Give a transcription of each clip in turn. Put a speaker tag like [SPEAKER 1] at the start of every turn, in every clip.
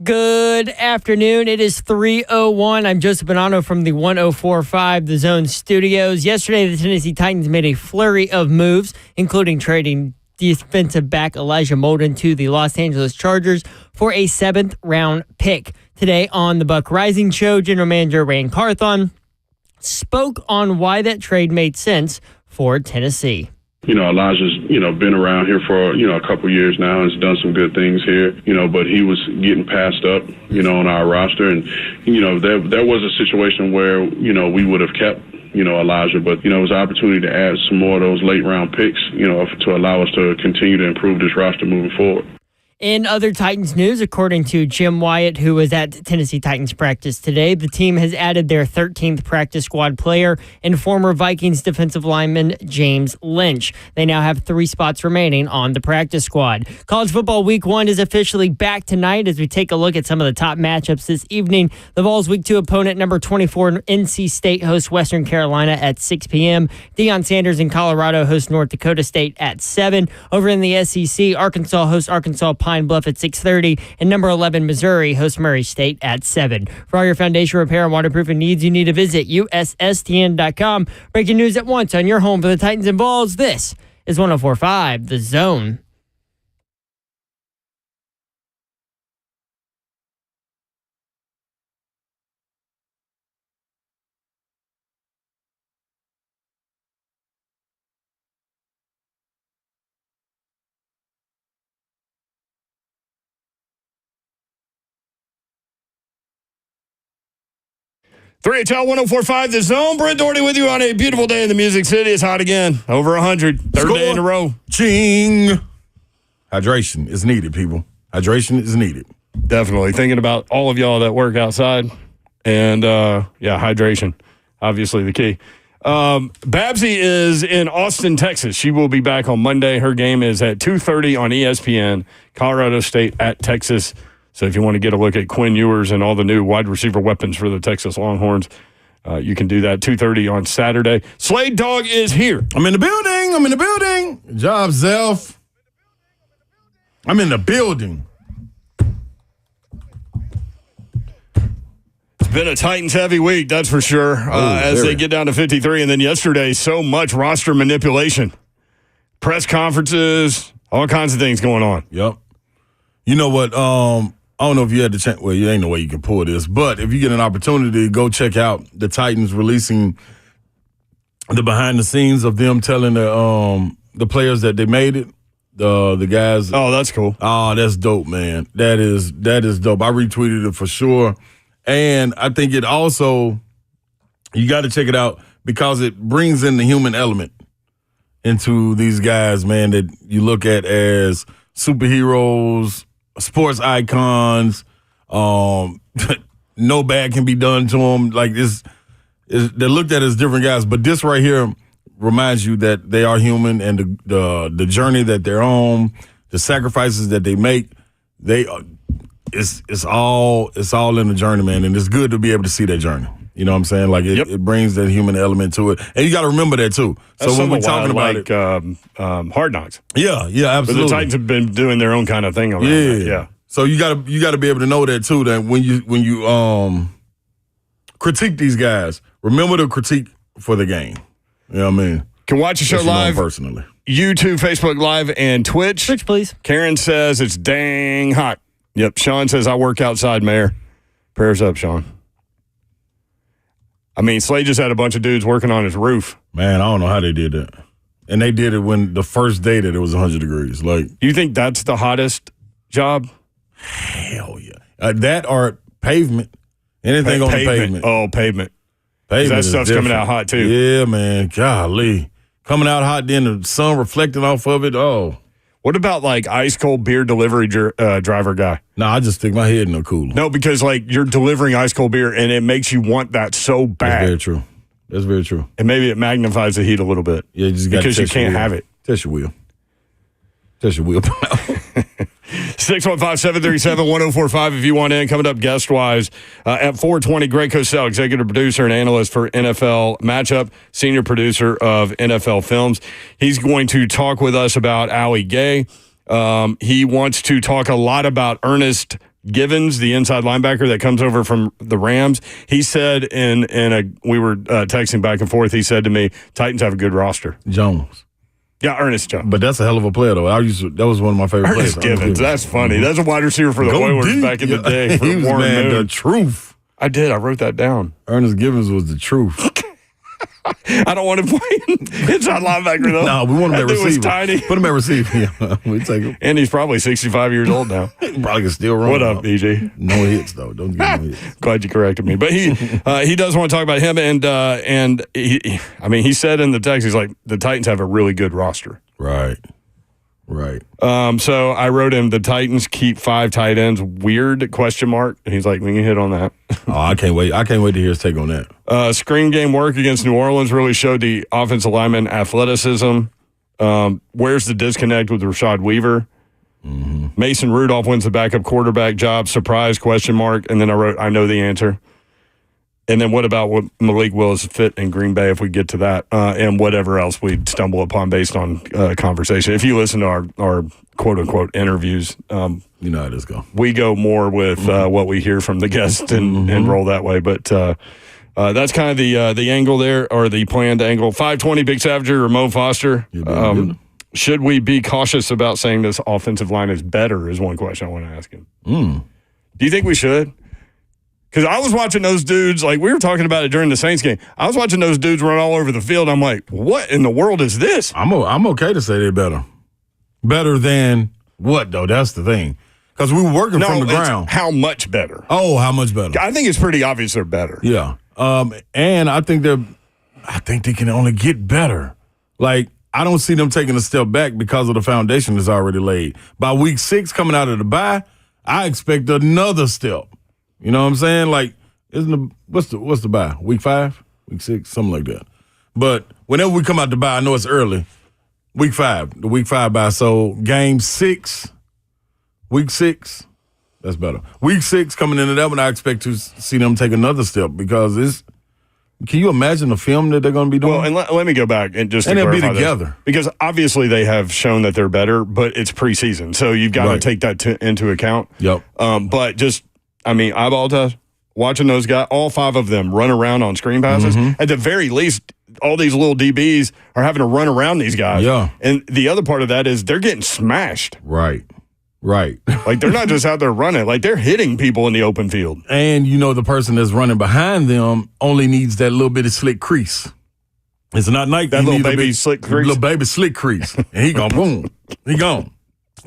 [SPEAKER 1] Good afternoon. It is 3:01. I'm Joseph Bonanno from the 104.5 The Zone studios. Yesterday, the Tennessee Titans made a flurry of moves, including trading defensive back Elijah Molden to the Los Angeles Chargers for a 7th-round pick. Today on the Buck Rising Show, General Manager Rand Carthon spoke on why that trade made sense for Tennessee.
[SPEAKER 2] Elijah's, been around here for, a couple years now and has done some good things here, but he was getting passed up, on our roster. And, there was a situation where, we would have kept, Elijah, but, it was an opportunity to add some more of those late round picks, to allow us to continue to improve this roster moving forward.
[SPEAKER 1] In other Titans news, according to Jim Wyatt, who was at Tennessee Titans practice today, the team has added their 13th practice squad player and former Vikings defensive lineman James Lynch. They now have 3 spots remaining on the practice squad. College football week 1 is officially back tonight as we take a look at some of the top matchups this evening. The Vols week 2 opponent, number 24, NC State, hosts Western Carolina at 6 p.m. Deion Sanders in Colorado hosts North Dakota State at 7. Over in the SEC, Arkansas hosts Arkansas Pine Bluff at 6:30, and number 11 Missouri hosts Murray State at 7. For all your foundation repair and waterproofing needs, you need to visit USSTN.com. Breaking news at once on your home for the Titans and Vols. This is 104.5 The Zone.
[SPEAKER 3] Three HL 104.5 The Zone. Brent Doherty with you on a beautiful day in the Music City. It's hot again. Over 100. Third day in a row.
[SPEAKER 4] Ching. Hydration is needed, people. Hydration is needed.
[SPEAKER 3] Definitely. Thinking about all of y'all that work outside. And, hydration. Obviously the key. Babsy is in Austin, Texas. She will be back on Monday. Her game is at 2:30 on ESPN. Colorado State at Texas. So if you want to get a look at Quinn Ewers and all the new wide receiver weapons for the Texas Longhorns, you can do that 2:30 on Saturday. Slade Dog is here.
[SPEAKER 4] I'm in the building. Good job, Zelf. I'm in the building.
[SPEAKER 3] It's been a Titans-heavy week, that's for sure, as they get down to 53. And then yesterday, so much roster manipulation. Press conferences, all kinds of things going on.
[SPEAKER 4] Yep. You know what? I don't know if you had the chance. Well, you ain't no way you can pull this. But if you get an opportunity, go check out the Titans releasing the behind the scenes of them telling the players that they made it. The guys.
[SPEAKER 3] Oh, that's cool.
[SPEAKER 4] Oh, that's dope, man. That is dope. I retweeted it for sure. And I think it also, you got to check it out because it brings in the human element into these guys, man, that you look at as superheroes, sports icons. No bad can be done to them. Like they're looked at as different guys, but this right here reminds you that they are human, and the journey that they're on, the sacrifices that they make, it's all in the journey, man. And it's good to be able to see that journey. You know what I'm saying? Like it brings that human element to it, and you got to remember that too.
[SPEAKER 3] That's
[SPEAKER 4] so when we're talking about
[SPEAKER 3] it, Hard Knocks.
[SPEAKER 4] Yeah, absolutely.
[SPEAKER 3] But the Titans have been doing their own kind of thing around that. Yeah.
[SPEAKER 4] So you got to be able to know that too. That when you critique these guys, remember to critique for the game. You know what I mean?
[SPEAKER 3] Can watch the show live
[SPEAKER 4] personally.
[SPEAKER 3] YouTube, Facebook Live, and Twitch.
[SPEAKER 1] Twitch, please.
[SPEAKER 3] Karen says it's dang hot. Yep. Sean says I work outside, Mayor. Prayers up, Sean. I mean, Slade just had a bunch of dudes working on his roof.
[SPEAKER 4] Man, I don't know how they did that. And they did it when the first day that it was 100 degrees. Like,
[SPEAKER 3] you think that's the hottest job?
[SPEAKER 4] Hell yeah. That or pavement. Anything on the pavement.
[SPEAKER 3] Oh, pavement.
[SPEAKER 4] Pavement
[SPEAKER 3] that stuff's coming out hot, too.
[SPEAKER 4] Yeah, man. Golly. Coming out hot, then the sun reflecting off of it. Oh.
[SPEAKER 3] What about, like, ice-cold beer delivery driver guy?
[SPEAKER 4] No, I just stick my head in the cooler.
[SPEAKER 3] No, because, like, you're delivering ice-cold beer, and it makes you want that so bad.
[SPEAKER 4] That's very true.
[SPEAKER 3] And maybe it magnifies the heat a little bit.
[SPEAKER 4] Yeah, you just got to
[SPEAKER 3] because you can't have it.
[SPEAKER 4] Test your wheel. Test your wheel.
[SPEAKER 3] 615-737-1045 if you want in. Coming up guest-wise at 420, Greg Cosell, executive producer and analyst for NFL Matchup, senior producer of NFL Films. He's going to talk with us about Allie Gay. He wants to talk a lot about Ernest Givens, the inside linebacker that comes over from the Rams, he said we were texting back and forth. He said to me, Titans have a good roster.
[SPEAKER 4] Jones.
[SPEAKER 3] Yeah, Ernest Jones.
[SPEAKER 4] But that's a hell of a player, though. That was one of my favorite
[SPEAKER 3] Ernest
[SPEAKER 4] players.
[SPEAKER 3] Givens. That's funny. That's a wide receiver for the Oilers back in the day.
[SPEAKER 4] He was, man, the truth.
[SPEAKER 3] I did. I wrote that down.
[SPEAKER 4] Ernest Givens was the truth.
[SPEAKER 3] I don't want to play inside linebacker, though.
[SPEAKER 4] No, we want him at receiver.
[SPEAKER 3] Was tiny.
[SPEAKER 4] Put him at receiver. Yeah, we take him.
[SPEAKER 3] And he's probably 65 years old now.
[SPEAKER 4] He probably can still run.
[SPEAKER 3] What up, BG?
[SPEAKER 4] No hits, though. Don't give him hits.
[SPEAKER 3] Glad you corrected me. But he does want to talk about him. And he said in the text, he's like, the Titans have a really good roster.
[SPEAKER 4] Right.
[SPEAKER 3] So I wrote him, the Titans keep 5 tight ends. Weird ? And he's like, we can hit on that.
[SPEAKER 4] Oh, I can't wait. I can't wait to hear his take on that.
[SPEAKER 3] Screen game work against New Orleans really showed the offensive lineman athleticism. Where's the disconnect with Rashad Weaver? Mm-hmm. Mason Rudolph wins the backup quarterback job. Surprise ? And then I wrote, I know the answer. And then what about Malik Willis fit in Green Bay if we get to that, and whatever else we stumble upon based on conversation. If you listen to our quote-unquote interviews,
[SPEAKER 4] you know how this goes.
[SPEAKER 3] We go more with what we hear from the guests and roll that way. But that's kind of the angle there, or the planned angle. 520, Big Savager, Ramon Foster. Should we be cautious about saying this offensive line is better is one question I want to ask him. Do you think we should? Because I was watching those dudes, like we were talking about it during the Saints game. I was watching those dudes run all over the field. I'm like, what in the world is this?
[SPEAKER 4] I'm okay to say they're better. Better than what, though? That's the thing. Because we were working from the ground.
[SPEAKER 3] How much better?
[SPEAKER 4] Oh, how much better?
[SPEAKER 3] I think it's pretty obvious they're better.
[SPEAKER 4] Yeah. And I think they can only get better. Like, I don't see them taking a step back because of the foundation that's already laid. By week 6 coming out of the bye, I expect another step. You know what I'm saying? Like, what's the bye? Week 5? Week 6? Something like that. But whenever we come out the bye, I know it's early. Week 5. The week 5 bye. So game 6, week 6, that's better. Week 6 coming into that one, I expect to see them take another step because can you imagine the film that they're going to be doing?
[SPEAKER 3] Well, and let me go back and just
[SPEAKER 4] and
[SPEAKER 3] to
[SPEAKER 4] they'll be
[SPEAKER 3] clarify
[SPEAKER 4] together.
[SPEAKER 3] This, because obviously they have shown that they're better, but it's preseason. So you've got to take that into account.
[SPEAKER 4] Yep.
[SPEAKER 3] But eyeball test, watching those guys, all 5 of them run around on screen passes. At the very least, all these little DBs are having to run around these guys.
[SPEAKER 4] Yeah.
[SPEAKER 3] And the other part of that is they're getting smashed.
[SPEAKER 4] Right.
[SPEAKER 3] Like, they're not just out there running. Like, they're hitting people in the open field.
[SPEAKER 4] And, the person that's running behind them only needs that little bit of slick crease. It's not like
[SPEAKER 3] that little baby slick crease.
[SPEAKER 4] Little baby slick crease. And he gone, boom. He gone.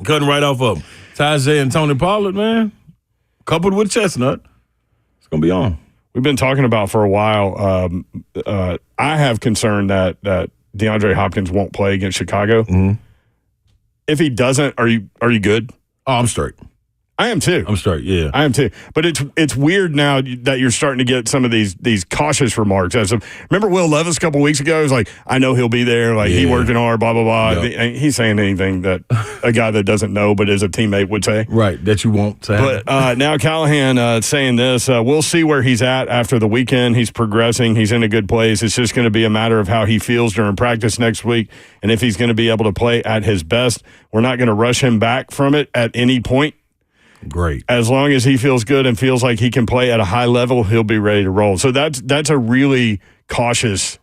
[SPEAKER 4] Cutting right off of him. Tajay and Tony Pollard, man. Coupled with Chestnut, it's going to be on.
[SPEAKER 3] We've been talking about for a while. I have concern that DeAndre Hopkins won't play against Chicago. If he doesn't, are you good?
[SPEAKER 4] Oh, I'm straight.
[SPEAKER 3] I am too.
[SPEAKER 4] I'm straight, yeah.
[SPEAKER 3] I am too. But it's weird now that you're starting to get some of these cautious remarks. Remember Will Levis a couple weeks ago? He was like, I know he'll be there. Like, he working hard, blah, blah, blah. Yep. He's saying anything that a guy that doesn't know but is a teammate would say.
[SPEAKER 4] Right, that you won't say.
[SPEAKER 3] But now Callahan saying this, we'll see where he's at after the weekend. He's progressing. He's in a good place. It's just going to be a matter of how he feels during practice next week and if he's going to be able to play at his best. We're not going to rush him back from it at any point.
[SPEAKER 4] Great.
[SPEAKER 3] As long as he feels good and feels like he can play at a high level, he'll be ready to roll. So that's a really cautious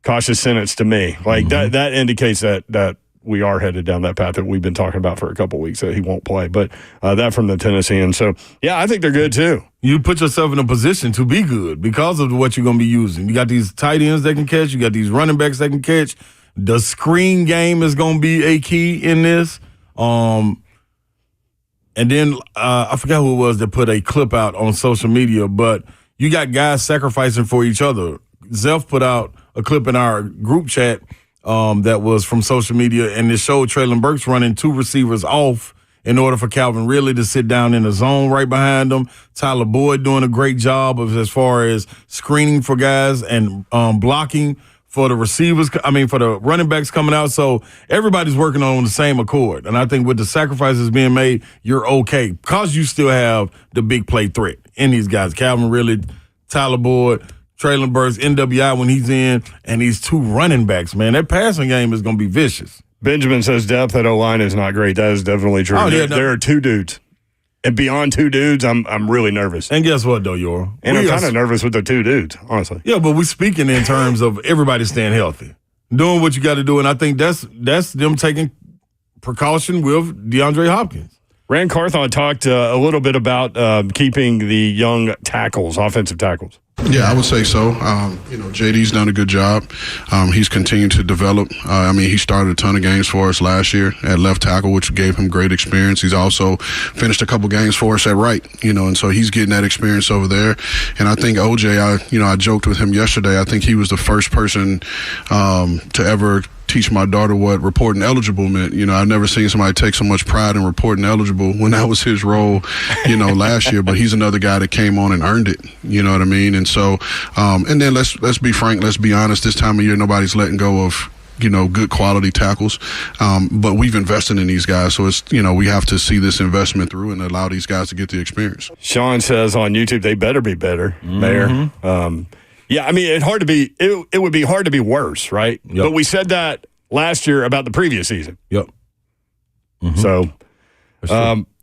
[SPEAKER 3] sentence to me. Like that indicates that we are headed down that path that we've been talking about for a couple of weeks, that he won't play. But that from the Tennessean. So, yeah, I think they're good too.
[SPEAKER 4] You put yourself in a position to be good because of what you're going to be using. You got these tight ends that can catch. You got these running backs that can catch. The screen game is going to be a key in this. And then I forgot who it was that put a clip out on social media, but you got guys sacrificing for each other. Zeph put out a clip in our group chat that was from social media, and it showed Traylon Burks running 2 receivers off in order for Calvin Ridley to sit down in the zone right behind him. Tyler Boyd doing a great job of as far as screening for guys and blocking for the receivers, for the running backs coming out. So everybody's working on the same accord. And I think with the sacrifices being made, you're okay because you still have the big play threat in these guys. Calvin Ridley, Tyler Boyd, Traylon Burks, NWI when he's in, and these 2 running backs, man. That passing game is going to be vicious.
[SPEAKER 3] Benjamin says depth at O-line is not great. That is definitely true.
[SPEAKER 4] Oh, yeah,
[SPEAKER 3] there are 2 dudes. And beyond two dudes, I'm really nervous.
[SPEAKER 4] And guess what, though, Yor?
[SPEAKER 3] And I'm kind of nervous with the two dudes, honestly.
[SPEAKER 4] Yeah, but we're speaking in terms of everybody staying healthy, doing what you got to do, and I think that's them taking precaution with DeAndre Hopkins.
[SPEAKER 3] Rand Carthon talked a little bit about keeping the young tackles, offensive tackles.
[SPEAKER 5] Yeah, I would say so. JD's done a good job. He's continued to develop. He started a ton of games for us last year at left tackle, which gave him great experience. He's also finished a couple games for us at right, and so he's getting that experience over there. And I think OJ, I joked with him yesterday. I think he was the first person to ever teach my daughter what reporting eligible meant. I've never seen somebody take so much pride in reporting eligible when that was his role, last year. But he's another guy that came on and earned it. You know what I mean? And so, and then let's be frank, let's be honest. This time of year, nobody's letting go of good quality tackles. But we've invested in these guys, so it's we have to see this investment through and allow these guys to get the experience.
[SPEAKER 3] Sean says on YouTube they better be better. There. Yeah, it'd hard to be. It would be hard to be worse, right?
[SPEAKER 4] Yep.
[SPEAKER 3] But we said that last year about the previous season.
[SPEAKER 4] Yep.
[SPEAKER 3] So,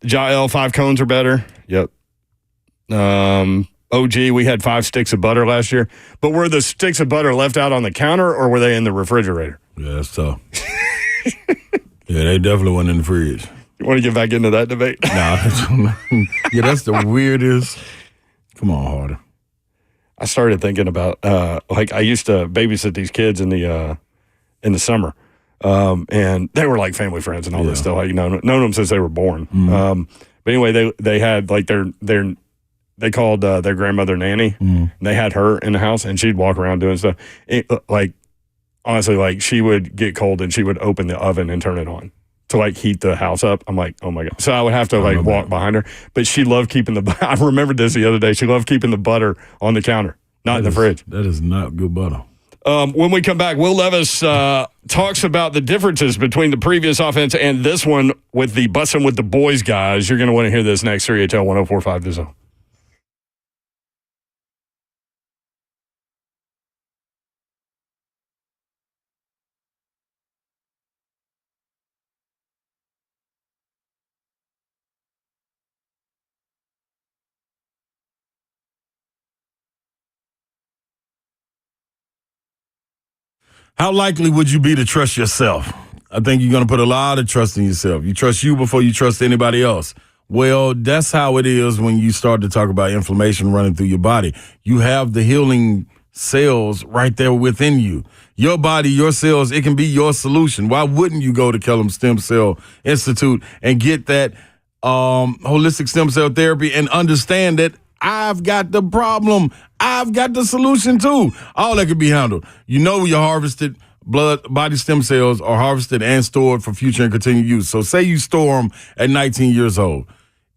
[SPEAKER 3] Jael, 5 cones are better. Yep. OG, we had 5 sticks of butter last year. But were the sticks of butter left out on the counter or were they in the refrigerator?
[SPEAKER 4] Yeah, that's tough. Yeah, they definitely went in the fridge.
[SPEAKER 3] You want to get back into that debate?
[SPEAKER 4] Nah. Yeah, that's the weirdest. Come on, Harder.
[SPEAKER 3] I started thinking about I used to babysit these kids in the summer, and they were like family friends and all this stuff. Known them since they were born. But anyway, they had like they called their grandmother nanny. And they had her in the house, and she'd walk around doing stuff. Honestly, she would get cold and she would open the oven and turn it on to heat the house up. I'm like, oh my God. So I would have to walk behind her. But she loved keeping I remembered this the other day. She loved keeping the butter on the counter, not in the fridge.
[SPEAKER 4] That is not good butter.
[SPEAKER 3] When we come back, Will Levis talks about the differences between the previous offense and this one with the Bussin' with the Boys guys. You're going to want to hear this next. 3HL 1045 The Zone.
[SPEAKER 4] How likely would you be to trust yourself? I think you're going to put a lot of trust in yourself. You trust you before you trust anybody else. Well, that's how it is when you start to talk about inflammation running through your body. You have the healing cells right there within you. Your body, your cells, it can be your solution. Why wouldn't you go to Kellum Stem Cell Institute and get that holistic stem cell therapy and understand that I've got the problem. I've got the solution too. All that could be handled. Your harvested body stem cells are harvested and stored for future and continued use. So say you store them at 19 years old.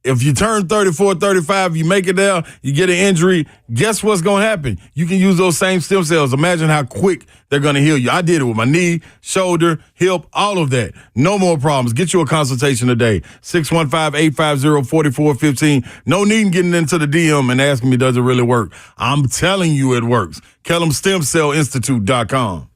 [SPEAKER 4] If you turn 34, 35, you make it there, you get an injury, guess what's going to happen? You can use those same stem cells. Imagine how quick they're going to heal you. I did it with my knee, shoulder, hip, all of that. No more problems. Get you a consultation today. 615-850-4415. No need in getting into the DM and asking me, does it really work? I'm telling you it works. KellumStemCellInstitute.com.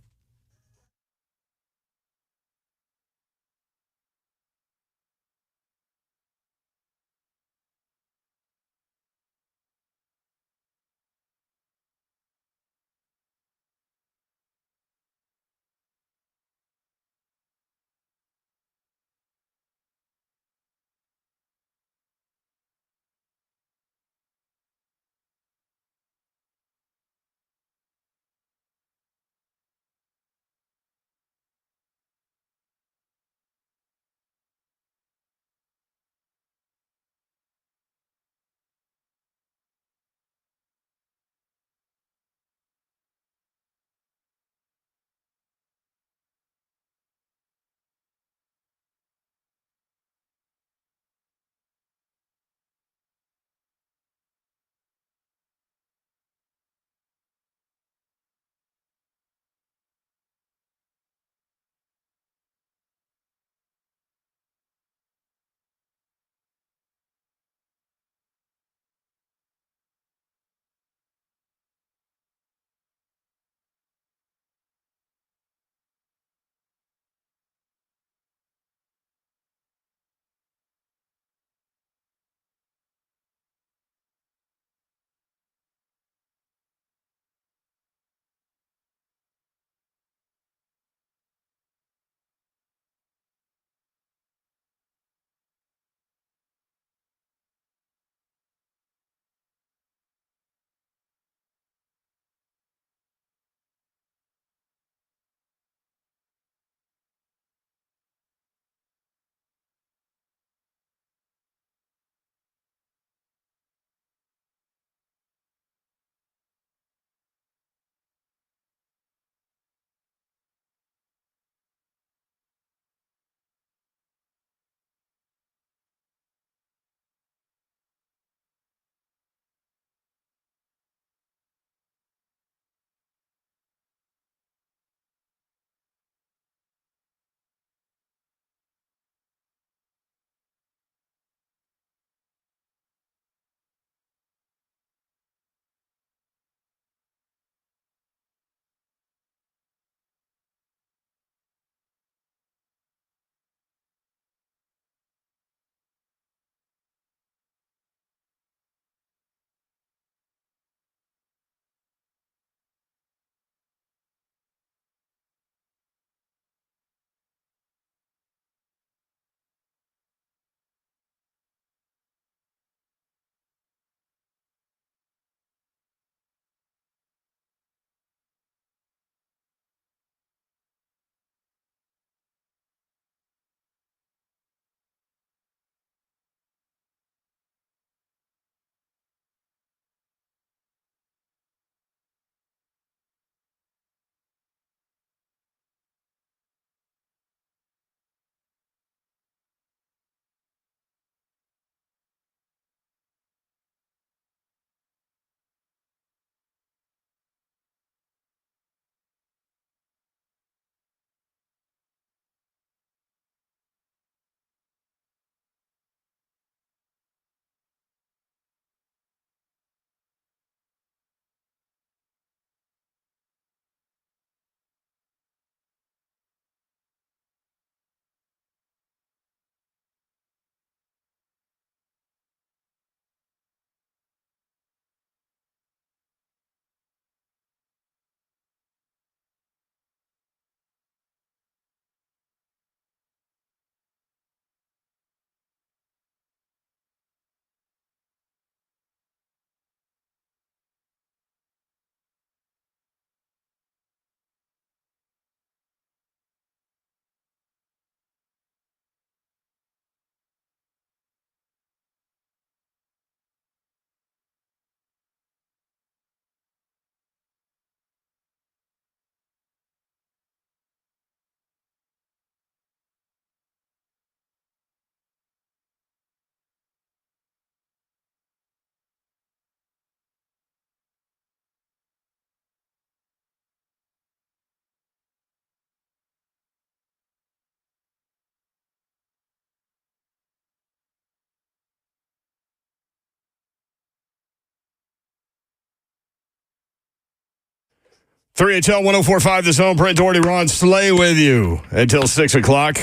[SPEAKER 3] 3HL 104.5 The Zone. Brent Doherty, Ron Slay with you until 6 o'clock.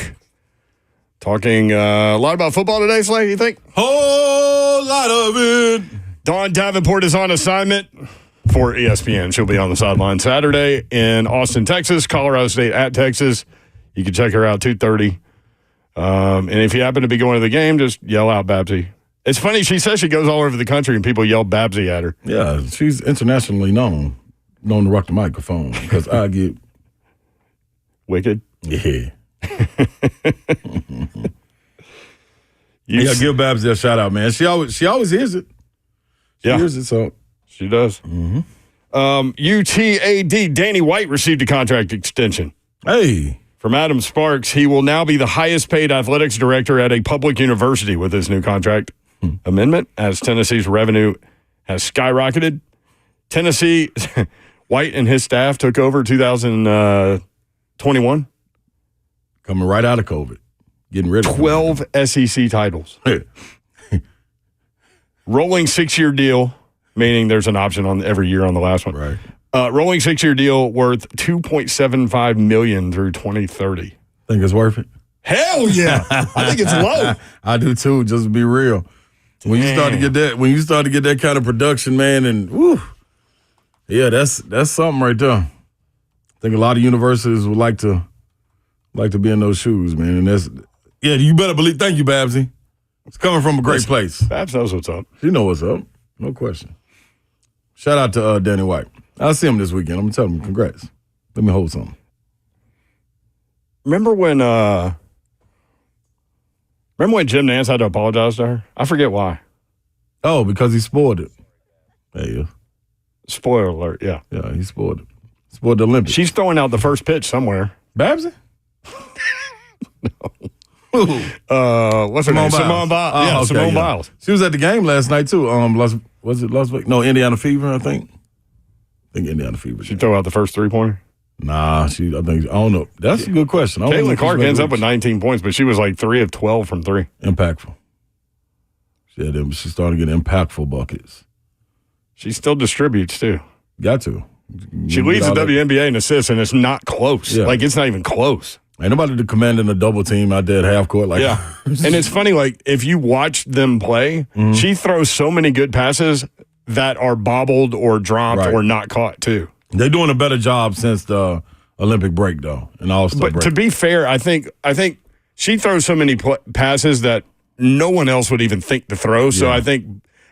[SPEAKER 3] Talking a lot about football today, Slay, you think?
[SPEAKER 4] Whole lot of it.
[SPEAKER 3] Dawn Davenport is on assignment for ESPN. She'll be on the sideline Saturday in Austin, Texas, Colorado State at Texas. You can check her out 2:30. And if you happen to be going to the game, just yell out Babsy. It's funny, she says she goes all over the country and people yell Babsy at her.
[SPEAKER 4] Yeah, she's internationally known to rock the microphone because I get
[SPEAKER 3] wicked.
[SPEAKER 4] Yeah. Give Babsy a shout out, man. She always hears it. She hears it, so
[SPEAKER 3] she does.
[SPEAKER 4] Mm-hmm.
[SPEAKER 3] UTAD, Danny White received a contract extension.
[SPEAKER 4] Hey.
[SPEAKER 3] From Adam Sparks, he will now be the highest paid athletics director at a public university with his new contract amendment, as Tennessee's revenue has skyrocketed. Tennessee, White and his staff took over 2021.
[SPEAKER 4] Coming right out of COVID. Getting rid of
[SPEAKER 3] 12 SEC titles. Rolling 6-year deal, meaning there's an option on every year on the last one.
[SPEAKER 4] Right.
[SPEAKER 3] Rolling 6-year deal worth $2.75 million through 2030.
[SPEAKER 4] Think it's worth it?
[SPEAKER 3] Hell yeah! I think it's low.
[SPEAKER 4] I do too. Just to be real, when you start to get that kind of production, man, and woo, yeah, that's something right there. I think a lot of universities would like to be in those shoes, man. And that's you better believe. Thank you, Babsy. It's coming from a great place.
[SPEAKER 3] Babs knows what's up.
[SPEAKER 4] She knows what's up, no question. Shout out to Danny White. I'll see him this weekend. I'm gonna tell him congrats. Let me hold something.
[SPEAKER 3] Remember when Jim Nance had to apologize to her? I forget why.
[SPEAKER 4] Oh, because he spoiled it. There you go.
[SPEAKER 3] Spoiler alert, yeah.
[SPEAKER 4] Yeah, he spoiled it. Spoiled the Olympics.
[SPEAKER 3] She's throwing out the first pitch somewhere.
[SPEAKER 4] Babsy?
[SPEAKER 3] No. What's her name? Simone Biles. Yeah, Simone Biles.
[SPEAKER 4] She was at the game last night, too. Was it Las Vegas? No, Indiana Fever, I think. Indiana Fever.
[SPEAKER 3] She throw out the first three-pointer?
[SPEAKER 4] Nah, I don't know. That's a good question.
[SPEAKER 3] Caitlin Clark ends up with 19 points, but she was like 3 of 12 from 3.
[SPEAKER 4] Impactful. She started getting impactful buckets.
[SPEAKER 3] She still distributes, too.
[SPEAKER 4] Got to.
[SPEAKER 3] She leads the WNBA in assists, and it's not close.
[SPEAKER 4] Yeah.
[SPEAKER 3] Like, it's not even close.
[SPEAKER 4] Ain't nobody commanding a double team out there at half court. Like,
[SPEAKER 3] yeah. And it's funny, like, if you watch them play, she throws so many good passes that are bobbled or dropped or not caught, too.
[SPEAKER 4] They're doing a better job since the Olympic break, though, and All-Star break.
[SPEAKER 3] But to be fair, I think she throws so many passes that no one else would even think to throw. So I think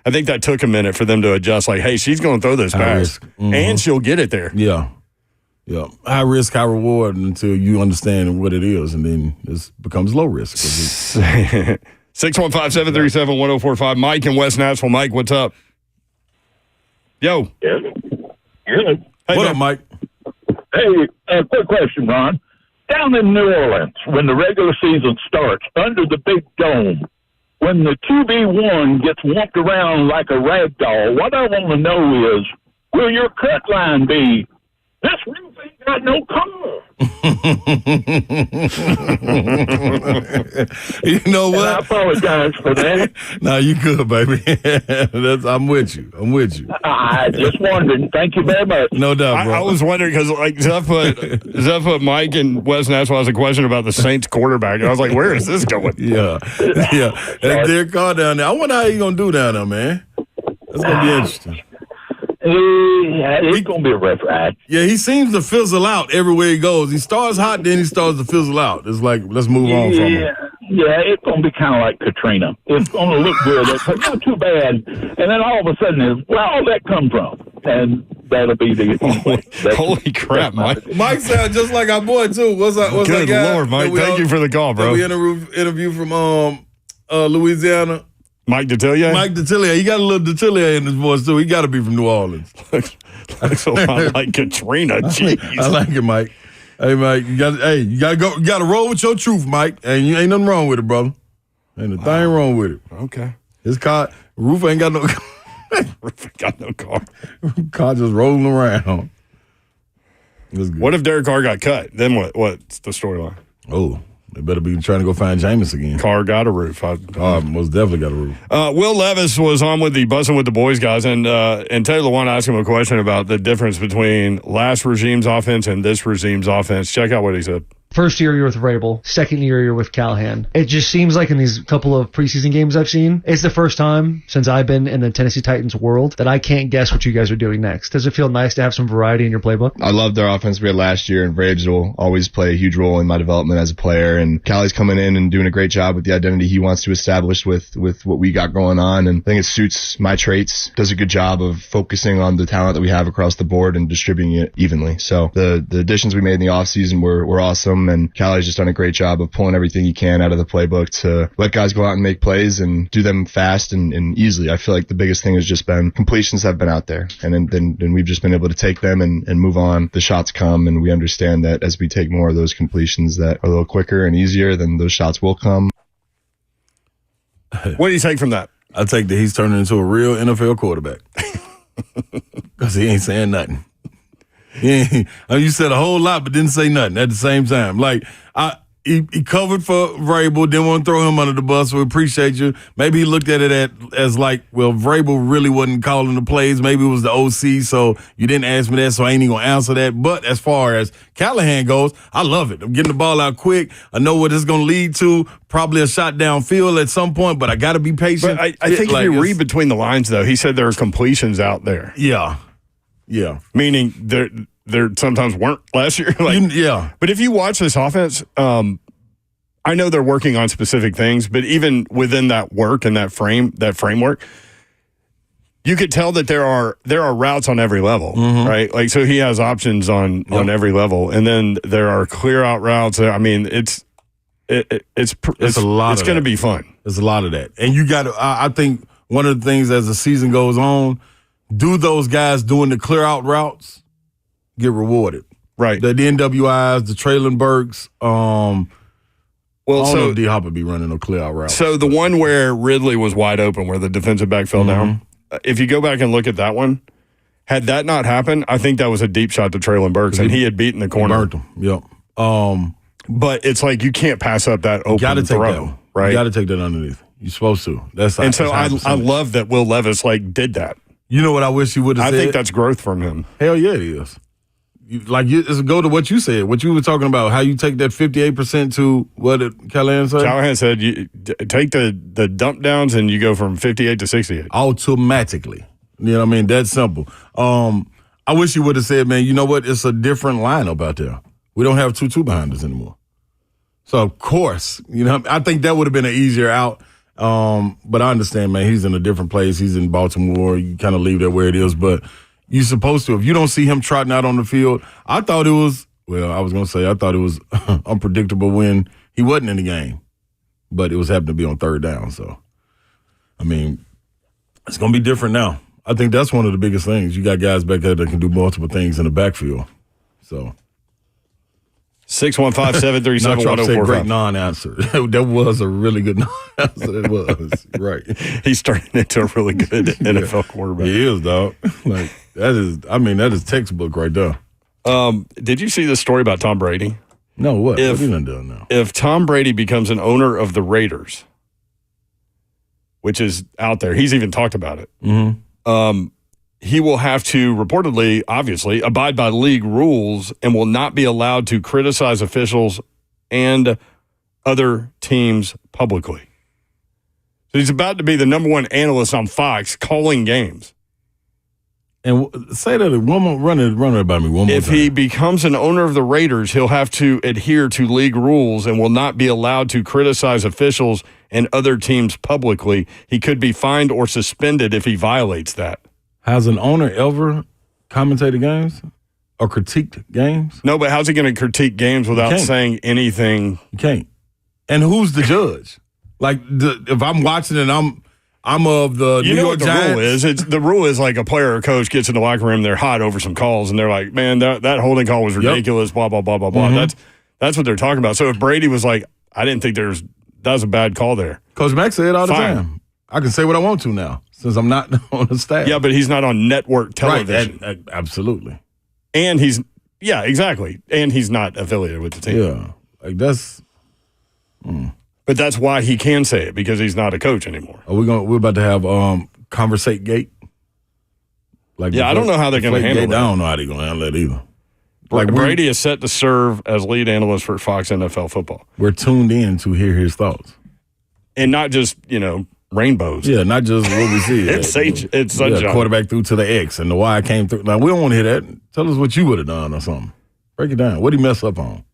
[SPEAKER 3] that took a minute for them to adjust. Like, hey, she's going to throw this pass, and she'll get it there.
[SPEAKER 4] Yeah. High risk, high reward until you understand what it is, and then it becomes low risk.
[SPEAKER 3] 615-737-1045. Mike in West Nashville. Mike, what's up? Yo.
[SPEAKER 6] Yeah. Good.
[SPEAKER 3] Hey,
[SPEAKER 4] what up, Mike?
[SPEAKER 6] Hey, quick question, Ron. Down in New Orleans, when the regular season starts, under the big dome, when the QB1 gets walked around like a rag doll, what I want to know is, will your cut line be, this roof ain't got no color?
[SPEAKER 4] You know what?
[SPEAKER 6] And I apologize for that.
[SPEAKER 4] No, you good, baby. I'm with you.
[SPEAKER 6] I just wondered. Thank you very much.
[SPEAKER 4] No doubt, bro.
[SPEAKER 3] I was wondering because, like, Zeph put Mike in West Nashville has a question about the Saints quarterback. And I was like, where is this going?
[SPEAKER 4] Yeah. That Derek Carr down there. I wonder how he's going to do down there, man. That's going to be interesting.
[SPEAKER 6] It's going to be a rough ride.
[SPEAKER 4] Yeah, he seems to fizzle out everywhere he goes. He starts hot, then he starts to fizzle out. It's like, let's move on from him.
[SPEAKER 6] Yeah, it's going to be kind of like Katrina. It's going to look good. It's not too bad. And then all of a sudden, where all that come from? And that'll be the...
[SPEAKER 3] Holy crap, Mike.
[SPEAKER 4] Mike sounds just like our boy, too. What's
[SPEAKER 3] Good
[SPEAKER 4] that guy?
[SPEAKER 3] Lord, Mike. Thank you for the call, bro.
[SPEAKER 4] We interview from Louisiana.
[SPEAKER 3] Mike Detillier?
[SPEAKER 4] Mike Detillier. He got a little Detillier in his voice, too. He got to be from New Orleans.
[SPEAKER 3] Looks a lot like Katrina. Jeez.
[SPEAKER 4] I like it, Mike. Hey, Mike, you gotta roll with your truth, Mike. And you ain't nothing wrong with it, brother. Ain't a thing wrong with it.
[SPEAKER 3] Okay.
[SPEAKER 4] His car, roof ain't got no
[SPEAKER 3] Roof ain't got no car.
[SPEAKER 4] Car just rolling around.
[SPEAKER 3] What if Derek Carr got cut? Then what's the storyline?
[SPEAKER 4] Oh, They better be trying to go find Jameis again.
[SPEAKER 3] Carr got a roof.
[SPEAKER 4] Most definitely got a roof.
[SPEAKER 3] Will Levis was on with the Buzzing with the Boys guys, and Taylor wanted to ask him a question about the difference between last regime's offense and this regime's offense. Check out what he said.
[SPEAKER 7] First year you're with Vrabel, second year you're with Callahan. It just seems like in these couple of preseason games I've seen, it's the first time since I've been in the Tennessee Titans world that I can't guess what you guys are doing next. Does it feel nice to have some variety in your playbook?
[SPEAKER 8] I loved our offense we had last year, and Vrabes will always play a huge role in my development as a player. And Callie's coming in and doing a great job with the identity he wants to establish with what we got going on. And I think it suits my traits, does a good job of focusing on the talent that we have across the board and distributing it evenly. So the additions we made in the offseason were awesome, and Callie's just done a great job of pulling everything he can out of the playbook to let guys go out and make plays and do them fast and easily. I feel like the biggest thing has just been completions have been out there, and then we've just been able to take them and move on. The shots come, and we understand that as we take more of those completions that are a little quicker and easier, then those shots will come.
[SPEAKER 3] What do you take from that?
[SPEAKER 4] I take that he's turning into a real NFL quarterback because he ain't saying nothing. You said a whole lot, but didn't say nothing at the same time. Like, he covered for Vrabel, didn't want to throw him under the bus. We appreciate you. Maybe he looked at it as like, well, Vrabel really wasn't calling the plays. Maybe it was the OC, so you didn't ask me that, so I ain't even going to answer that. But as far as Callahan goes, I love it. I'm getting the ball out quick. I know what it's going to lead to. Probably a shot downfield at some point, but I got to be patient.
[SPEAKER 3] But I think if you read between the lines, though, he said there are completions out there.
[SPEAKER 4] Yeah.
[SPEAKER 3] Meaning there sometimes weren't last year.
[SPEAKER 4] Yeah.
[SPEAKER 3] But if you watch this offense, I know they're working on specific things, but even within that work and that framework, you could tell that there are routes on every level, right? Like, so he has options on every level, and then there are clear out routes. I mean, it's a lot. It's going to be fun.
[SPEAKER 4] There's a lot of that, and you got to. I think one of the things as the season goes on, do those guys doing the clear out routes get rewarded?
[SPEAKER 3] Right.
[SPEAKER 4] The NWIs, the Traylon Burks. So D Hop would be running a clear out route.
[SPEAKER 3] So the one where Ridley was wide open, where the defensive back fell down. If you go back and look at that one, had that not happened, I think that was a deep shot to Traylon Burks, and he had beaten the corner.
[SPEAKER 4] Burnt him. Yep.
[SPEAKER 3] But it's like you can't pass up that open
[SPEAKER 4] gotta take
[SPEAKER 3] throw,
[SPEAKER 4] that
[SPEAKER 3] right?
[SPEAKER 4] You got to take that underneath. You're supposed to.
[SPEAKER 3] I love that Will Levis did that.
[SPEAKER 4] You know what I wish he would have said?
[SPEAKER 3] I think that's growth from him.
[SPEAKER 4] Hell yeah, it is. It's go to what you said, what you were talking about, how you take that 58% to what did Callahan say?
[SPEAKER 3] Callahan said you take the dump downs and you go from 58 to 68.
[SPEAKER 4] Automatically. You know what I mean? That's simple. I wish you would have said, man, you know what? It's a different lineup out there. We don't have 2-2 behind us anymore. So, of course, I think that would have been an easier out. But I understand, man, he's in a different place. He's in Baltimore. You kind of leave that where it is. But you're supposed to. If you don't see him trotting out on the field, I thought it was unpredictable when he wasn't in the game. But it was happening to be on third down. So, I mean, it's going to be different now. I think that's one of the biggest things. You got guys back there that can do multiple things in the backfield. So
[SPEAKER 3] 615-737-1045.
[SPEAKER 4] Great non-answer. That was a really good non-answer. It was. Right.
[SPEAKER 3] He's turning into a really good NFL quarterback.
[SPEAKER 4] He is, dog. That is textbook right there.
[SPEAKER 3] Did you see the story about Tom Brady?
[SPEAKER 4] No, what? What have you done now?
[SPEAKER 3] If Tom Brady becomes an owner of the Raiders, which is out there, he's even talked about it. He will have to reportedly, obviously, abide by league rules and will not be allowed to criticize officials and other teams publicly. So he's about to be the number one analyst on Fox calling games.
[SPEAKER 4] And say that one more, run it by me one more time.
[SPEAKER 3] If he becomes an owner of the Raiders, he'll have to adhere to league rules and will not be allowed to criticize officials and other teams publicly. He could be fined or suspended if he violates that.
[SPEAKER 4] Has an owner ever commentated games or critiqued games?
[SPEAKER 3] No, but how's he going to critique games without saying anything?
[SPEAKER 4] You can't. And who's the judge? If I'm watching and I'm of the New York Giants.
[SPEAKER 3] The rule is like a player or coach gets in the locker room, they're hot over some calls, and they're like, man, that holding call was ridiculous, blah, blah, blah, blah, blah. That's what they're talking about. So if Brady was like, I didn't think that was a bad call there.
[SPEAKER 4] Coach Mack said it all the time. I can say what I want to now since I'm not on the staff.
[SPEAKER 3] Yeah, but he's not on network television.
[SPEAKER 4] Right, absolutely.
[SPEAKER 3] And exactly. And he's not affiliated with the team.
[SPEAKER 4] Yeah.
[SPEAKER 3] But that's why he can say it, because he's not a coach anymore.
[SPEAKER 4] We're about to have Conversate Gate. Like
[SPEAKER 3] I don't know how they're going to handle that.
[SPEAKER 4] I don't know how they're going to handle it either.
[SPEAKER 3] Brady is set to serve as lead analyst for Fox NFL Football.
[SPEAKER 4] We're tuned in to hear his thoughts.
[SPEAKER 3] And not just, rainbows.
[SPEAKER 4] Yeah, not just what we see.
[SPEAKER 3] It's sunshine.
[SPEAKER 4] Quarterback through to the X and the Y came through. Now, we don't want to hear that. Tell us what you would have done or something. Break it down. What did he mess up on?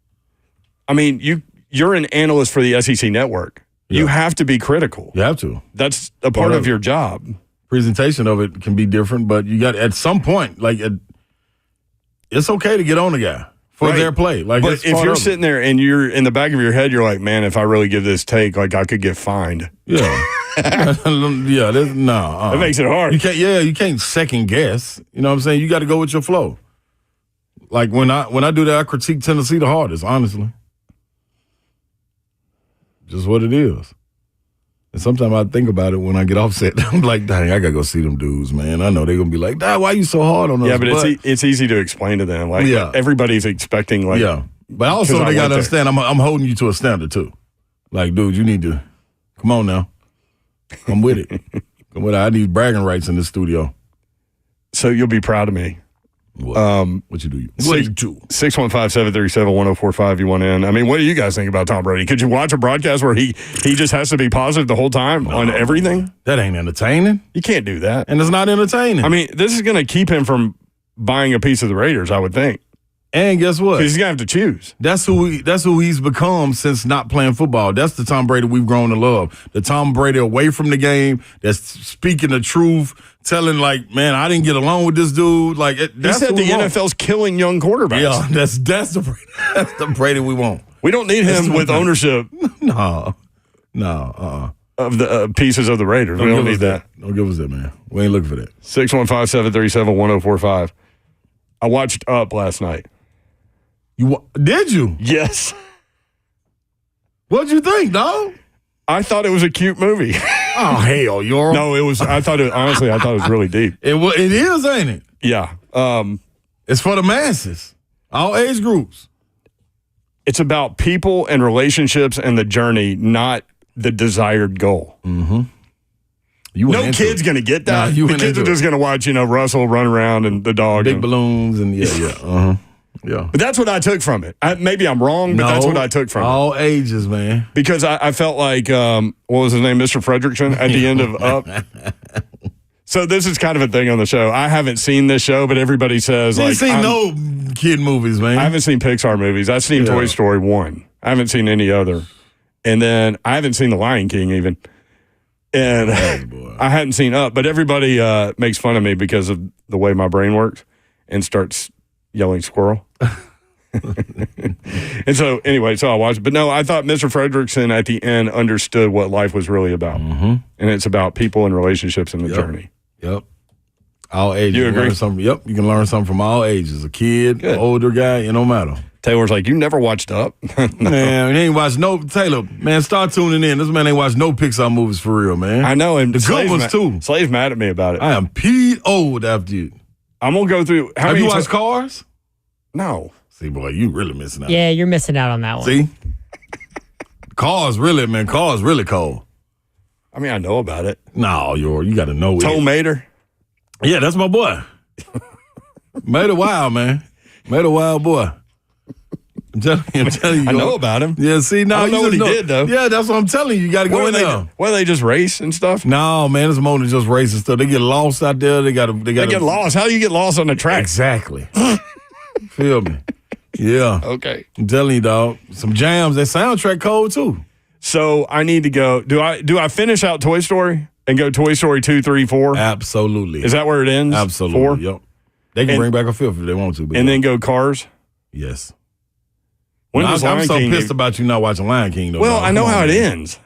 [SPEAKER 3] I mean, you're an analyst for the SEC Network. Yeah. You have to be critical.
[SPEAKER 4] You have to.
[SPEAKER 3] That's a part of your job.
[SPEAKER 4] Presentation of it can be different, but you got at some point, it's okay to get on the guy for their play. But
[SPEAKER 3] if you're sitting there and you're in the back of your head, you're like, man, if I really give this take, I could get fined.
[SPEAKER 4] Yeah.
[SPEAKER 3] That makes it hard.
[SPEAKER 4] You can't second guess. You know what I'm saying? You got to go with your flow. Like when I do that, I critique Tennessee the hardest, honestly. Just what it is. And sometimes I think about it when I get offset. I'm like, dang, I got to go see them dudes, man. I know they're going to be like, Dad, why you so hard on us?
[SPEAKER 3] Yeah, but it's easy to explain to them. Everybody's expecting,
[SPEAKER 4] But also they got to understand, I'm holding you to a standard, too. Like, dude, you need to, come on now. Come with it. Come with it. I need bragging rights in this studio.
[SPEAKER 3] So you'll be proud of me.
[SPEAKER 4] What you do?
[SPEAKER 3] 615-737-1045. You want in? I mean, what do you guys think about Tom Brady? Could you watch a broadcast where he just has to be positive the whole time on everything?
[SPEAKER 4] That ain't entertaining.
[SPEAKER 3] You can't do that.
[SPEAKER 4] And it's not entertaining.
[SPEAKER 3] I mean, this is going to keep him from buying a piece of the Raiders, I would think.
[SPEAKER 4] And guess what?
[SPEAKER 3] He's going to have to choose.
[SPEAKER 4] That's who he's become since not playing football. That's the Tom Brady we've grown to love. The Tom Brady away from the game, that's speaking the truth, telling man, I didn't get along with this dude.
[SPEAKER 3] He said the NFL's killing young quarterbacks.
[SPEAKER 4] Yeah, that's the Brady we want.
[SPEAKER 3] We don't need him with ownership.
[SPEAKER 4] No.
[SPEAKER 3] Of the pieces of the Raiders. We don't need that.
[SPEAKER 4] Don't give us that, man. We ain't looking for that.
[SPEAKER 3] 615-737-1045. I watched Up last night.
[SPEAKER 4] Did you?
[SPEAKER 3] Yes.
[SPEAKER 4] What'd you think, dog?
[SPEAKER 3] I thought it was a cute movie.
[SPEAKER 4] Oh, hell, you're...
[SPEAKER 3] No, it was... honestly, I thought it was really deep.
[SPEAKER 4] It is, ain't it?
[SPEAKER 3] Yeah.
[SPEAKER 4] It's for the masses. All age groups.
[SPEAKER 3] It's about people and relationships and the journey, not the desired goal.
[SPEAKER 4] Mm-hmm.
[SPEAKER 3] No kid's going to get that. The kids are just going to watch, Russell run around and the dog.
[SPEAKER 4] Big balloons and yeah. Yeah.
[SPEAKER 3] But that's what I took from it. Maybe I'm wrong, but that's what I took from it.
[SPEAKER 4] All ages, man.
[SPEAKER 3] Because I felt like, what was his name, Mr. Fredrickson, at the end of Up. So this is kind of a thing on the show. I haven't seen this show, but everybody says,
[SPEAKER 4] I seen no kid movies, man.
[SPEAKER 3] I haven't seen Pixar movies. I've seen Toy Story 1. I haven't seen any other. And then I haven't seen The Lion King even. And I hadn't seen Up, but everybody makes fun of me because of the way my brain works and starts yelling squirrel. And so anyway, I watched. But no, I thought Mr. Fredrickson at the end understood what life was really about.
[SPEAKER 4] Mm-hmm.
[SPEAKER 3] And it's about people and relationships and the journey.
[SPEAKER 4] Yep. All ages.
[SPEAKER 3] You agree?
[SPEAKER 4] You can learn something from all ages. A kid, an older guy, it don't matter.
[SPEAKER 3] Taylor's like, you never watched Up?
[SPEAKER 4] No. Man, he ain't watched Taylor, man, start tuning in. This man ain't watched no Pixar movies for real, man.
[SPEAKER 3] I know. And
[SPEAKER 4] the good ones, too.
[SPEAKER 3] Slave's mad at me about it.
[SPEAKER 4] I am old after you.
[SPEAKER 3] I'm going to go through.
[SPEAKER 4] Have you watched Cars?
[SPEAKER 3] No.
[SPEAKER 4] See, boy, you really missing out.
[SPEAKER 1] Yeah, you're missing out on that one.
[SPEAKER 4] See? Cars really cold.
[SPEAKER 3] I mean, I know about it.
[SPEAKER 4] No, you got to know it.
[SPEAKER 3] Tom Mater?
[SPEAKER 4] Yeah, that's my boy. Made a wild, man. Made a wild boy. I'm telling you.
[SPEAKER 3] I know about him.
[SPEAKER 4] Yeah, see, now
[SPEAKER 3] I don't know what he did, though.
[SPEAKER 4] Yeah, that's what I'm telling you. You got to go in there.
[SPEAKER 3] Well, they just race and stuff?
[SPEAKER 4] No, man, it's more than just race and stuff. They get lost out there. They get
[SPEAKER 3] lost. How do you get lost on the track?
[SPEAKER 4] Exactly. Feel me? Yeah.
[SPEAKER 3] Okay.
[SPEAKER 4] I'm telling you, dog. Some jams. That soundtrack cold, too.
[SPEAKER 3] So I need to go. Do I finish out Toy Story and go Toy Story 2, 3, 4?
[SPEAKER 4] Absolutely.
[SPEAKER 3] Is that where it ends?
[SPEAKER 4] Absolutely.
[SPEAKER 3] 4?
[SPEAKER 4] Yep. They can bring back a fifth if they want to.
[SPEAKER 3] And then go Cars?
[SPEAKER 4] Yes.
[SPEAKER 3] I'm
[SPEAKER 4] so pissed about you not watching Lion King, though.
[SPEAKER 3] Well, I know how it ends.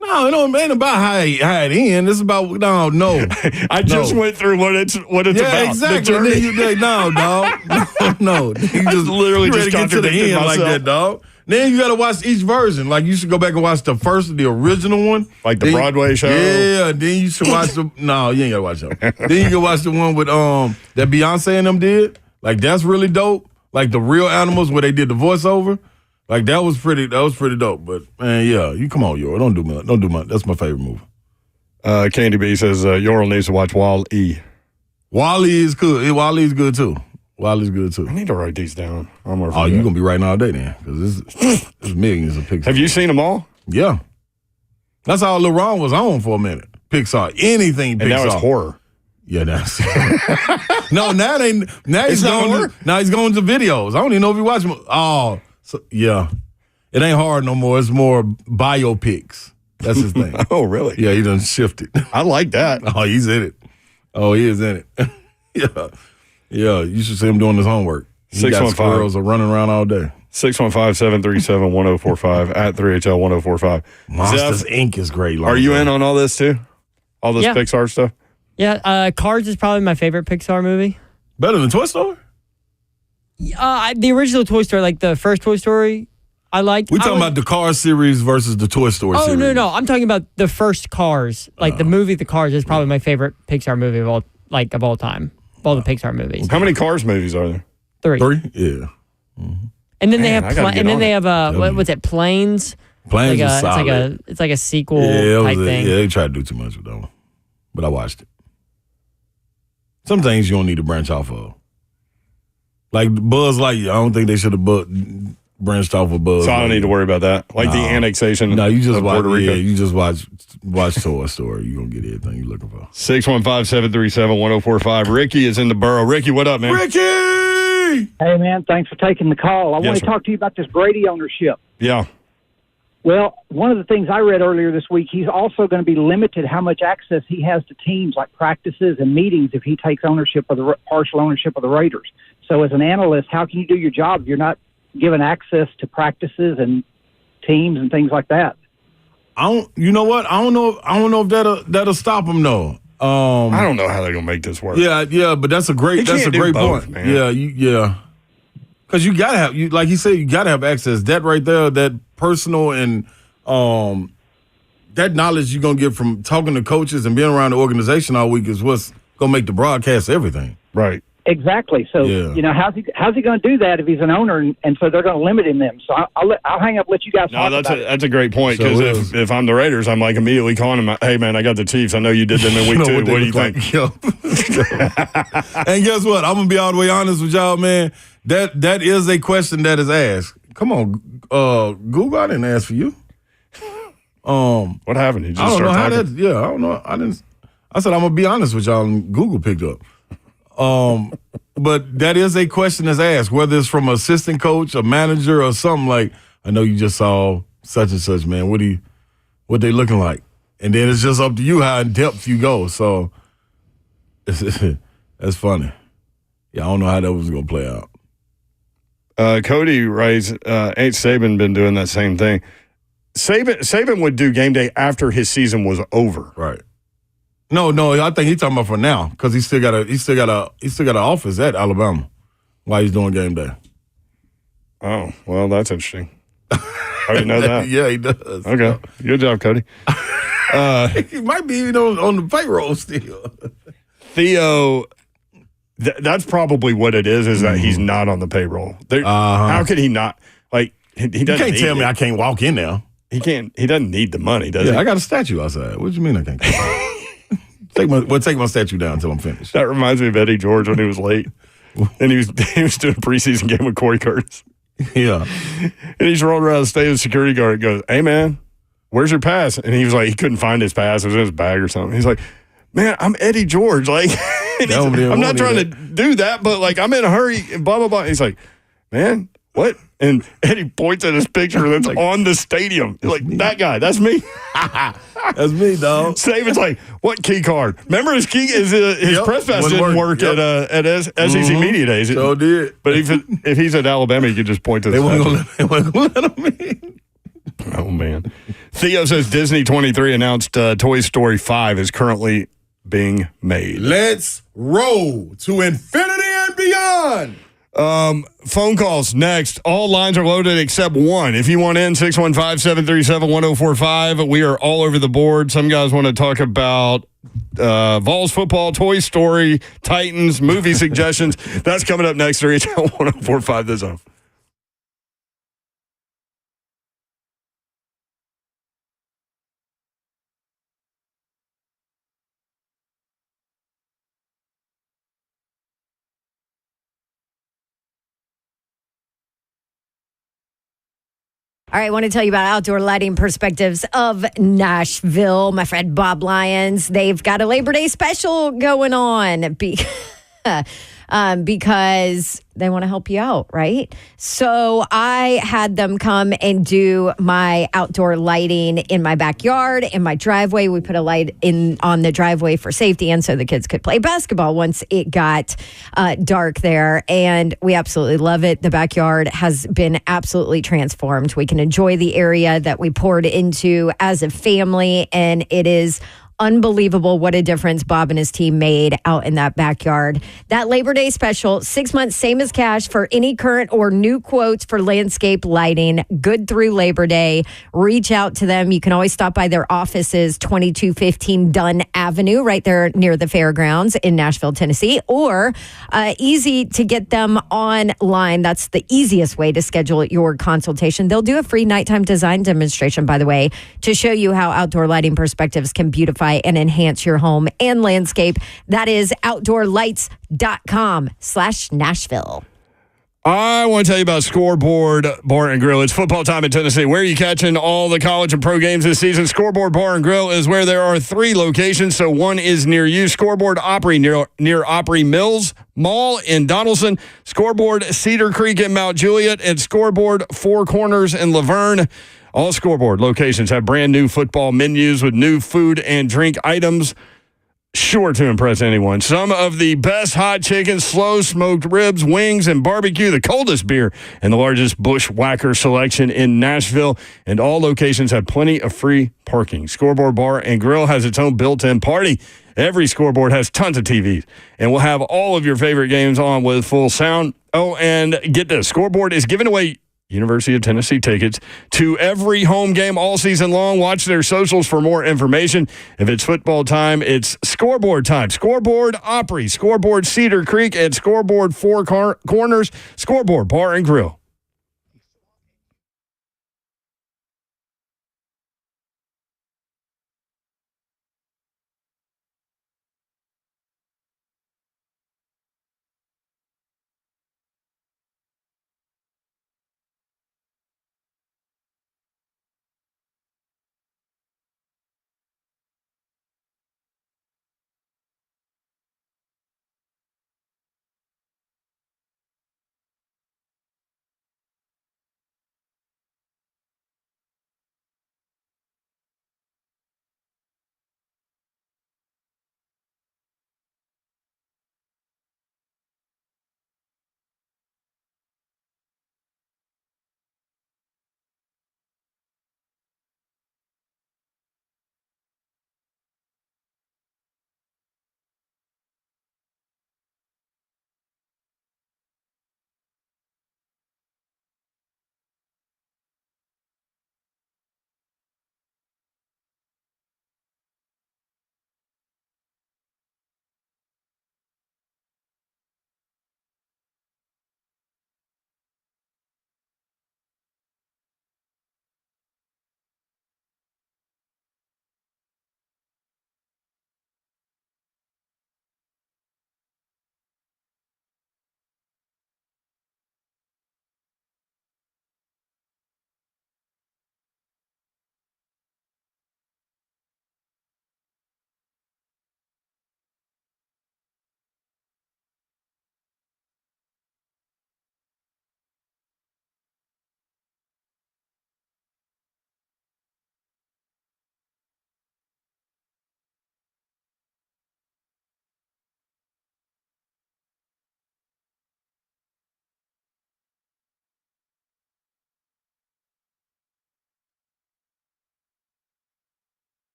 [SPEAKER 4] No, it ain't about how it ends. It's about no.
[SPEAKER 3] I just went through what it's about.
[SPEAKER 4] Yeah, exactly. Then you no, dog. No. You just
[SPEAKER 3] literally
[SPEAKER 4] ready to get to the end like that, dog. Then you got to watch each version. Like, you should go back and watch the original one.
[SPEAKER 3] Like the Broadway show?
[SPEAKER 4] Yeah, then you should watch no, you ain't got to watch that. Then you can watch the one with that Beyonce and them did. Like, that's really dope. Like the real animals where they did the voiceover. Like that was pretty dope. But man, yeah, you come on, Yor. Don't do my. That's my favorite movie.
[SPEAKER 3] Candy B says Yorl needs to watch Wall-E.
[SPEAKER 4] Wall-E is good. Wall-E's good too. Wally's good too.
[SPEAKER 3] I need to write these down.
[SPEAKER 4] You're gonna be writing all day then, because there's millions of Pixar.
[SPEAKER 3] Have you seen them all?
[SPEAKER 4] Yeah, that's how LeBron was on for a minute. Pixar, anything Pixar.
[SPEAKER 3] And now it's horror.
[SPEAKER 4] Yeah, that's no. Now he's going. Now he's going to videos. I don't even know if you watch them. Oh, so, yeah, it ain't hard no more. It's more biopics. That's his thing.
[SPEAKER 3] Oh, really?
[SPEAKER 4] Yeah, he done shifted.
[SPEAKER 3] I like that.
[SPEAKER 4] Oh, he's in it. Oh, he is in it. Yeah. Yeah, you should see him doing his homework.
[SPEAKER 3] 615.
[SPEAKER 4] Squirrels are running around all day.
[SPEAKER 3] 615-737-1045 at 3HL1045.
[SPEAKER 4] Monsters Inc. is great.
[SPEAKER 3] Are you in on all this too? All this Pixar stuff?
[SPEAKER 1] Yeah, Cars is probably my favorite Pixar movie.
[SPEAKER 4] Better than Toy Story?
[SPEAKER 1] The original Toy Story, like the first Toy Story, I liked.
[SPEAKER 4] We're talking about the Cars series versus the Toy Story series.
[SPEAKER 1] Oh, no. I'm talking about the first Cars. Like the movie The Cars is probably my favorite Pixar movie of all time. All the Pixar movies.
[SPEAKER 3] How many Cars movies are there?
[SPEAKER 1] 3.
[SPEAKER 4] 3? Yeah.
[SPEAKER 1] Mm-hmm. And then they have what's it? Planes.
[SPEAKER 4] Planes is solid.
[SPEAKER 1] It's like a sequel type thing.
[SPEAKER 4] Yeah, they tried to do too much with that one, but I watched it. Some things you don't need to branch off of, like Buzz Lightyear. I don't think they should have branched off of Buzz.
[SPEAKER 3] So I don't need to worry about that. Like the annexation.
[SPEAKER 4] No, you just
[SPEAKER 3] of
[SPEAKER 4] watch
[SPEAKER 3] Puerto Rico.
[SPEAKER 4] Yeah, you just watch Toy Story. You're gonna get everything you're looking for.
[SPEAKER 3] 615-737-1045. Ricky is in the borough. Ricky, what up, man?
[SPEAKER 4] Ricky!
[SPEAKER 9] Hey, man, thanks for taking the call. I want to talk to you about this Brady ownership.
[SPEAKER 3] Yeah.
[SPEAKER 9] Well, one of the things I read earlier this week, he's also going to be limited how much access he has to teams like practices and meetings if he takes partial ownership of the Raiders. So as an analyst, how can you do your job if you're not given access to practices and teams and things like that?
[SPEAKER 4] You know what? I don't know if that'll stop him though.
[SPEAKER 3] I don't know how they're gonna make this work.
[SPEAKER 4] Yeah, but that's a great point, man. Yeah. Because you gotta have like he said, you gotta have access. That right there, that personal and that knowledge you're gonna get from talking to coaches and being around the organization all week is what's gonna make the broadcast everything.
[SPEAKER 3] Right.
[SPEAKER 9] Exactly. So how's he going to do that if he's an owner, and so they're going to limit him them? So I'll hang up, let you guys talk about it.
[SPEAKER 3] That's a great point, because if I'm the Raiders, I'm like immediately calling him. Hey man, I got the Chiefs. I know you did them in week 2. What do you think?
[SPEAKER 4] And guess what? I'm gonna be all the way honest with y'all, man. That is a question that is asked. Come on, Google. I didn't ask for you.
[SPEAKER 3] What happened? You just
[SPEAKER 4] I don't know how
[SPEAKER 3] talking?
[SPEAKER 4] that. Yeah, I don't know. I said I'm gonna be honest with y'all, and Google picked up. But that is a question that's asked, whether it's from an assistant coach, a manager, or something like, I know you just saw such and such, man. What they looking like? And then it's just up to you how in depth you go. So that's funny. Yeah, I don't know how that was gonna play out.
[SPEAKER 3] Cody writes, ain't Saban been doing that same thing? Saban would do game day after his season was over.
[SPEAKER 4] Right. No, I think he's talking about for now, because he still got an office at Alabama while he's doing game day.
[SPEAKER 3] Oh, well, that's interesting. I didn't know that.
[SPEAKER 4] Yeah, he does.
[SPEAKER 3] Okay, good job, Cody.
[SPEAKER 4] He might be on the payroll still.
[SPEAKER 3] Theo, that's probably what it is that he's not on the payroll. How could he not? Like he doesn't.
[SPEAKER 4] You can't tell me I can't walk in there.
[SPEAKER 3] He can't. He doesn't need the money, does he?
[SPEAKER 4] Yeah, I got a statue outside. What do you mean I can't? Take my statue down until I'm finished.
[SPEAKER 3] That reminds me of Eddie George when he was late, and he was doing a preseason game with Corey Curtis.
[SPEAKER 4] Yeah,
[SPEAKER 3] and he's rolling around the stadium. The security guard goes, "Hey man, where's your pass?" And he was like, he couldn't find his pass. It was in his bag or something. He's like, "Man, I'm Eddie George. Like, I'm not trying to do that, but like I'm in a hurry." And blah blah blah. And he's like, "Man, what?" And Eddie points at his picture that's like, on the stadium. He's like, that guy, that's me.
[SPEAKER 4] That's me, dog.
[SPEAKER 3] Saban's like, what key card? Remember his press pass didn't work at SEC Media Days.
[SPEAKER 4] So did.
[SPEAKER 3] But if he's at Alabama, he could just point to the
[SPEAKER 4] They wouldn't let him in.
[SPEAKER 3] Oh, man. Theo says Disney 23 announced Toy Story 5 is currently being made.
[SPEAKER 4] Let's roll to infinity and beyond.
[SPEAKER 3] Phone calls next. All lines are loaded except one. If you want in, 615-737-1045. We are all over the board. Some guys want to talk about Vols football, Toy Story, Titans, movie suggestions. That's coming up next. 3HL 1045 The Zone.
[SPEAKER 10] All right, I want to tell you about Outdoor Lighting Perspectives of Nashville. My friend Bob Lyons, they've got a Labor Day special going on because they want to help you out, right? So I had them come and do my outdoor lighting in my backyard, in my driveway. We put a light in on the driveway for safety and so the kids could play basketball once it got dark there. And we absolutely love it. The backyard has been absolutely transformed. We can enjoy the area that we poured into as a family, and it is unbelievable what a difference Bob and his team made out in that backyard. That Labor Day special, 6 months, same as cash for any current or new quotes for landscape lighting, good through Labor Day. Reach out to them. You can always stop by their offices, 2215 Dunn Avenue, right there near the fairgrounds in Nashville, Tennessee, or easy to get them online. That's the easiest way to schedule your consultation. They'll do a free nighttime design demonstration, by the way, to show you how outdoor lighting perspectives can beautify and enhance your home and landscape. That is outdoorlights.com/Nashville.
[SPEAKER 3] I want to tell you about Scoreboard Bar and Grill. It's football time in Tennessee. Where are you catching all the college and pro games this season? Scoreboard Bar and Grill is where there are 3 locations, so one is near you. Scoreboard Opry near Opry Mills Mall in Donaldson. Scoreboard Cedar Creek in Mount Juliet. And Scoreboard Four Corners in Laverne. All Scoreboard locations have brand new football menus with new food and drink items, sure to impress anyone. Some of the best hot chicken, slow smoked ribs, wings, and barbecue, the coldest beer, and the largest bushwhacker selection in Nashville. And all locations have plenty of free parking. Scoreboard Bar and Grill has its own built-in party. Every Scoreboard has tons of TVs, and we'll have all of your favorite games on with full sound. Oh, and get this, Scoreboard is giving away University of Tennessee tickets to every home game all season long. Watch their socials for more information. If it's football time, it's Scoreboard time. Scoreboard Opry, Scoreboard Cedar Creek, and Scoreboard Four Corners, Scoreboard Bar and Grill.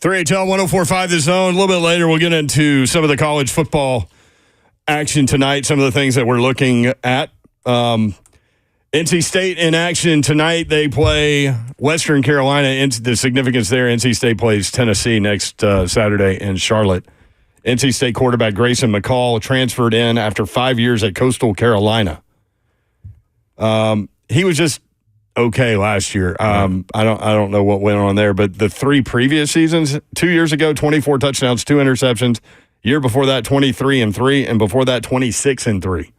[SPEAKER 3] 3HL 104.5 The Zone. A little bit later, we'll get into some of the college football action tonight, some of the things that we're looking at. NC State in action tonight. They play Western Carolina. The significance there, NC State plays Tennessee next Saturday in Charlotte. NC State quarterback Grayson McCall transferred in after 5 years at Coastal Carolina. He was just okay last year. I don't know what went on there, but the 3 previous seasons, 2 years ago, 24 touchdowns, 2 interceptions. Year before that, 23-3, and before that, 26-3.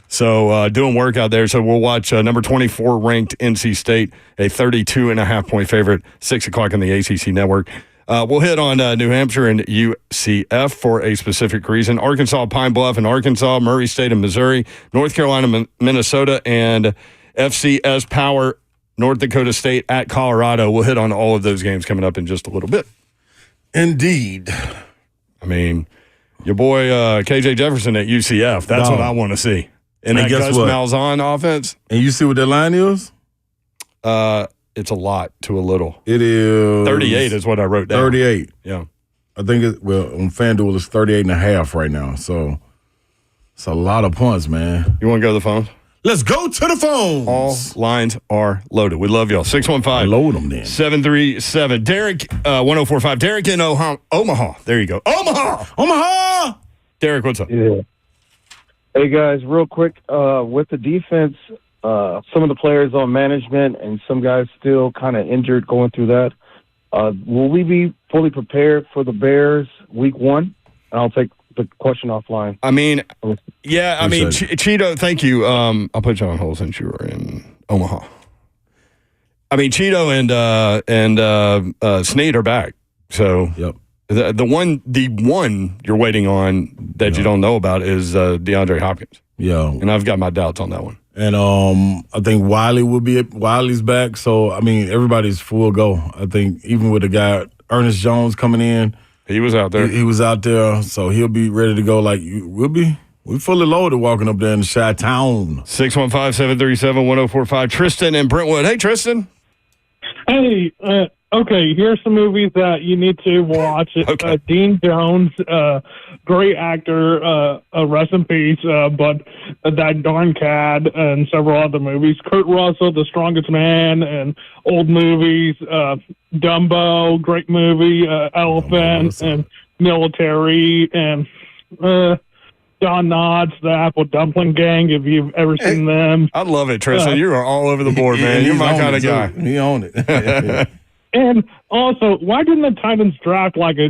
[SPEAKER 3] So doing work out there. So we'll watch number 24 ranked NC State, a 32.5-point favorite, 6 o'clock on the ACC network. We'll hit on New Hampshire and UCF for a specific reason. Arkansas, Pine Bluff, and Arkansas, Murray State and Missouri, North Carolina, Minnesota, and FCS Power, North Dakota State at Colorado. We'll hit on all of those games coming up in just a little bit.
[SPEAKER 4] Indeed.
[SPEAKER 3] I mean, your boy KJ Jefferson at UCF. That's what I want to see. And that Gus Malzahn offense.
[SPEAKER 4] And you see what that line is?
[SPEAKER 3] It's a lot to a little.
[SPEAKER 4] It is
[SPEAKER 3] 38 is what I wrote down.
[SPEAKER 4] 38.
[SPEAKER 3] Yeah.
[SPEAKER 4] I think on FanDuel it's 38.5 right now. So it's a lot of points, man.
[SPEAKER 3] You want to go to the phone?
[SPEAKER 4] Let's go to the phone.
[SPEAKER 3] All lines are loaded. We love y'all. 615.
[SPEAKER 4] Load them then.
[SPEAKER 3] 737. Derek, 1045. Derek in Omaha. There you go. Omaha! Derek, what's up?
[SPEAKER 11] Yeah. Hey, guys, real quick. With the defense, some of the players on management and some guys still kind of injured going through that. Will we be fully prepared for the Bears week 1? And I'll take the question offline.
[SPEAKER 3] I mean, yeah, I mean, Cheeto, thank you. I'll put you on hold since you were in Omaha. I mean, Cheeto and Snead are back. So
[SPEAKER 4] yep.
[SPEAKER 3] The one you're waiting on that you don't know about is DeAndre Hopkins.
[SPEAKER 4] Yeah.
[SPEAKER 3] And I've got my doubts on that one.
[SPEAKER 4] And I think Wiley's back. So, I mean, everybody's full go. I think even with the guy, Ernest Jones coming in.
[SPEAKER 3] He was out there.
[SPEAKER 4] He was out there, so he'll be ready to go. Like, we're fully loaded walking up there in the Chi-Town.
[SPEAKER 3] 615-737-1045. Tristan and Brentwood. Hey, Tristan.
[SPEAKER 12] Hey, okay, here's some movies that you need to watch.
[SPEAKER 3] Okay.
[SPEAKER 12] Dean Jones, great actor, rest in peace, but that darn cat and several other movies. Kurt Russell, The Strongest Man, and old movies. Dumbo, great movie. Elephant and Military, and Don Knotts, The Apple Dumpling Gang, if you've ever seen them.
[SPEAKER 3] I love it, Tristan. You are all over the board, man. You're my kind of guy.
[SPEAKER 4] He owned it.
[SPEAKER 12] And also, why didn't the Titans draft like a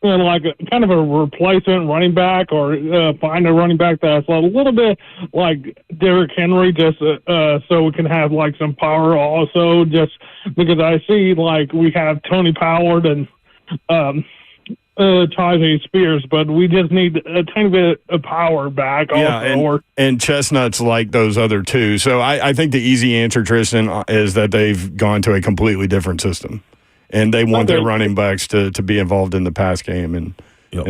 [SPEAKER 12] kind of a replacement running back, or find a running back that's a little bit like Derrick Henry, just so we can have like some power also, just because I see like we have Tony Pollard and Tyjae Spears, but we just need a tiny bit of power back.
[SPEAKER 3] Yeah, and Chestnut's like those other two. So I think the easy answer, Tristan, is that they've gone to a completely different system, and they want their running backs to be involved in the pass game, and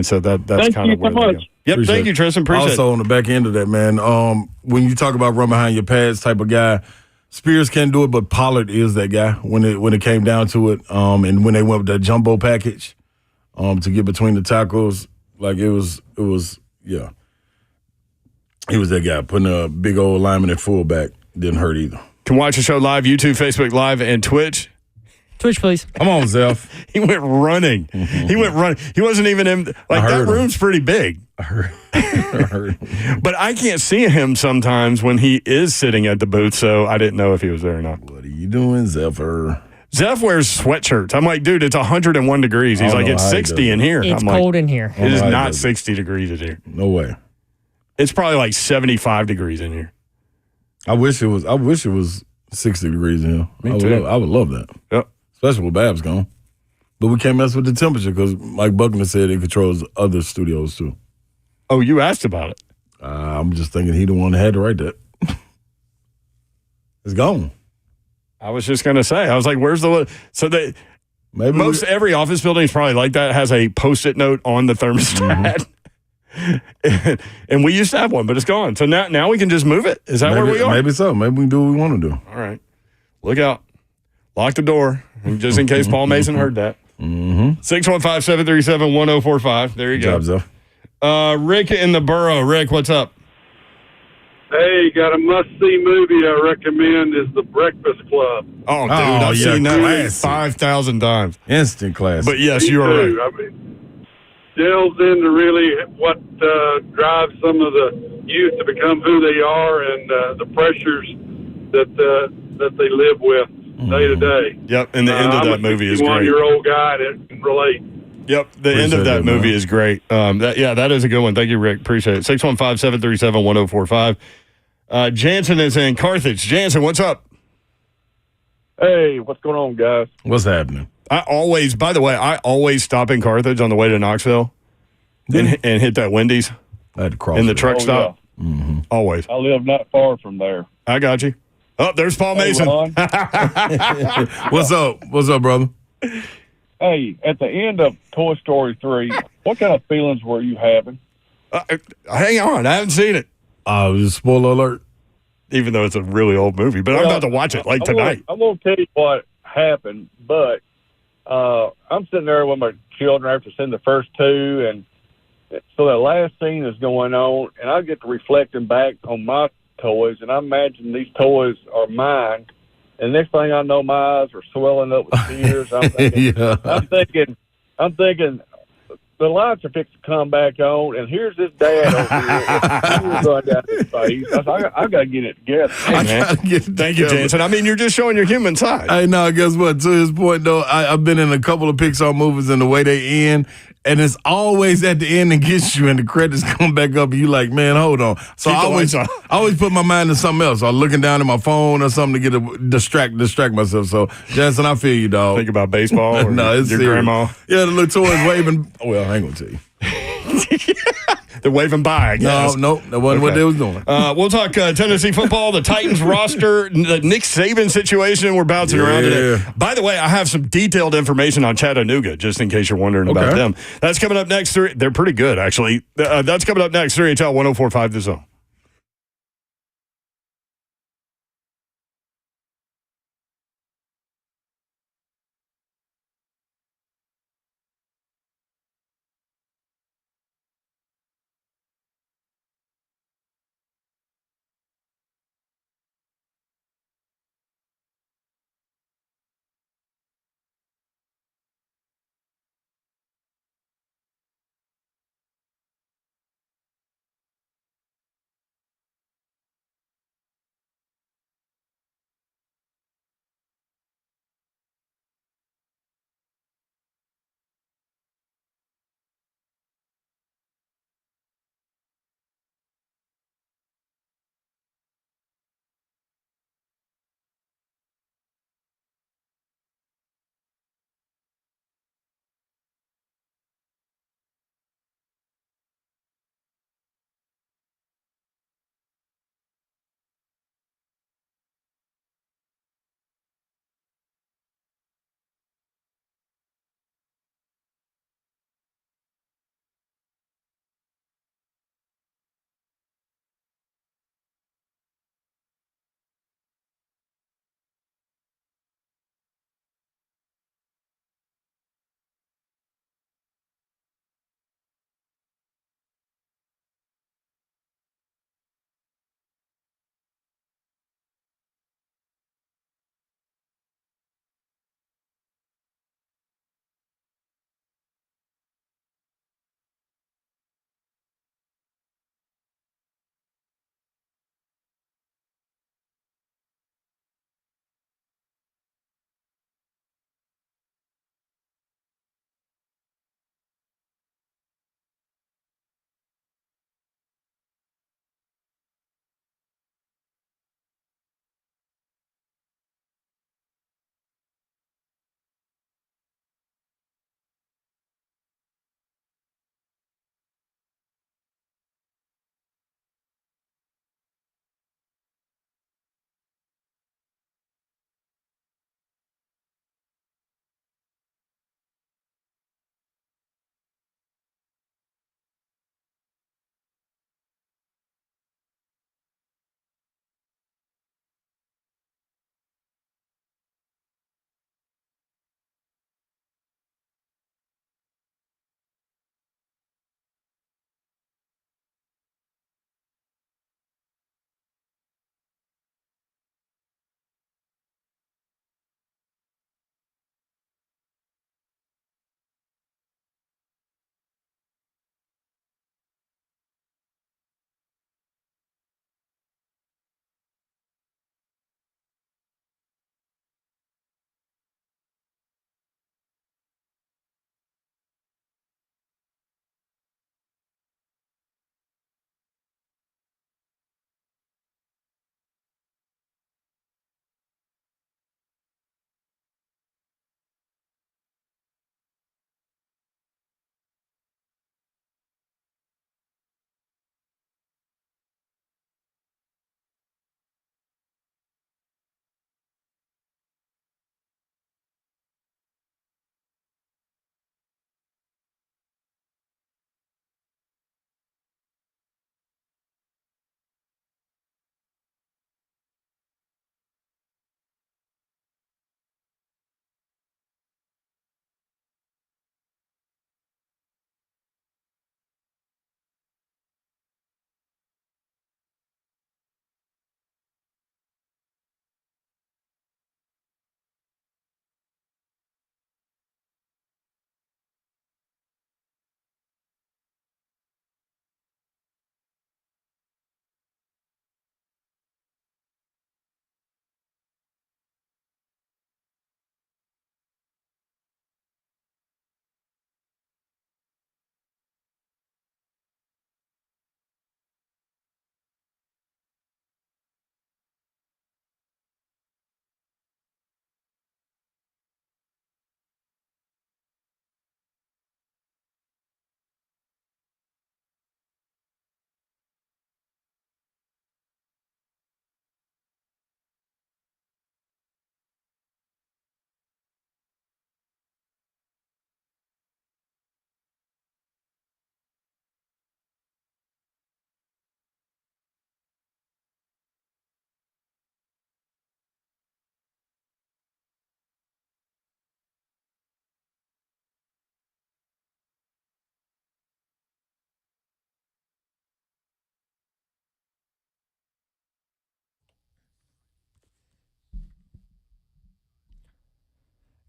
[SPEAKER 3] so that's kind of where they go. Yep, thank you, Tristan. Appreciate it.
[SPEAKER 4] Also, on the back end of that, man, when you talk about run behind your pads type of guy, Spears can't do it, but Pollard is that guy when it came down to it, and when they went with that jumbo package. To get between the tackles, like it was, yeah. He was that guy putting a big old lineman at fullback. Didn't hurt either.
[SPEAKER 3] Can watch the show live, YouTube, Facebook Live, and Twitch.
[SPEAKER 1] Twitch, please.
[SPEAKER 4] Come on, Zeph.
[SPEAKER 3] He went running. He went running. He wasn't even in. Like, that room's pretty big.
[SPEAKER 4] I heard.
[SPEAKER 3] But I can't see him sometimes when he is sitting at the booth, so I didn't know if he was there or not.
[SPEAKER 4] What are you doing, Zephyr?
[SPEAKER 3] Zeph wears sweatshirts. I'm like, dude, it's 101 degrees. He's like, it's 60 in here.
[SPEAKER 1] It's
[SPEAKER 3] I'm
[SPEAKER 1] cold
[SPEAKER 3] like,
[SPEAKER 1] in here.
[SPEAKER 3] It is not 60 degrees in here.
[SPEAKER 4] No way.
[SPEAKER 3] It's probably like 75 degrees in here.
[SPEAKER 4] I wish it was 60 degrees in here.
[SPEAKER 3] Me too.
[SPEAKER 4] I would love that.
[SPEAKER 3] Yep.
[SPEAKER 4] Especially with Babs gone. But we can't mess with the temperature because Mike Buckner said it controls other studios too.
[SPEAKER 3] Oh, you asked about it.
[SPEAKER 4] I'm just thinking he the one that had to write that. It's gone.
[SPEAKER 3] I was just going to say, I was like, where's the... So every office building is probably like that, has a Post-it note on the thermostat. Mm-hmm. and we used to have one, but it's gone. So now we can just move it? Is that where we are?
[SPEAKER 4] Maybe so. Maybe we can do what we want to do.
[SPEAKER 3] All right. Look out. Lock the door, just in case Paul Mason heard that.
[SPEAKER 4] Mm-hmm.
[SPEAKER 3] 615-737-1045. There you go.
[SPEAKER 4] Jobs up.
[SPEAKER 3] Rick in the borough. Rick, what's up?
[SPEAKER 13] Hey, got a must-see movie I recommend is The Breakfast Club.
[SPEAKER 3] Oh, dude, I've seen that
[SPEAKER 4] classic.
[SPEAKER 3] 5,000 times.
[SPEAKER 4] Instant classic.
[SPEAKER 3] But yes,
[SPEAKER 13] Me
[SPEAKER 3] you are
[SPEAKER 13] too.
[SPEAKER 3] right.
[SPEAKER 13] I mean, delves into really what drives some of the youth to become who they are and the pressures that they live with day to day.
[SPEAKER 3] Yep, and the end of that movie is great.
[SPEAKER 13] I'm a 61-year-old guy that can relate.
[SPEAKER 3] Yep, the end of that movie is great. That is a good one. Thank you, Rick. Appreciate it. 615-737-1045. Jansen is in Carthage. Jansen, what's up?
[SPEAKER 11] Hey, what's going on, guys?
[SPEAKER 4] What's happening?
[SPEAKER 3] I always stop in Carthage on the way to Knoxville and hit that Wendy's
[SPEAKER 4] I had to cross
[SPEAKER 3] in the
[SPEAKER 4] it.
[SPEAKER 3] truck stop.
[SPEAKER 11] Yeah.
[SPEAKER 4] Mm-hmm.
[SPEAKER 3] Always.
[SPEAKER 11] I live not far from there.
[SPEAKER 3] I got you. Oh, there's Paul Mason.
[SPEAKER 11] Ron.
[SPEAKER 4] What's up? What's up, brother?
[SPEAKER 11] Hey, at the end of Toy Story 3, what kind of feelings were you having?
[SPEAKER 3] Hang on. I haven't seen it.
[SPEAKER 4] Spoiler alert.
[SPEAKER 3] Even though it's a really old movie, but I'm about to watch it tonight.
[SPEAKER 11] I won't tell you what happened, but I'm sitting there with my children after seeing the first two, and so that last scene is going on, and I get to reflecting back on my toys, and I imagine these toys are mine. And next thing I know, my eyes are swelling up with tears. I'm thinking, the lights are fixing to come back on, and here's this dad over here. He was going down his face. I got to get it together.
[SPEAKER 3] Hey, man. Thank you, Jansen. I mean, you're just showing your human side.
[SPEAKER 4] Hey, no, guess what? To his point, though, I've been in a couple of Pixar movies, and the way they end, and it's always at the end and gets you, and the credits come back up, and you like, man, hold on. So I always put my mind to something else. I'm looking down at my phone or something to get distract myself. So, Jansen, I feel you, dog.
[SPEAKER 3] Think about baseball or
[SPEAKER 4] no, it's
[SPEAKER 3] your
[SPEAKER 4] serious.
[SPEAKER 3] grandma.
[SPEAKER 4] Yeah, the little toys waving. Well, I ain't going to tell you.
[SPEAKER 3] They're waving by, I guess.
[SPEAKER 4] No, that wasn't what they was doing.
[SPEAKER 3] We'll talk Tennessee football, the Titans roster, the Nick Saban situation. We're bouncing around today. By the way, I have some detailed information on Chattanooga, just in case you're wondering about them. That's coming up next. They're pretty good, actually. That's coming up next. 3HL 104.5 The Zone.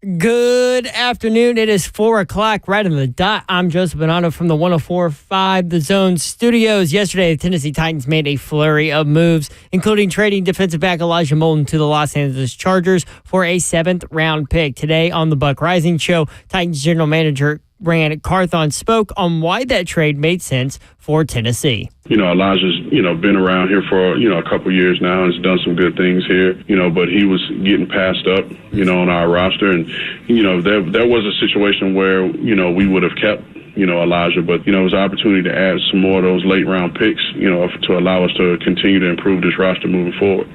[SPEAKER 1] Good afternoon. It is 4 o'clock, right on the dot. I'm Joseph Bonanno from the 104.5 The Zone studios. Yesterday, the Tennessee Titans made a flurry of moves, including trading defensive back Elijah Molden to the Los Angeles Chargers for a 7th-round pick. Today on the Buck Rising Show, Titans general manager Ran Carthon spoke on why that trade made sense for Tennessee.
[SPEAKER 2] Elijah's, been around here for, a couple years now and has done some good things here, but he was getting passed up, on our roster. And, there was a situation where, we would have kept, Elijah, but, it was an opportunity to add some more of those late round picks, to allow us to continue to improve this roster moving forward.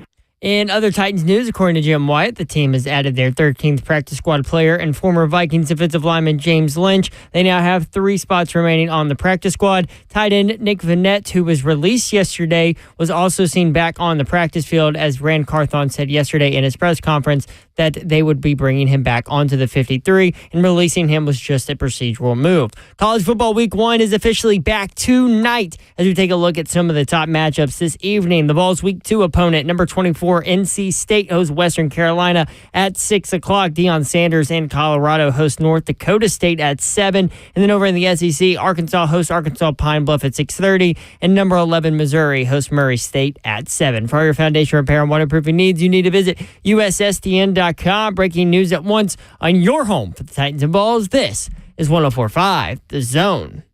[SPEAKER 1] In other Titans news, according to Jim Wyatt, the team has added their 13th practice squad player and former Vikings defensive lineman James Lynch. They now have 3 spots remaining on the practice squad. Tight end Nick Vanette, who was released yesterday, was also seen back on the practice field, as Rand Carthon said yesterday in his press conference that they would be bringing him back onto the 53, and releasing him was just a procedural move. College football week 1 is officially back tonight as we take a look at some of the top matchups this evening. The Vols week 2 opponent, number 24, NC State, hosts Western Carolina at 6 o'clock. Deion Sanders and Colorado host North Dakota State at 7. And then over in the SEC, Arkansas hosts Arkansas Pine Bluff at 6:30. And number 11, Missouri hosts Murray State at 7. For all your foundation repair and waterproofing needs, you need to visit USSTN.com. Breaking news at once on your home for the Titans and Vols. This is 104.5 The Zone.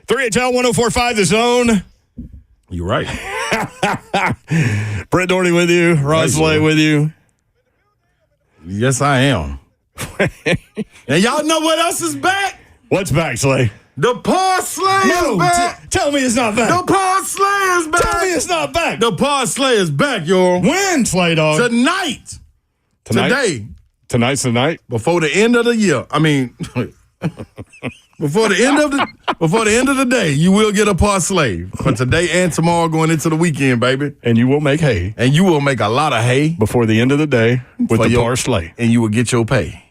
[SPEAKER 3] Three at 104.5 The Zone.
[SPEAKER 4] You're right.
[SPEAKER 3] Brett Doherty with you. Ross Slay with you.
[SPEAKER 4] Yes, I am. And y'all know what else is back?
[SPEAKER 3] What's back, Slay?
[SPEAKER 4] The Parsley is back.
[SPEAKER 3] Tell me it's not back.
[SPEAKER 4] The Parsley is back.
[SPEAKER 3] Tell me it's not back.
[SPEAKER 4] The Parsley is back, y'all.
[SPEAKER 3] When, Slay Dog?
[SPEAKER 4] Tonight. Today.
[SPEAKER 3] Tonight's the night?
[SPEAKER 4] Before the end of the year. I mean, before the end of the day, you will get a parsley for today and tomorrow going into the weekend, baby.
[SPEAKER 3] And you will make hay.
[SPEAKER 4] And you will make a lot of hay
[SPEAKER 3] before the end of the day with the parsley.
[SPEAKER 4] And you will get your pay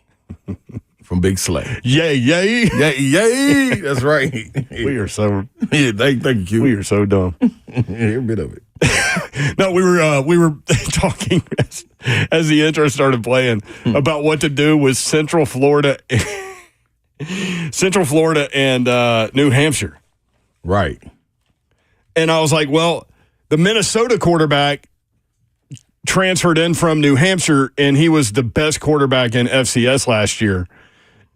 [SPEAKER 4] from Big Slay.
[SPEAKER 3] Yay, yay.
[SPEAKER 4] Yay, yay. That's right.
[SPEAKER 3] We are so
[SPEAKER 4] thank you.
[SPEAKER 3] We are so dumb.
[SPEAKER 4] Every bit of it.
[SPEAKER 3] No, we were talking as the intro started playing about what to do with Central Florida and New Hampshire.
[SPEAKER 4] Right.
[SPEAKER 3] And I was like, well, the Minnesota quarterback transferred in from New Hampshire, and he was the best quarterback in FCS last year.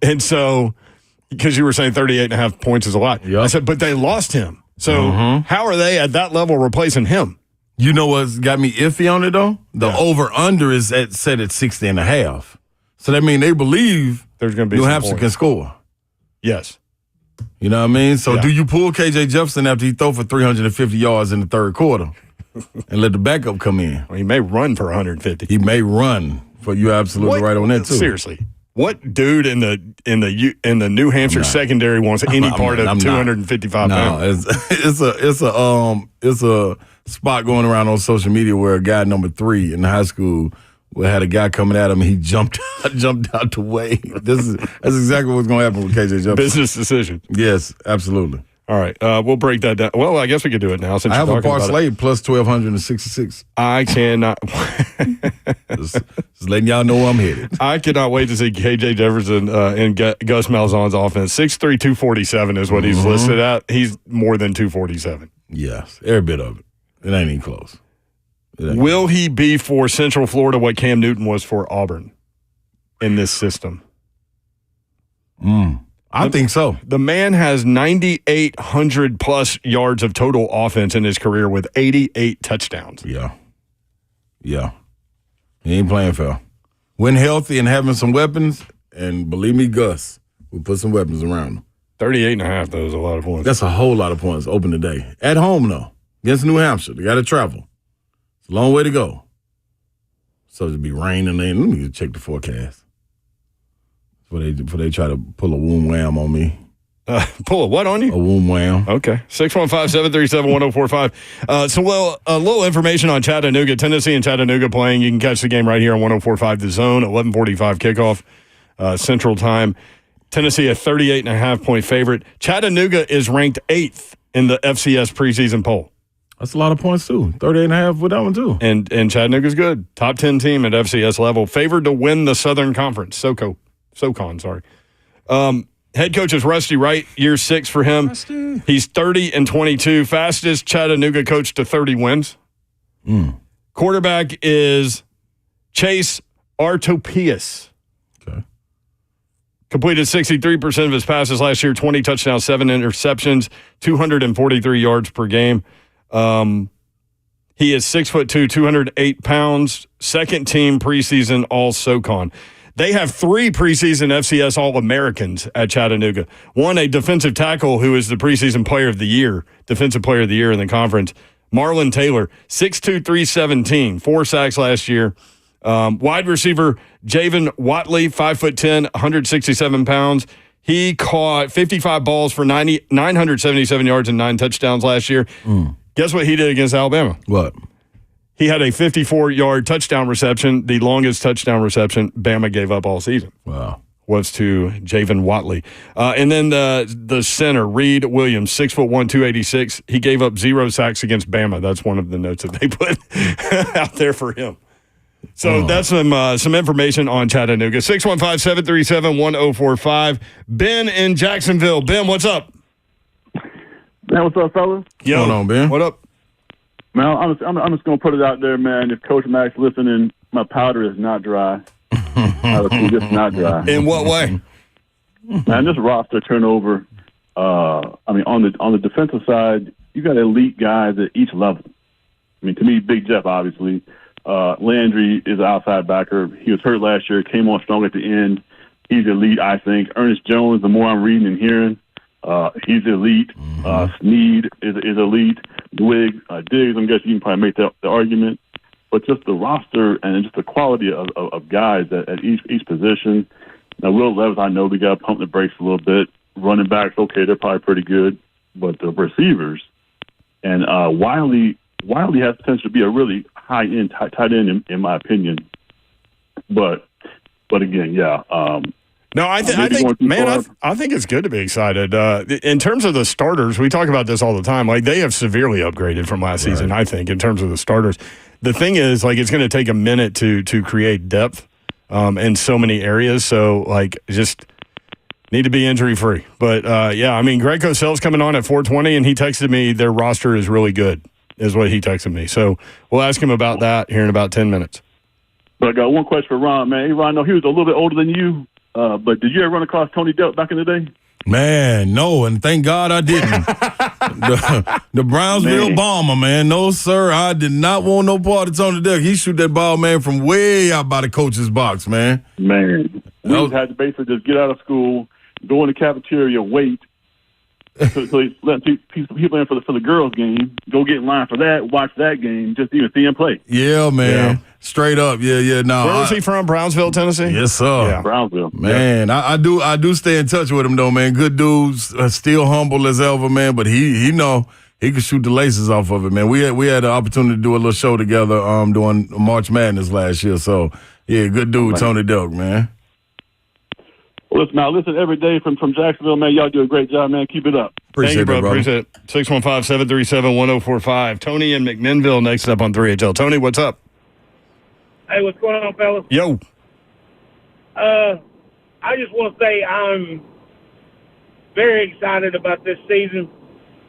[SPEAKER 3] And so, because you were saying 38.5 points is a lot. Yep. I said, but they lost him. So how are they at that level replacing him?
[SPEAKER 4] You know what's got me iffy on it, though? The over-under is set at 60.5. So that means they believe
[SPEAKER 3] there's going to be
[SPEAKER 4] New Hampshire can score.
[SPEAKER 3] Yes.
[SPEAKER 4] You know what I mean? So do you pull KJ Jefferson after he throw for 350 yards in the third quarter and let the backup come in?
[SPEAKER 3] Well, he may run for 150.
[SPEAKER 4] He may run. But you're absolutely right on that, too.
[SPEAKER 3] Seriously. What dude in the New Hampshire secondary wants any part of 255 pounds?
[SPEAKER 4] No, it's a spot going around on social media where a guy number 3 in high school had a guy coming at him and he jumped out the way. That's exactly what's going to happen with KJ Jefferson.
[SPEAKER 3] Business decision.
[SPEAKER 4] Yes, absolutely.
[SPEAKER 3] All right, we'll break that down. Well, I guess we could do it now. Since
[SPEAKER 4] I have
[SPEAKER 3] you're
[SPEAKER 4] a parlay plus 1,266.
[SPEAKER 3] I cannot.
[SPEAKER 4] just letting y'all know I'm headed.
[SPEAKER 3] I cannot wait to see KJ Jefferson and Gus Malzahn's offense. 6'3", 247 is what he's listed at. He's more than 247.
[SPEAKER 4] Yes, every bit of it. It ain't even close.
[SPEAKER 3] Will he be for Central Florida what Cam Newton was for Auburn in this system?
[SPEAKER 4] I think so.
[SPEAKER 3] The man has 9,800 plus yards of total offense in his career with 88 touchdowns.
[SPEAKER 4] Yeah. He ain't playing fair. When healthy and having some weapons, and believe me, Gus will put some weapons around him.
[SPEAKER 3] 38.5, though, is a lot of points.
[SPEAKER 4] That's a whole lot of points open today. At home, though, against New Hampshire. They got to travel. It's a long way to go. So it'd be raining. Let me check the forecast. Before they try to pull a womb wham on me.
[SPEAKER 3] Pull a what on you?
[SPEAKER 4] A womb wham.
[SPEAKER 3] Okay. 615-737-1045. A little information on Chattanooga. Tennessee and Chattanooga playing. You can catch the game right here on 1045 The Zone, 11:45 kickoff Central Time. Tennessee a 38.5-point favorite. Chattanooga is ranked 8th in the FCS preseason poll.
[SPEAKER 4] That's a lot of points, too. 38.5 with that one, too.
[SPEAKER 3] And Chattanooga's good. Top 10 team at FCS level. Favored to win the Southern Conference. SoCon, sorry. Head coach is Rusty Wright, year 6 for him. Rusty. He's 30-22, fastest Chattanooga coach to 30 wins. Quarterback is Chase Artopius.
[SPEAKER 4] Okay.
[SPEAKER 3] Completed 63% of his passes last year, 20 touchdowns, 7 interceptions, 243 yards per game. He is 6'2", 208 pounds, second team preseason all SoCon. They have 3 preseason FCS All-Americans at Chattanooga. One, a defensive tackle who is the preseason defensive player of the year in the conference, Marlon Taylor, 6'2", 317, 4 sacks last year. Wide receiver Javen Watley, 5'10", 167 pounds. He caught 55 balls for 977 yards and 9 touchdowns last year. Guess what he did against Alabama?
[SPEAKER 4] What?
[SPEAKER 3] He had a 54-yard touchdown reception, the longest touchdown reception Bama gave up all season.
[SPEAKER 4] Wow.
[SPEAKER 3] Was to Javen Watley. And then the center, Reed Williams, 6'1", 286. He gave up 0 sacks against Bama. That's one of the notes that they put out there for him. So that's some information on Chattanooga. 615-737-1045. Ben in Jacksonville. Ben, what's up?
[SPEAKER 14] Man, what's up, fellas?
[SPEAKER 3] Yo,
[SPEAKER 4] what's going on, Ben?
[SPEAKER 3] What up?
[SPEAKER 14] Man, I'm just going to put it out there, man. If Coach Mack's listening, my powder is not dry. It's just not dry.
[SPEAKER 3] In what way?
[SPEAKER 14] Man, this roster turnover, on the defensive side, you got elite guys at each level. I mean, to me, Big Jeff, obviously. Landry is an outside backer. He was hurt last year, came on strong at the end. He's elite, I think. Ernest Jones, the more I'm reading and hearing, he's elite. Sneed is elite. Diggs, I'm guessing you can probably make the argument. But just the roster and just the quality of guys at each position. Now, Will Levis, I know we got to pump the brakes a little bit. Running backs, okay, they're probably pretty good. But the receivers, and Wiley has potential to be a really high-end tight end, in my opinion. But again, yeah.
[SPEAKER 3] No, I think it's good to be excited. In terms of the starters, we talk about this all the time. Like, they have severely upgraded from last season, I think, in terms of the starters. The thing is, like, it's going to take a minute to create depth in so many areas. So, like, just need to be injury-free. But, Greg Cosell's coming on at 4:20, and he texted me their roster is really good, is what he texted me. So we'll ask him about that here in about 10 minutes.
[SPEAKER 14] But I got one question for Ron, man. Hey, Ron, I know he was a little bit older than you. But did you ever run across Tony Delk back in the day?
[SPEAKER 4] Man, no, and thank God I didn't. the Brownsville bomber, man. No, sir, I did not want no part of Tony Delk. He shoot that ball, man, from way out by the coach's box, man.
[SPEAKER 14] Man, we had to basically just get out of school, go in the cafeteria, wait. So he let people in for the girls' game, go get in line for that, watch that game, just even see him play.
[SPEAKER 4] Yeah, man. Yeah. Straight up, yeah. No,
[SPEAKER 3] where was he from? Brownsville, Tennessee.
[SPEAKER 4] Yes, sir.
[SPEAKER 14] Yeah. Brownsville,
[SPEAKER 4] man. Yeah. I do stay in touch with him though, man. Good dude, still humble as ever, man. But he know he could shoot the laces off of it, man. We had the opportunity to do a little show together, doing March Madness last year. So yeah, good dude, Tony Delk, man.
[SPEAKER 14] Well, listen every day from Jacksonville, man. Y'all do a great job, man. Keep it up.
[SPEAKER 3] Thank you, bro. Appreciate it. 615-737-1045. Tony in McMinnville next up on 3HL. Tony, what's up?
[SPEAKER 15] Hey, what's going on, fellas?
[SPEAKER 3] Yo.
[SPEAKER 15] I just want to say I'm very excited about this season,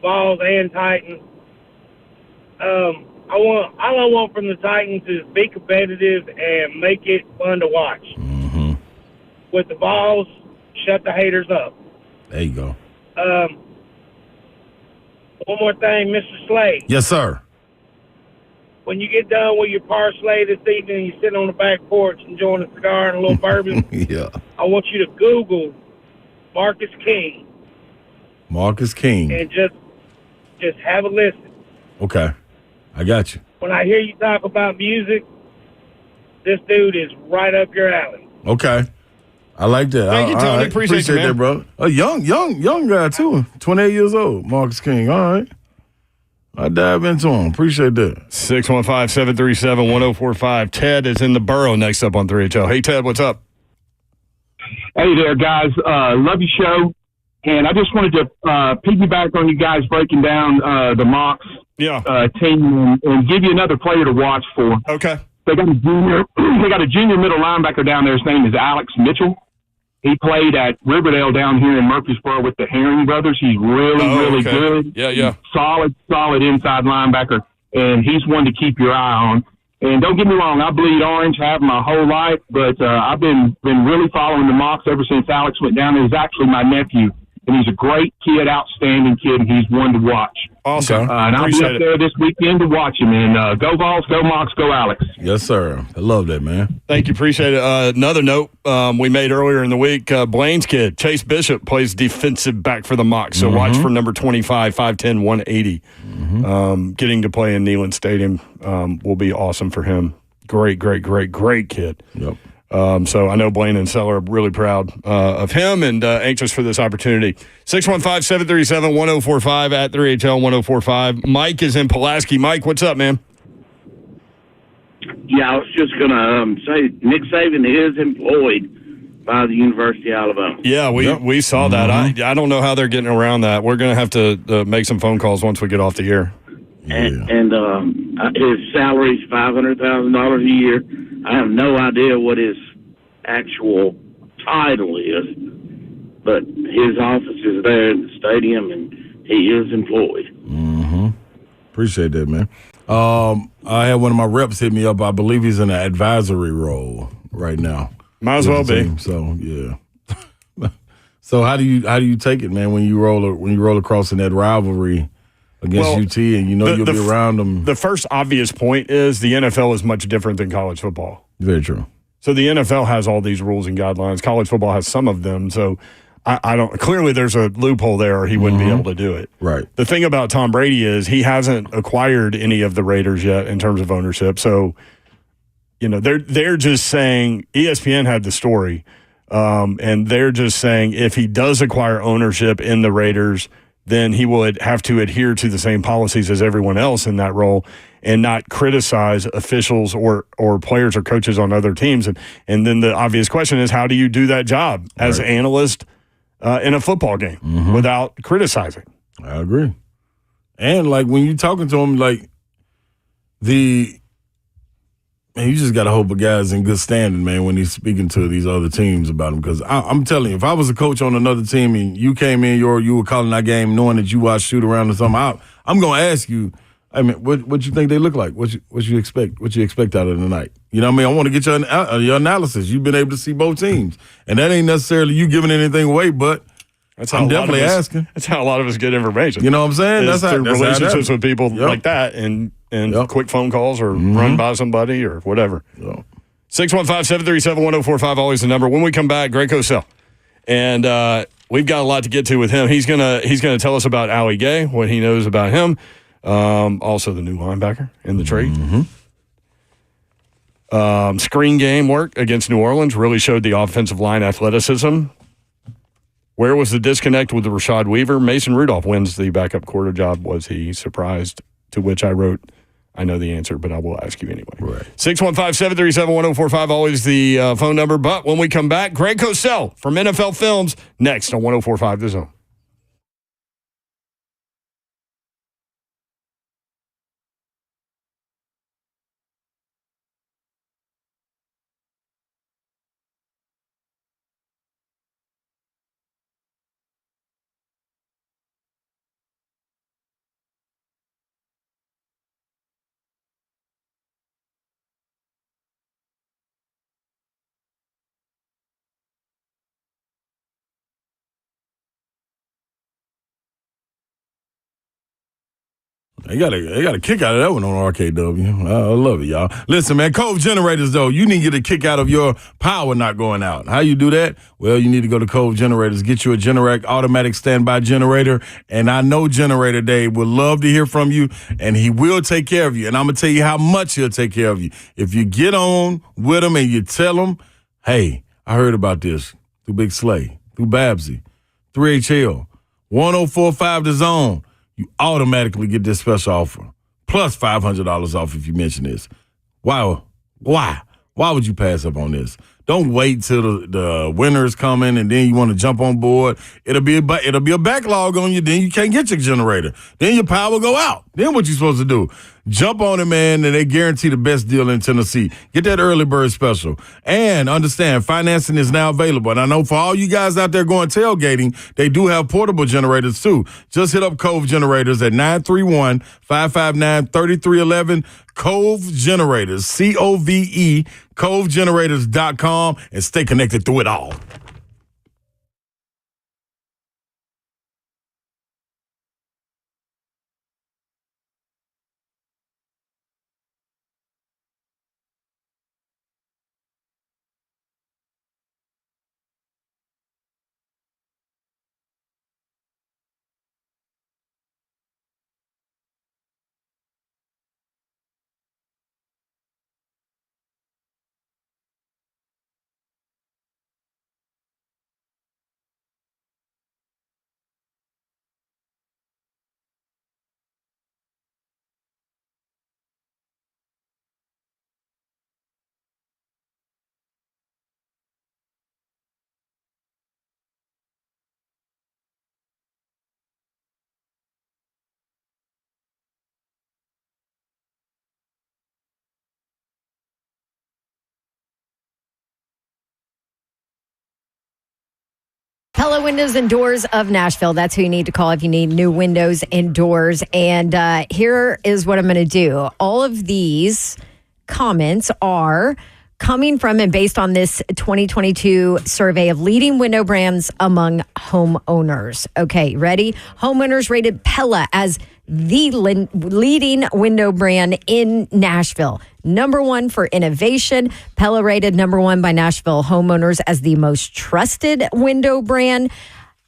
[SPEAKER 15] Vols and Titans. All I want from the Titans is be competitive and make it fun to watch.
[SPEAKER 4] Mm-hmm.
[SPEAKER 15] With the Vols, shut the haters up.
[SPEAKER 4] There you go.
[SPEAKER 15] One more thing, Mr. Slade.
[SPEAKER 4] Yes, sir.
[SPEAKER 15] When you get done with your parsley this evening, you sit on the back porch enjoying a cigar and a little bourbon.
[SPEAKER 4] Yeah.
[SPEAKER 15] I want you to Google Marcus King.
[SPEAKER 4] Marcus King.
[SPEAKER 15] And just have a listen.
[SPEAKER 4] Okay. I got you.
[SPEAKER 15] When I hear you talk about music, this dude is right up your alley.
[SPEAKER 4] Okay. I like that.
[SPEAKER 3] Thank you, Tony.
[SPEAKER 4] All right.
[SPEAKER 3] Appreciate you, man.
[SPEAKER 4] that, bro. A young guy, too. 28 years old, Marcus King. All right. I dive into him. Appreciate that.
[SPEAKER 3] 615-737-1045. Ted is in the borough next up on 3HL. Hey, Ted, what's up?
[SPEAKER 16] Hey there, guys. Love your show. And I just wanted to piggyback on you guys breaking down the Mocs team and give you another player to watch for.
[SPEAKER 3] Okay.
[SPEAKER 16] They got a junior middle linebacker down there. His name is Alex Mitchell. He played at Riverdale down here in Murfreesboro with the Herring brothers. He's really good.
[SPEAKER 3] Yeah.
[SPEAKER 16] Solid inside linebacker. And he's one to keep your eye on. And don't get me wrong, I bleed orange, have my whole life, but I've been really following the Mocs ever since Alex went down there. He's actually my nephew, and he's a great kid, outstanding kid, and he's one to watch.
[SPEAKER 3] Awesome.
[SPEAKER 16] And I'll be up there this weekend to watch him. And go Vols, go Mocs, go Alex.
[SPEAKER 4] Yes, sir. I love that, man.
[SPEAKER 3] Thank you. Appreciate it. Another note we made earlier in the week, Blaine's kid, Chase Bishop, plays defensive back for the Mocs. So watch for number 25, 5'10", 180. Getting to play in Neyland Stadium will be awesome for him. Great kid. Yep. So I know Blaine and Seller are really proud of him and anxious for this opportunity. 615-737-1045 at 3HL1045. Mike is in Pulaski. Mike, what's up, man?
[SPEAKER 17] Yeah, I was just going to say Nick Saban is employed by the University of Alabama.
[SPEAKER 3] Yeah, we saw that. I don't know how they're getting around that. We're going to have to make some phone calls once we get off the air.
[SPEAKER 17] And his salary is $500,000 a year. I have no idea what his actual title is, but his office is there in the stadium, and he is employed.
[SPEAKER 4] Appreciate that, man. I had one of my reps hit me up. I believe he's in an advisory role right now.
[SPEAKER 3] Might as well be.
[SPEAKER 4] So yeah. So how do you take it, man, when you roll across in that rivalry against UT, and you'll be around them?
[SPEAKER 3] The first obvious point is the NFL is much different than college football.
[SPEAKER 4] Very true.
[SPEAKER 3] So the NFL has all these rules and guidelines. College football has some of them. So I don't. Clearly, there's a loophole there, or he wouldn't be able to do it.
[SPEAKER 4] Right.
[SPEAKER 3] The thing about Tom Brady is he hasn't acquired any of the Raiders yet in terms of ownership. So they're just saying ESPN had the story, and they're just saying if he does acquire ownership in the Raiders, then he would have to adhere to the same policies as everyone else in that role and not criticize officials or players or coaches on other teams. And then the obvious question is, how do you do that job as an analyst in a football game without criticizing?
[SPEAKER 4] I agree. And, when you're talking to him, you just got to hope a guy's in good standing, man, when he's speaking to these other teams about him. Because I'm telling you, if I was a coach on another team and you came in, you were calling that game knowing that you watched shoot around or something, I'm going to ask you, what you think they look like? What you expect? What you expect out of the night? You know what I mean? I want to get your analysis. You've been able to see both teams. And that ain't necessarily you giving anything away, but I'm definitely asking.
[SPEAKER 3] That's how a lot of us get information.
[SPEAKER 4] You know what I'm saying?
[SPEAKER 3] That's through relationships with people like that and quick phone calls or run by somebody or whatever. 615-737-1045, always the number. When we come back, Greg Cosell. And we've got a lot to get to with him. He's gonna tell us about Allie Gay, what he knows about him. Also the new linebacker in the trade. Screen game work against New Orleans really showed the offensive line athleticism. Where was the disconnect with the Rashad Weaver? Mason Rudolph wins the backup quarter job. Was he surprised? To which I wrote, I know the answer, but I will ask you anyway.
[SPEAKER 4] Right.
[SPEAKER 3] 615-737-1045, always the phone number. But when we come back, Greg Cosell from NFL Films next on 104.5 The Zone.
[SPEAKER 4] They got a kick out of that one on RKW. I love it, y'all. Listen, man, Cove Generators, though, you need to get a kick out of your power not going out. How you do that? Well, you need to go to Cove Generators. Get you a Generac automatic standby generator. And I know Generator Dave would love to hear from you, and he will take care of you. And I'm going to tell you how much he'll take care of you. If you get on with him and you tell him, hey, I heard about this. through Big Slay, through Babsy, 3HL, 1045 The Zone, you automatically get this special offer. Plus $500 off if you mention this. Wow. Why? Why would you pass up on this? Don't wait till the winter is coming and then you want to jump on board. It'll be a backlog on you. Then you can't get your generator. Then your power will go out. Then what you supposed to do? Jump on it, man, and they guarantee the best deal in Tennessee. Get that early bird special. And understand, financing is now available. And I know for all you guys out there going tailgating, they do have portable generators too. Just hit up Cove Generators at 931-559-3311. Cove Generators, COVE, CoveGenerators.com, and stay connected through it all.
[SPEAKER 10] Pella Windows and Doors of Nashville. That's who you need to call if you need new windows and doors. And here is what I'm going to do. All of these comments are coming from and based on this 2022 survey of leading window brands among homeowners. Okay, ready? Homeowners rated Pella as the leading window brand in Nashville. Number one for innovation. Pella rated number one by Nashville homeowners as the most trusted window brand.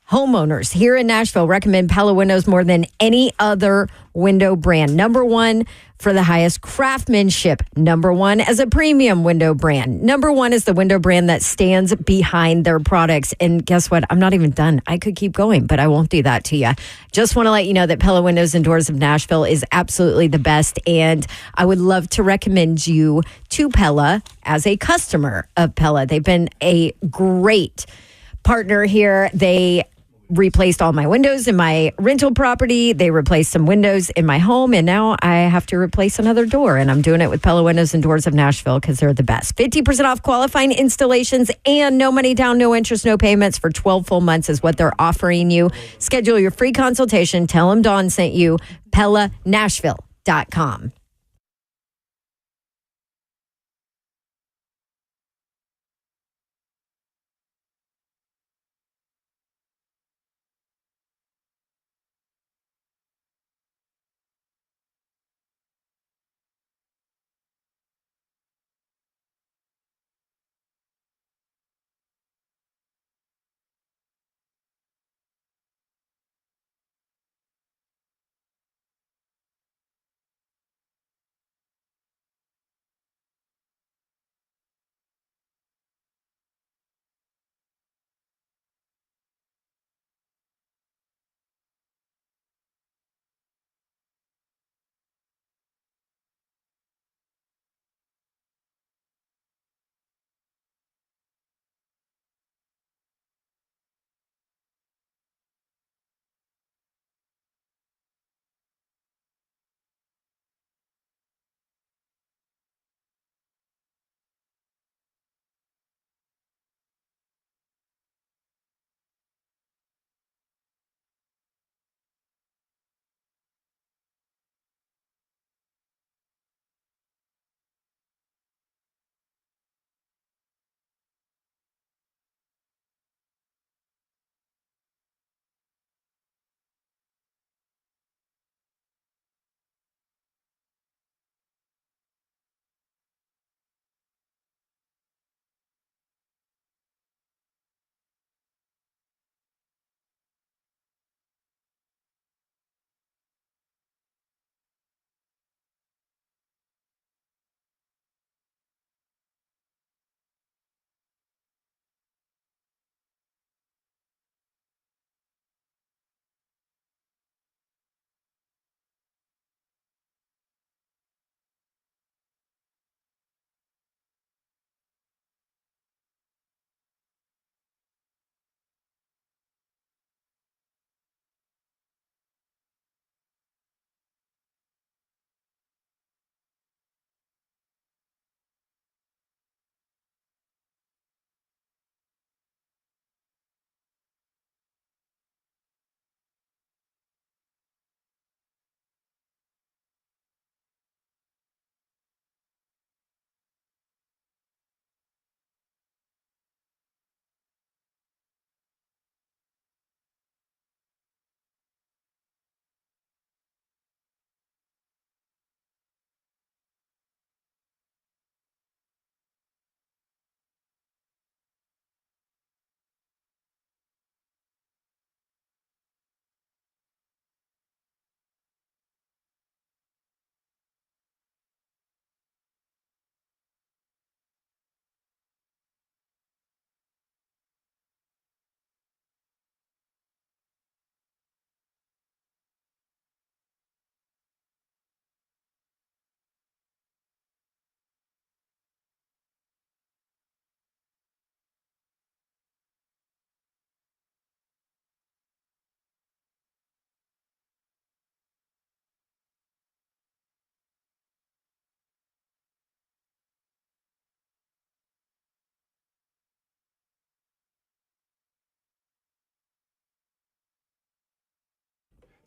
[SPEAKER 10] Homeowners here in Nashville recommend Pella windows more than any other window brand. Number one for the highest craftsmanship. Number one as a premium window brand. Number one is the window brand that stands behind their products. And guess what? I'm not even done. I could keep going, but I won't do that to you. Just want to let you know that Pella Windows and Doors of Nashville is absolutely the best. And I would love to recommend you to Pella as a customer of Pella. They've been a great partner here. They replaced all my windows in my rental property. They replaced some windows in my home, and now I have to replace another door, and I'm doing it with Pella Windows and Doors of Nashville because they're the best. 50% off qualifying installations and no money down, no interest, no payments for 12 full months is what they're offering you. Schedule your free consultation. Tell them Dawn sent you. PellaNashville.com.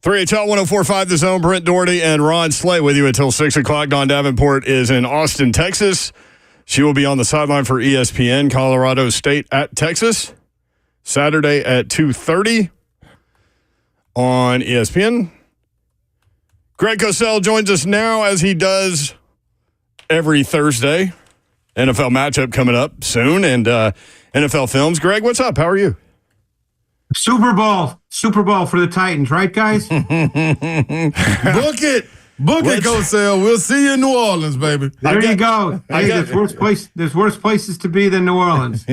[SPEAKER 3] 3HL 104.5 The Zone, Brent Doherty and Ron Slay with you until 6 o'clock. Dawn Davenport is in Austin, Texas. She will be on the sideline for ESPN, Colorado State at Texas, Saturday at 2:30 on ESPN. Greg Cosell joins us now as he does every Thursday. NFL matchup coming up soon and NFL Films. Greg, what's up? How are you?
[SPEAKER 18] Super Bowl for the Titans, right, guys?
[SPEAKER 4] Book it, Cosell. We'll see you in New Orleans, baby.
[SPEAKER 18] There you go. Hey, there's worse places to be than New Orleans.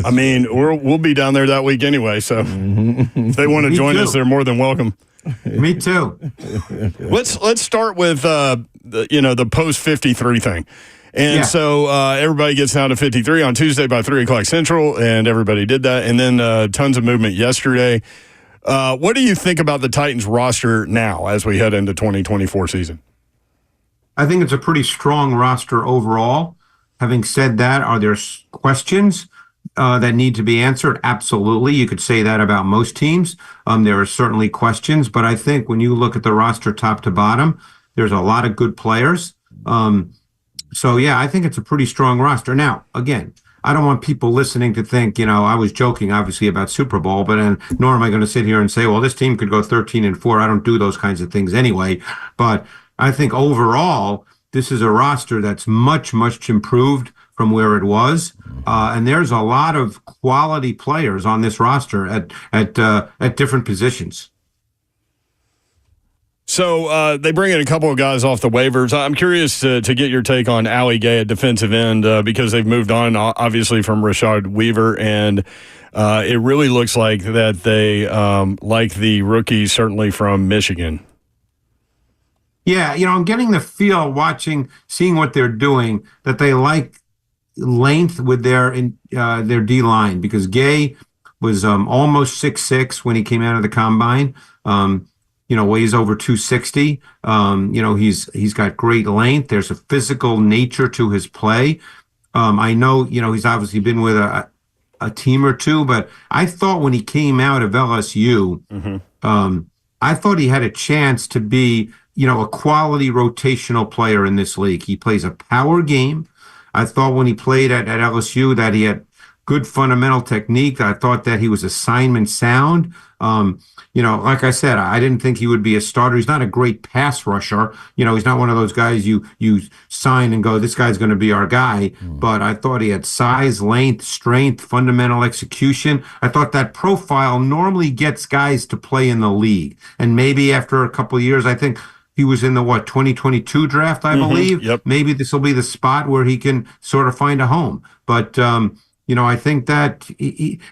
[SPEAKER 3] I mean, we'll be down there that week anyway, so if they want to join us, they're more than welcome.
[SPEAKER 18] Me too.
[SPEAKER 3] Let's start with the post 53 thing. And so everybody gets down to 53 on Tuesday by 3 o'clock Central, and everybody did that. And then tons of movement yesterday. What do you think about the Titans roster now as we head into 2024 season?
[SPEAKER 18] I think it's a pretty strong roster overall. Having said that, are there questions that need to be answered? Absolutely. You could say that about most teams. There are certainly questions, but I think when you look at the roster top to bottom, there's a lot of good players. So, yeah, I think it's a pretty strong roster. Now, again, I don't want people listening to think, I was joking, obviously, about Super Bowl, but nor am I going to sit here and say, well, this team could go 13-4. I don't do those kinds of things anyway. But I think overall, this is a roster that's much, much improved from where it was. And there's a lot of quality players on this roster at different positions.
[SPEAKER 3] So they bring in a couple of guys off the waivers. I'm curious to get your take on Allie Gay at defensive end because they've moved on, obviously, from Rashad Weaver, and it really looks like that they like the rookie, certainly from Michigan.
[SPEAKER 18] Yeah, I'm getting the feel seeing what they're doing, that they like length with their D-line because Gay was almost 6'6" when he came out of the combine. Weighs over 260. He's got great length. There's a physical nature to his play. I know, he's obviously been with a team or two, but I thought when he came out of LSU, I thought he had a chance to be, a quality rotational player in this league. He plays a power game. I thought when he played at LSU that he had good fundamental technique. I thought that he was assignment sound. Like I said, I didn't think he would be a starter. He's not a great pass rusher. He's not one of those guys you sign and go, this guy's going to be our guy. But I thought he had size, length, strength, fundamental execution. I thought that profile normally gets guys to play in the league. And maybe after a couple of years, I think he was in the 2022 draft, I believe.
[SPEAKER 3] Yep.
[SPEAKER 18] Maybe this will be the spot where he can sort of find a home. But I think that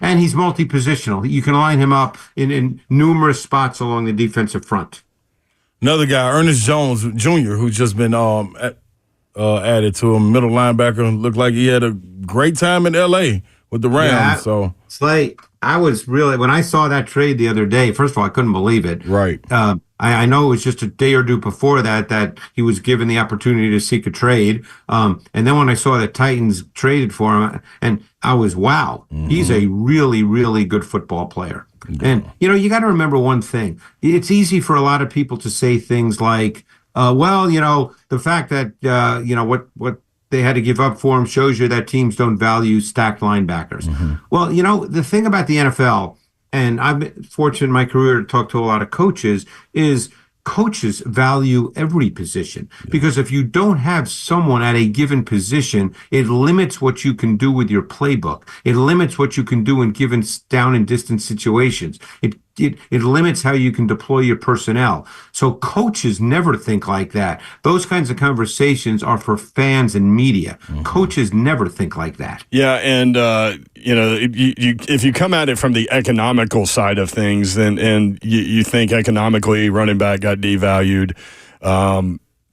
[SPEAKER 18] and he's multi-positional. You can line him up in numerous spots along the defensive front.
[SPEAKER 4] Another guy, Ernest Jones Jr., who's just been added to him, middle linebacker, looked like he had a great time in L.A. with the Rams.
[SPEAKER 18] Slay, I was really, when I saw that trade the other day, first of all, I couldn't believe it.
[SPEAKER 4] Right.
[SPEAKER 18] I know it was just a day or two before that he was given the opportunity to seek a trade. And then when I saw the Titans traded for him, and I was, wow, he's a really, really good football player. And, you got to remember one thing. It's easy for a lot of people to say things like, the fact that, what they had to give up for him shows you that teams don't value stacked linebackers. Well, the thing about the NFL, and I've been fortunate in my career to talk to a lot of coaches, is coaches value every position. Because if you don't have someone at a given position, it limits what you can do with your playbook. It limits what you can do in given down and distance situations. It limits how you can deploy your personnel. So coaches never think like that. Those kinds of conversations are for fans and media. Coaches never think like that.
[SPEAKER 3] Yeah, and if you come at it from the economical side of things, then you think economically running back got devalued.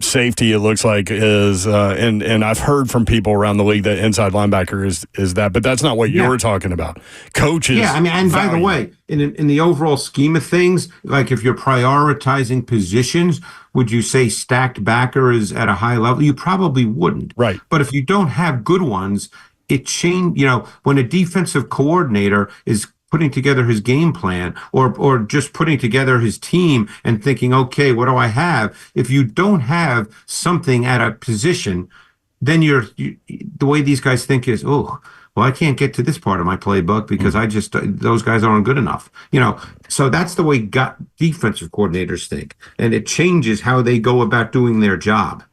[SPEAKER 3] Safety, it looks like, is and I've heard from people around the league that inside linebacker is that, but that's not what you're talking about. Coaches.
[SPEAKER 18] Yeah, I mean, and by the way, in the overall scheme of things, like if you're prioritizing positions, would you say stacked backer is at a high level? You probably wouldn't.
[SPEAKER 3] Right.
[SPEAKER 18] But if you don't have good ones, it change. When a defensive coordinator is putting together his game plan or just putting together his team and thinking, okay, what do I have? If you don't have something at a position, then the way these guys think is, oh, well, I can't get to this part of my playbook because those guys aren't good enough. So that's the way defensive coordinators think. And it changes how they go about doing their job.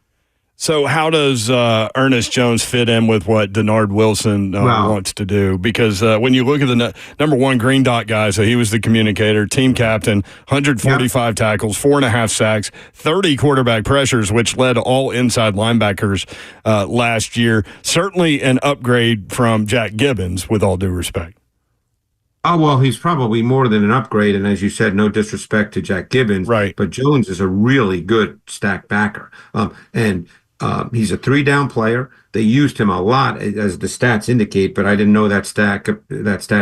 [SPEAKER 3] So how does Ernest Jones fit in with what Denard Wilson wants to do? Because when you look at the number one green dot guy, so he was the communicator, team captain, 145 tackles, 4.5 sacks, 30 quarterback pressures, which led all inside linebackers last year. Certainly an upgrade from Jack Gibbons, with all due respect.
[SPEAKER 18] Oh, well, he's probably more than an upgrade. And as you said, no disrespect to Jack Gibbons.
[SPEAKER 3] Right.
[SPEAKER 18] But Jones is a really good stack backer. He's a 3-down player. They used him a lot, as the stats indicate, but I didn't know that stat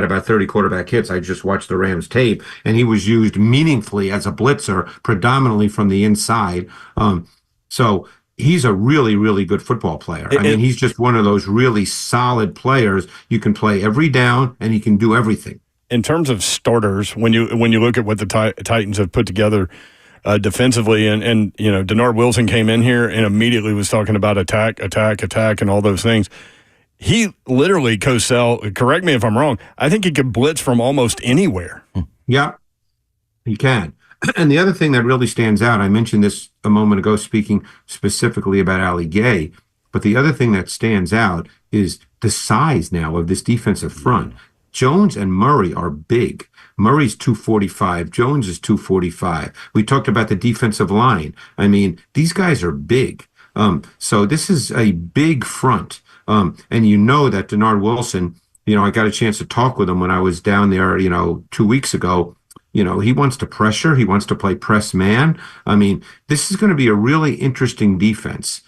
[SPEAKER 18] about 30 quarterback hits. I just watched the Rams tape, and he was used meaningfully as a blitzer, predominantly from the inside. So he's a really, really good football player. I mean, he's just one of those really solid players. You can play every down, and he can do everything.
[SPEAKER 3] In terms of starters, when you look at what the Titans have put together defensively, and Denard Wilson came in here and immediately was talking about attack, and all those things. He literally, Cosell, correct me if I'm wrong, I think he could blitz from almost anywhere.
[SPEAKER 18] Yeah, he can. And the other thing that really stands out, I mentioned this a moment ago, speaking specifically about Ali Gay, but the other thing that stands out is the size now of this defensive front. Jones and Murray are big. Murray's 245. Jones is 245. We talked about the defensive line. I mean, these guys are big. So this is a big front. And you know that Denard Wilson, I got a chance to talk with him when I was down there, 2 weeks ago. He wants to pressure. He wants to play press man. I mean, this is going to be a really interesting defense.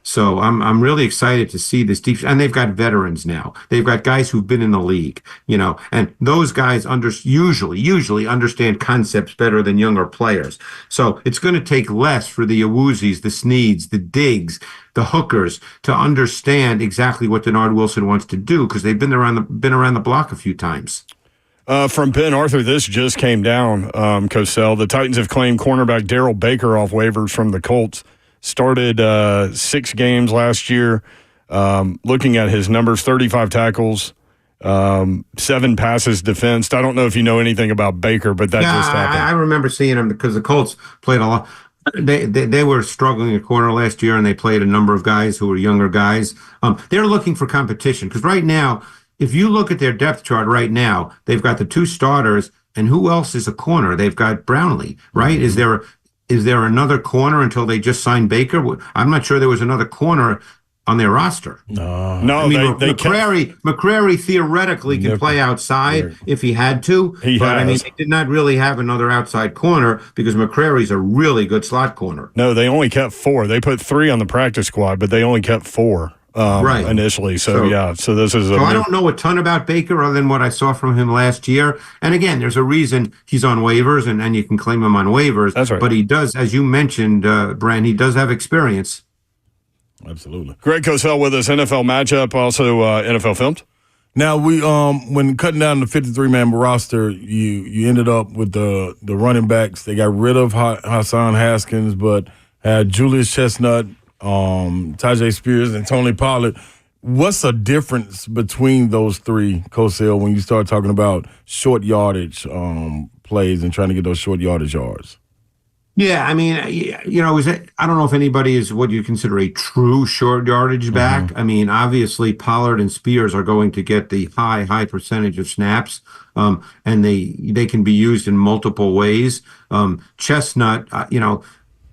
[SPEAKER 18] So I'm really excited to see this defense. And they've got veterans now. They've got guys who've been in the league, and those guys usually understand concepts better than younger players. So it's going to take less for the Awuzis, the Sneeds, the Diggs, the Hookers to understand exactly what Denard Wilson wants to do because they've been around the block a few times.
[SPEAKER 3] From Ben Arthur, this just came down, Cosell. The Titans have claimed cornerback Darrell Baker off waivers from the Colts. Started 6 games last year. Looking at his numbers, 35 tackles, 7 passes defensed. I don't know if you know anything about Baker, but that just happened.
[SPEAKER 18] I remember seeing him because the Colts played a lot. They were struggling at corner last year, and they played a number of guys who were younger guys. They're looking for competition because right now, if you look at their depth chart right now, they've got the 2 starters, and who else is a corner? They've got Brownlee, right? Mm-hmm. Is there another corner until they just signed Baker? I'm not sure there was another corner on their roster.
[SPEAKER 3] No,
[SPEAKER 18] I mean, McCrary theoretically can play outside if he had to. I mean, they did not really have another outside corner because McCrary's a really good slot corner.
[SPEAKER 3] No, they only kept 4. They put 3 on the practice squad, but they only kept 4. Initially. So this is
[SPEAKER 18] I don't know a ton about Baker other than what I saw from him last year. And again, there's a reason he's on waivers and you can claim him on waivers.
[SPEAKER 3] That's right.
[SPEAKER 18] But he does, as you mentioned, Brent, he does have experience.
[SPEAKER 3] Absolutely. Greg Cosell with us, NFL matchup, also NFL filmed.
[SPEAKER 4] Now we when cutting down the 53-man roster, you ended up with the running backs. They got rid of Hassan Haskins, but had Julius Chestnut, Tajay Spears, and Tony Pollard. What's the difference between those 3, Cosell, when you start talking about short yardage plays and trying to get those short yardage yards?
[SPEAKER 18] Yeah, I mean, I don't know if anybody is what you consider a true short yardage back. Mm-hmm. I mean, obviously Pollard and Spears are going to get the high percentage of snaps, and they can be used in multiple ways. Chestnut,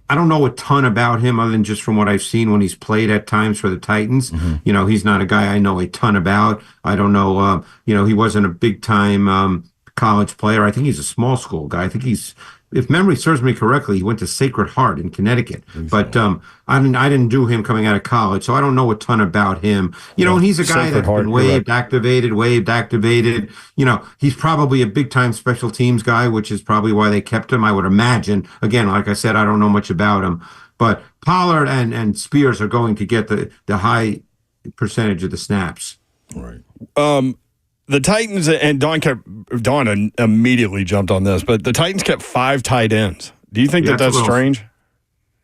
[SPEAKER 18] I don't know a ton about him other than just from what I've seen when he's played at times for the Titans. Mm-hmm. He's not a guy I know a ton about. I don't know, he wasn't a big-time college player. I think he's a small school guy. I think if memory serves me correctly, he went to Sacred Heart in Connecticut. But I didn't do him coming out of college, so I don't know a ton about him. And he's a guy that's been waived, activated. He's probably a big-time special teams guy, which is probably why they kept him, I would imagine. Again, like I said, I don't know much about him. But Pollard and Spears are going to get the high percentage of the snaps.
[SPEAKER 4] Right.
[SPEAKER 3] The Titans, and Dawn immediately jumped on this, but the Titans kept 5 tight ends. Do you think that's strange?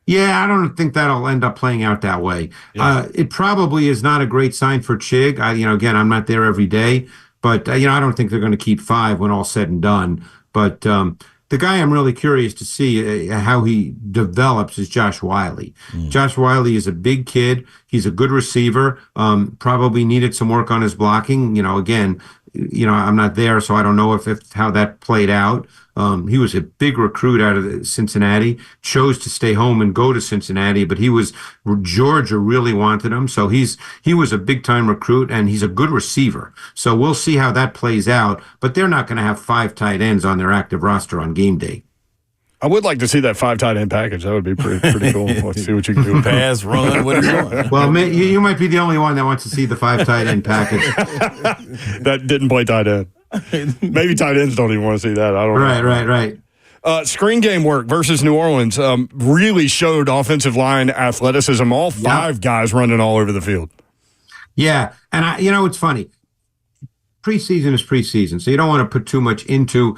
[SPEAKER 18] Yeah, I don't think that'll end up playing out that way. Yeah. It probably is not a great sign for Chig. Again, I'm not there every day, but I don't think they're going to keep 5 when all's said and done. But the guy I'm really curious to see how he develops is Josh Wiley. Josh Wiley is a big kid. He's a good receiver. Probably needed some work on his blocking. Again, I'm not there, so I don't know if how that played out. He was a big recruit out of Cincinnati, chose to stay home and go to Cincinnati, but Georgia really wanted him. So he was a big time recruit, and he's a good receiver. So we'll see how that plays out, but they're not going to have 5 tight ends on their active roster on game day.
[SPEAKER 3] I would like to see that 5 tight end package. That would be pretty cool. Let's see what you can do.
[SPEAKER 4] Pass, run, what are you doing?
[SPEAKER 18] Well, you might be the only one that wants to see the 5 tight end package.
[SPEAKER 3] That didn't play tight end. Maybe tight ends don't even want to see that. I don't know.
[SPEAKER 18] Right.
[SPEAKER 3] Screen game work versus New Orleans really showed offensive line athleticism. All 5 guys running all over the field.
[SPEAKER 18] Yeah, and it's funny. Preseason is preseason, so you don't want to put too much into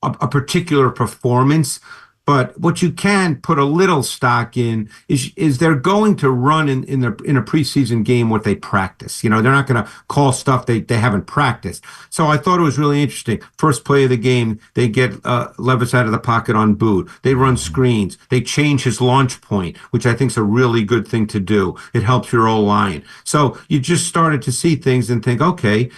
[SPEAKER 18] a particular performance. But what you can put a little stock in is they're going to run in a preseason game what they practice. They're not going to call stuff they haven't practiced. So I thought it was really interesting. First play of the game, they get Levis out of the pocket on boot. They run screens. They change his launch point, which I think is a really good thing to do. It helps your O-line. So you just started to see things and think, okay,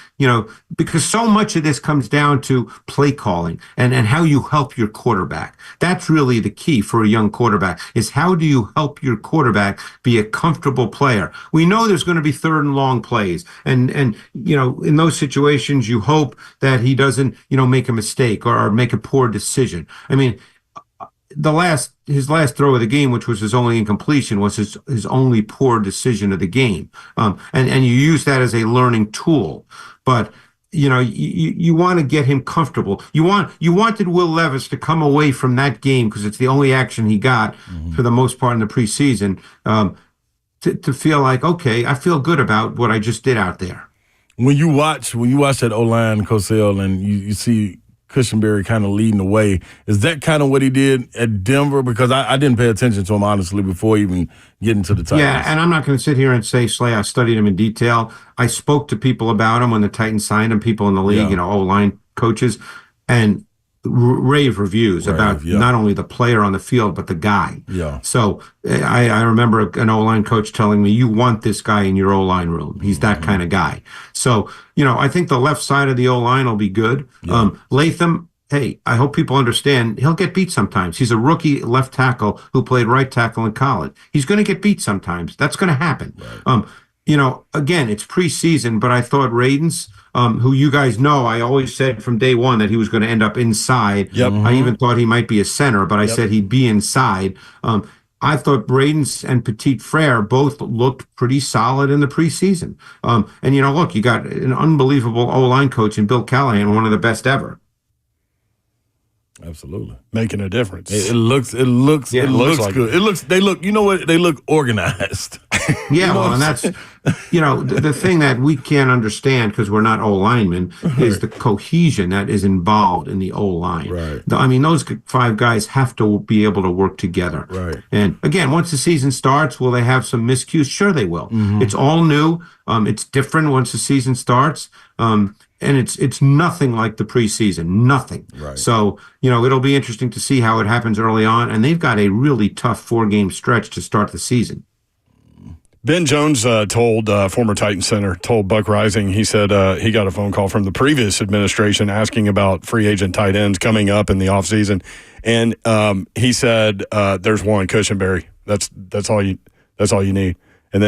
[SPEAKER 18] because so much of this comes down to play calling and how you help your quarterback. That's really the key for a young quarterback is how do you help your quarterback be a comfortable player? We know there's going to be 3rd and long plays. And in those situations, you hope that he doesn't, make a mistake or make a poor decision. I mean, his last throw of the game, which was his only incompletion, was his only poor decision of the game. And you use that as a learning tool. But you want to get him comfortable. You wanted Will Levis to come away from that game because it's the only action he got for the most part in the preseason to feel like, okay, I feel good about what I just did out there.
[SPEAKER 4] When you watch that O-line, Cosell, and you see Cushenberry kind of leading the way, is that kind of what he did at Denver? Because I didn't pay attention to him, honestly, before even getting to the Titans.
[SPEAKER 18] Yeah, and I'm not going to sit here and say, Slay, I studied him in detail. I spoke to people about him when the Titans signed him, people in the league, O-line coaches, and rave reviews about not only the player on the field, but the guy.
[SPEAKER 4] Yeah.
[SPEAKER 18] So I remember an O-line coach telling me, you want this guy in your O-line room. He's that kind of guy. So, I think the left side of the O-line will be good. Yeah. Latham, hey, I hope people understand, he'll get beat sometimes. He's a rookie left tackle who played right tackle in college. He's going to get beat sometimes. That's going to happen. Right. Again, it's preseason, but I thought Radens, who you guys know, I always said from day one that he was going to end up inside.
[SPEAKER 3] Yep.
[SPEAKER 18] I even thought he might be a center, but I said he'd be inside. I thought Radens and Petit Frere both looked pretty solid in the preseason. And look, you got an unbelievable O-line coach in Bill Callahan, one of the best ever.
[SPEAKER 4] Absolutely.
[SPEAKER 3] Making a difference.
[SPEAKER 4] It looks like good. They look organized.
[SPEAKER 18] Yeah, well, and that's, the thing that we can't understand because we're not O-linemen is the cohesion that is involved in the O-line.
[SPEAKER 4] Right.
[SPEAKER 18] Those 5 guys have to be able to work together.
[SPEAKER 4] Right.
[SPEAKER 18] And again, once the season starts, will they have some miscues? Sure they will.
[SPEAKER 4] Mm-hmm.
[SPEAKER 18] It's all new. It's different once the season starts. And it's nothing like the preseason, nothing.
[SPEAKER 4] Right.
[SPEAKER 18] So, it'll be interesting to see how it happens early on. And they've got a really tough 4-game stretch to start the season.
[SPEAKER 3] Ben Jones told former Titan center, told Buck Rising, he said he got a phone call from the previous administration asking about free agent tight ends coming up in the offseason. And he said there's one, Cushenberry. That's all you need. And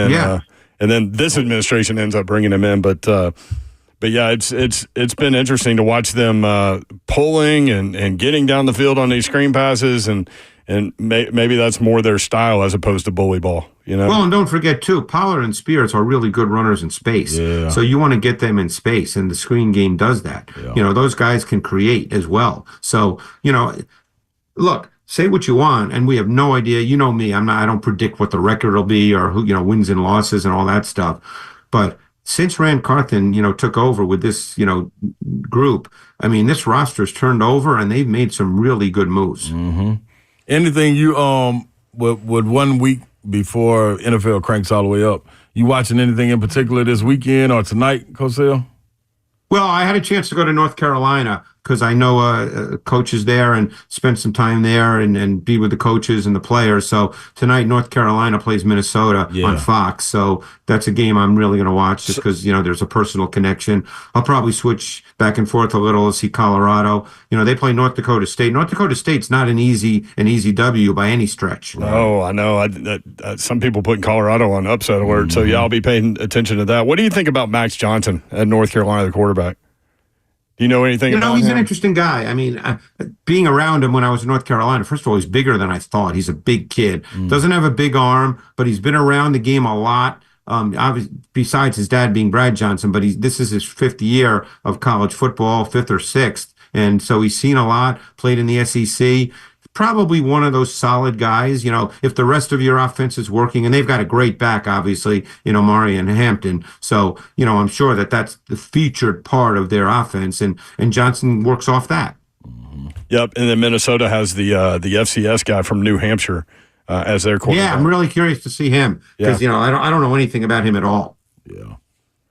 [SPEAKER 3] then this administration ends up bringing him in, but yeah, it's been interesting to watch them pulling and getting down the field on these screen passes, and maybe that's more their style as opposed to bully ball.
[SPEAKER 18] Well, and don't forget too, Pollard and Spears are really good runners in space.
[SPEAKER 4] Yeah.
[SPEAKER 18] So you want to get them in space, and the screen game does that.
[SPEAKER 4] Yeah.
[SPEAKER 18] Those guys can create as well. So look. Say what you want, and we have no idea. You know me, I don't predict what the record will be or who, wins and losses and all that stuff. But since Rand Carthen, took over with this, group, I mean, this roster's turned over and they've made some really good moves.
[SPEAKER 4] Mm-hmm. Anything you with 1 week before NFL cranks all the way up, you watching anything in particular this weekend or tonight, Cosell?
[SPEAKER 18] Well, I had a chance to go to North Carolina because I know coaches there and spend some time there and be with the coaches and the players. So tonight, North Carolina plays Minnesota on Fox. So that's a game I'm really going to watch just because, there's a personal connection. I'll probably switch back and forth a little, see Colorado. They play North Dakota State. North Dakota State's not an easy W by any stretch.
[SPEAKER 3] Oh, I know. Some people putting Colorado on upset alert. So, I'll be paying attention to that. What do you think about Max Johnson at North Carolina, the quarterback? Do you know anything about him?
[SPEAKER 18] He's an interesting guy. I mean, being around him when I was in North Carolina, first of all, he's bigger than I thought. He's a big kid. Doesn't have a big arm, but he's been around the game a lot. Obviously, besides his dad being Brad Johnson, but this is his 5th year of college football, 5th or 6th. And so he's seen a lot, played in the SEC. Probably one of those solid guys, if the rest of your offense is working, and they've got a great back, obviously, Murray and Hampton. So, I'm sure that's the featured part of their offense, and Johnson works off that.
[SPEAKER 3] Yep, and then Minnesota has the FCS guy from New Hampshire as their quarterback.
[SPEAKER 18] Yeah, I'm really curious to see him because, I don't know anything about him at all.
[SPEAKER 4] Yeah.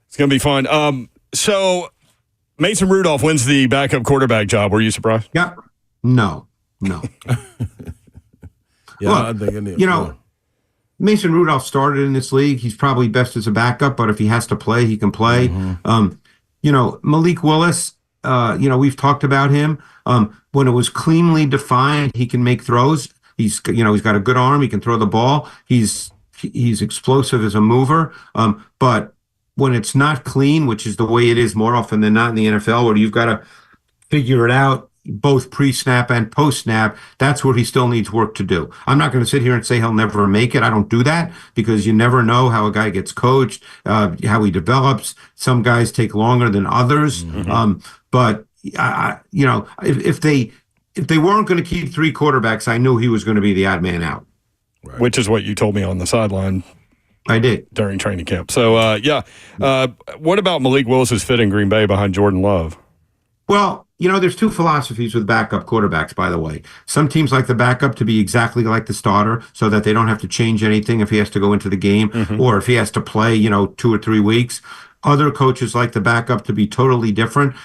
[SPEAKER 3] It's going to be fun. So Mason Rudolph wins the backup quarterback job. Were you surprised?
[SPEAKER 18] Yeah. No.
[SPEAKER 4] I think
[SPEAKER 18] Mason Rudolph started in this league. He's probably best as a backup, but if he has to play, he can play. Malik Willis, we've talked about him. When it was cleanly defined, he can make throws. He's got a good arm. He can throw the ball. He's explosive as a mover. But when it's not clean, which is the way it is more often than not in the NFL, where you've got to figure it out both pre-snap and post-snap, that's where he still needs work to do. I'm not going to sit here and say he'll never make it. I don't do that because you never know how a guy gets coached, how he develops. Some guys take longer than others. But if they weren't going to keep 3 quarterbacks, I knew he was going to be the odd man out.
[SPEAKER 3] Right. Which is what you told me on the sideline.
[SPEAKER 18] I did.
[SPEAKER 3] During training camp. So, what about Malik Willis's fit in Green Bay behind Jordan Love?
[SPEAKER 18] Well, there's 2 philosophies with backup quarterbacks, by the way. Some teams like the backup to be exactly like the starter so that they don't have to change anything if he has to go into the game or if he has to play, 2 or 3 weeks. Other coaches like the backup to be totally different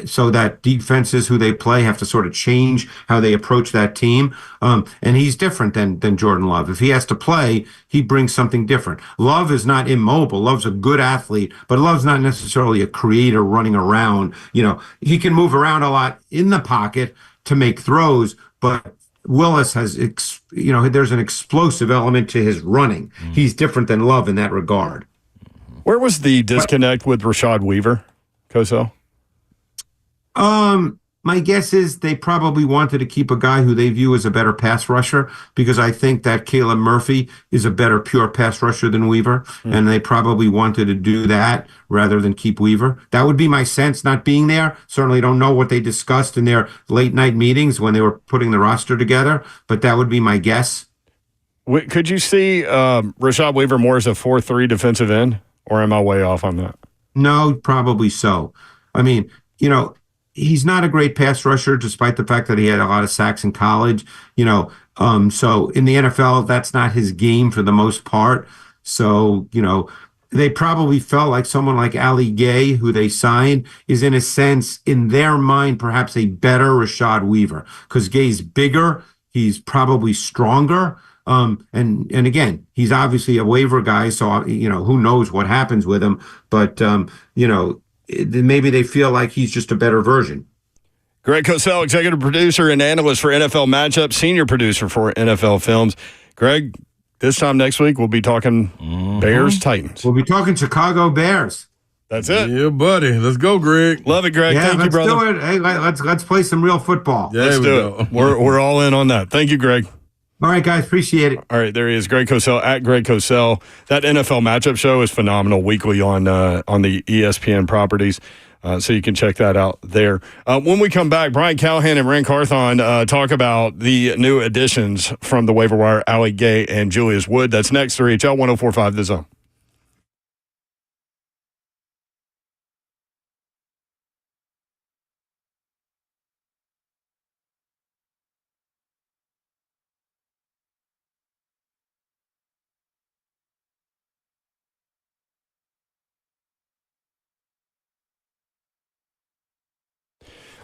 [SPEAKER 18] so that defenses who they play have to sort of change how they approach that team. And he's different than Jordan Love. If he has to play, he brings something different. Love is not immobile. Love's a good athlete, but Love's not necessarily a creator running around. He can move around a lot in the pocket to make throws, but Willis has, there's an explosive element to his running. He's different than Love in that regard.
[SPEAKER 3] Where was the disconnect with Rashad Weaver, Cosell?
[SPEAKER 18] My guess is they probably wanted to keep a guy who they view as a better pass rusher because I think that Caleb Murphy is a better pure pass rusher than Weaver, and they probably wanted to do that rather than keep Weaver. That would be my sense, not being there. Certainly don't know what they discussed in their late-night meetings when they were putting the roster together, but that would be my guess.
[SPEAKER 3] Could you see Rashad Weaver more as a 4-3 defensive end? Or am I way off on that?
[SPEAKER 18] No, probably so. I mean, he's not a great pass rusher, despite the fact that he had a lot of sacks in college. So in the NFL, that's not his game for the most part. So, they probably felt like someone like Ali Gay, who they signed, is in a sense, in their mind, perhaps a better Rashad Weaver. Because Gay's bigger, he's probably stronger. And again, he's obviously a waiver guy, so, who knows what happens with him. But, maybe they feel like he's just a better version.
[SPEAKER 3] Greg Cosell, executive producer and analyst for NFL Matchup, senior producer for NFL Films. Greg, this time next week, we'll be talking Bears-Titans.
[SPEAKER 18] We'll be talking Chicago Bears.
[SPEAKER 3] That's it.
[SPEAKER 4] Yeah, buddy. Let's go, Greg.
[SPEAKER 3] Love it, Greg.
[SPEAKER 18] Yeah,
[SPEAKER 3] Thank you, brother.
[SPEAKER 18] Let's do it. Hey, let's play some real football.
[SPEAKER 4] Yeah,
[SPEAKER 3] let's do it. We're all in on that. Thank you, Greg.
[SPEAKER 18] All right, guys. Appreciate it.
[SPEAKER 3] All right, there he is, Greg Cosell, at Greg Cosell. That NFL Matchup show is phenomenal weekly on the ESPN properties, so you can check that out there. When we come back, Brian Callahan and Rand Carthon talk about the new additions from the waiver wire, Ali Gay and Julius Wood. That's next to RHL 104.5 The Zone.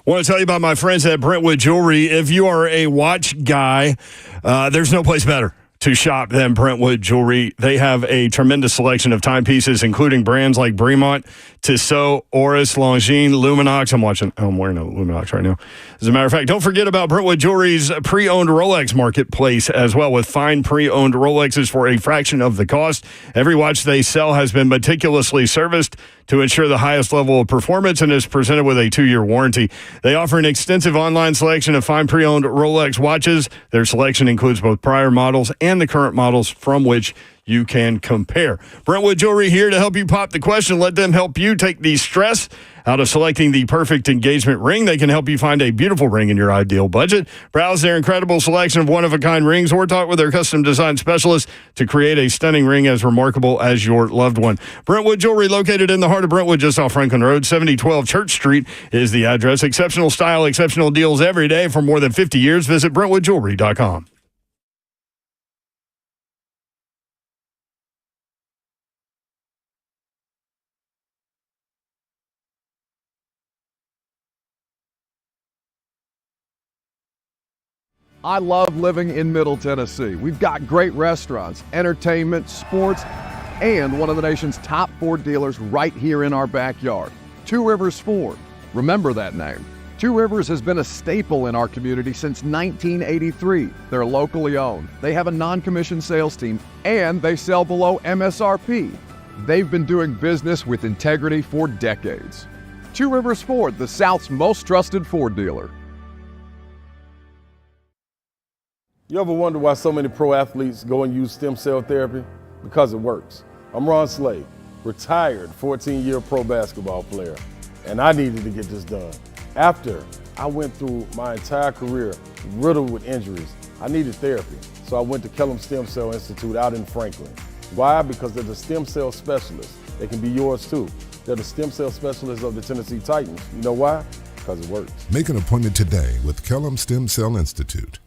[SPEAKER 3] Want to tell you about my friends at Brentwood Jewelry. If you are a watch guy, there's no place better to shop than Brentwood Jewelry. They have a tremendous selection of timepieces, including brands like Bremont, Tissot, Oris, Longines, Luminox. I'm wearing a Luminox right now. As a matter of fact, don't forget about Brentwood Jewelry's pre-owned Rolex marketplace as well, with fine pre-owned Rolexes for a fraction of the cost. Every watch they sell has been meticulously serviced to ensure the highest level of performance and is presented with a 2-year warranty. They offer an extensive online selection of fine pre-owned Rolex watches. Their selection includes both prior models and the current models from which you can compare. Brentwood Jewelry here to help you pop the question. Let them help you take the stress out of selecting the perfect engagement ring. They can help you find a beautiful ring in your ideal budget. Browse their incredible selection of one-of-a-kind rings or talk with their custom design specialist to create a stunning ring as remarkable as your loved one. Brentwood Jewelry, located in the heart of Brentwood, just off Franklin Road, 7012 Church Street is the address. Exceptional style, exceptional deals every day for more than 50 years. Visit BrentwoodJewelry.com.
[SPEAKER 19] I love living in Middle Tennessee. We've got great restaurants, entertainment, sports, and one of the nation's top Ford dealers right here in our backyard. Two Rivers Ford. Remember that name. Two Rivers has been a staple in our community since 1983. They're locally owned. They have a non-commissioned sales team, and they sell below MSRP. They've been doing business with integrity for decades. Two Rivers Ford, the South's most trusted Ford dealer.
[SPEAKER 4] You ever wonder why so many pro athletes go and use stem cell therapy? Because it works. I'm Ron Slade, retired 14-year pro basketball player, and I needed to get this done. After I went through my entire career riddled with injuries, I needed therapy. So I went to Kellum Stem Cell Institute out in Franklin. Why? Because they're the stem cell specialists. They can be yours too. They're the stem cell specialists of the Tennessee Titans. You know why? Because it works.
[SPEAKER 20] Make an appointment today with Kellum Stem Cell Institute.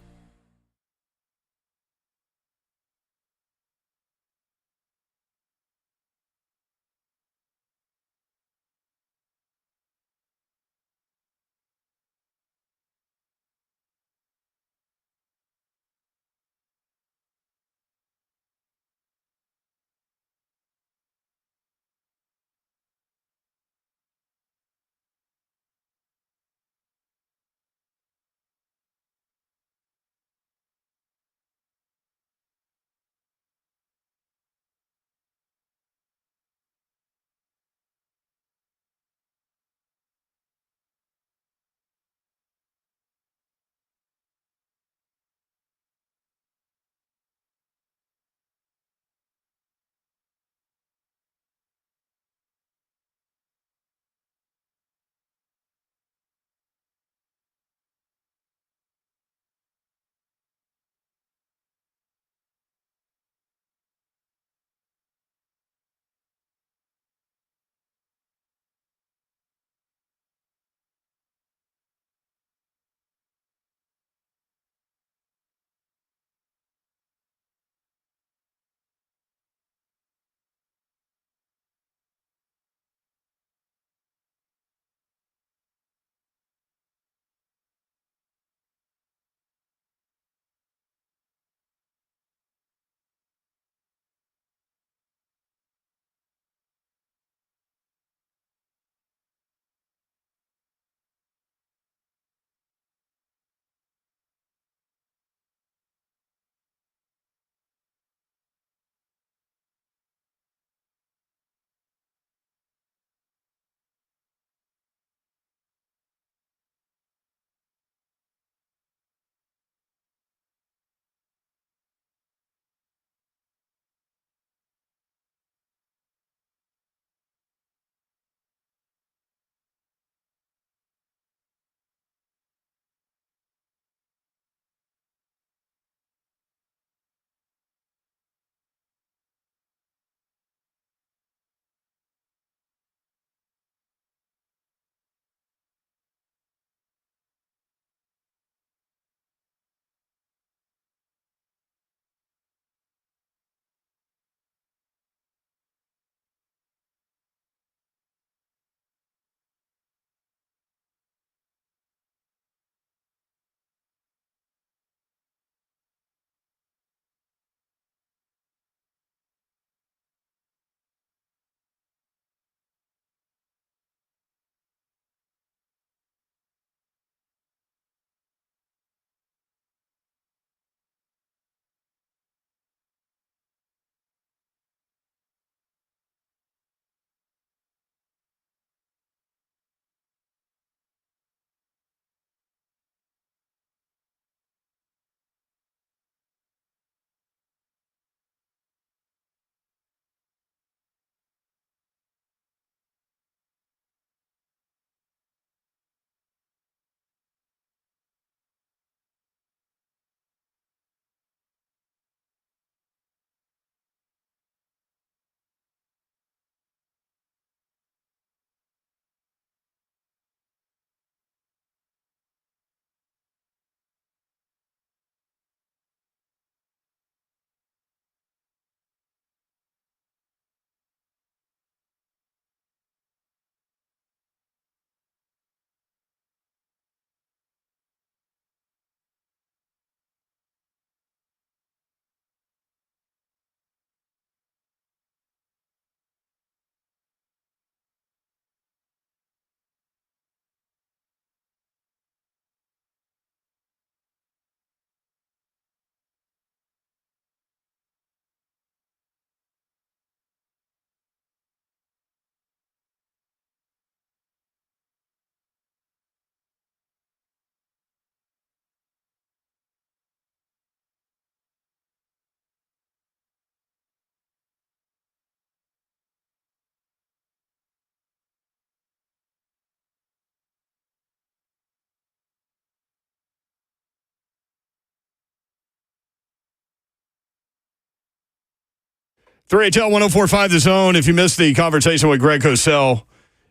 [SPEAKER 3] 3HL 104.5 The Zone. If you missed the conversation with Greg Cosell,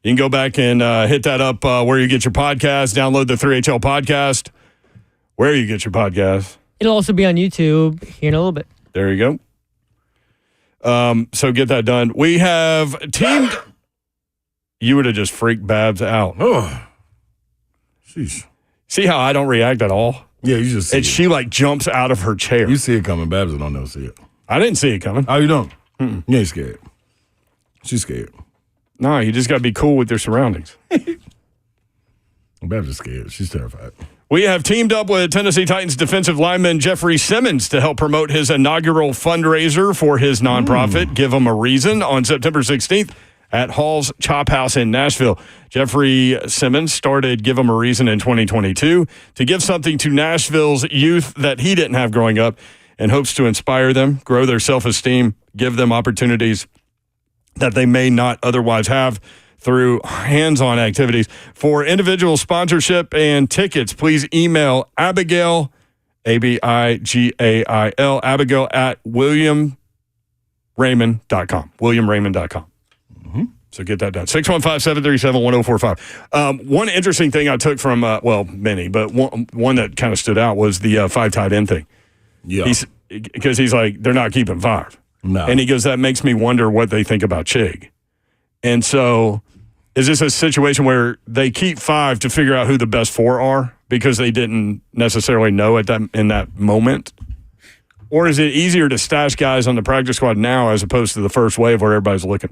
[SPEAKER 3] you can go back and hit that up where you get your podcast. Download the 3HL podcast where you get your podcast.
[SPEAKER 1] It'll also be on YouTube here in a little bit.
[SPEAKER 3] There you go. So get that done. We have teamed. You would have just freaked Babs out.
[SPEAKER 4] Oh, sheesh.
[SPEAKER 3] See how I don't react at all?
[SPEAKER 4] Yeah, you just see
[SPEAKER 3] and
[SPEAKER 4] it.
[SPEAKER 3] She like jumps out of her chair.
[SPEAKER 4] You see it coming. Babs don't never see it.
[SPEAKER 3] I didn't see it coming.
[SPEAKER 4] Oh, you don't? Mm-mm. You ain't scared. She's scared.
[SPEAKER 3] No, you just got to be cool with your surroundings.
[SPEAKER 4] Babs is scared. She's terrified.
[SPEAKER 3] We have teamed up with Tennessee Titans defensive lineman Jeffrey Simmons to help promote his inaugural fundraiser for his nonprofit, Give Him a Reason, on September 16th at Hall's Chop House in Nashville. Jeffrey Simmons started Give Him a Reason in 2022 to give something to Nashville's youth that he didn't have growing up, and hopes to inspire them, grow their self-esteem, give them opportunities that they may not otherwise have through hands-on activities. For individual sponsorship and tickets, please email Abigail, Abigail, Abigail at WilliamRaymond.com. WilliamRaymond.com. So get that done. 615-737-1045. One interesting thing I took from, many, but one that kind of stood out was the 5 tight end thing.
[SPEAKER 4] Yeah.
[SPEAKER 3] Because he's like, they're not keeping 5.
[SPEAKER 4] No.
[SPEAKER 3] And he goes, that makes me wonder what they think about Chig. And so is this a situation where they keep 5 to figure out who the best 4 are because they didn't necessarily know in that moment? Or is it easier to stash guys on the practice squad now as opposed to the first wave where everybody's looking?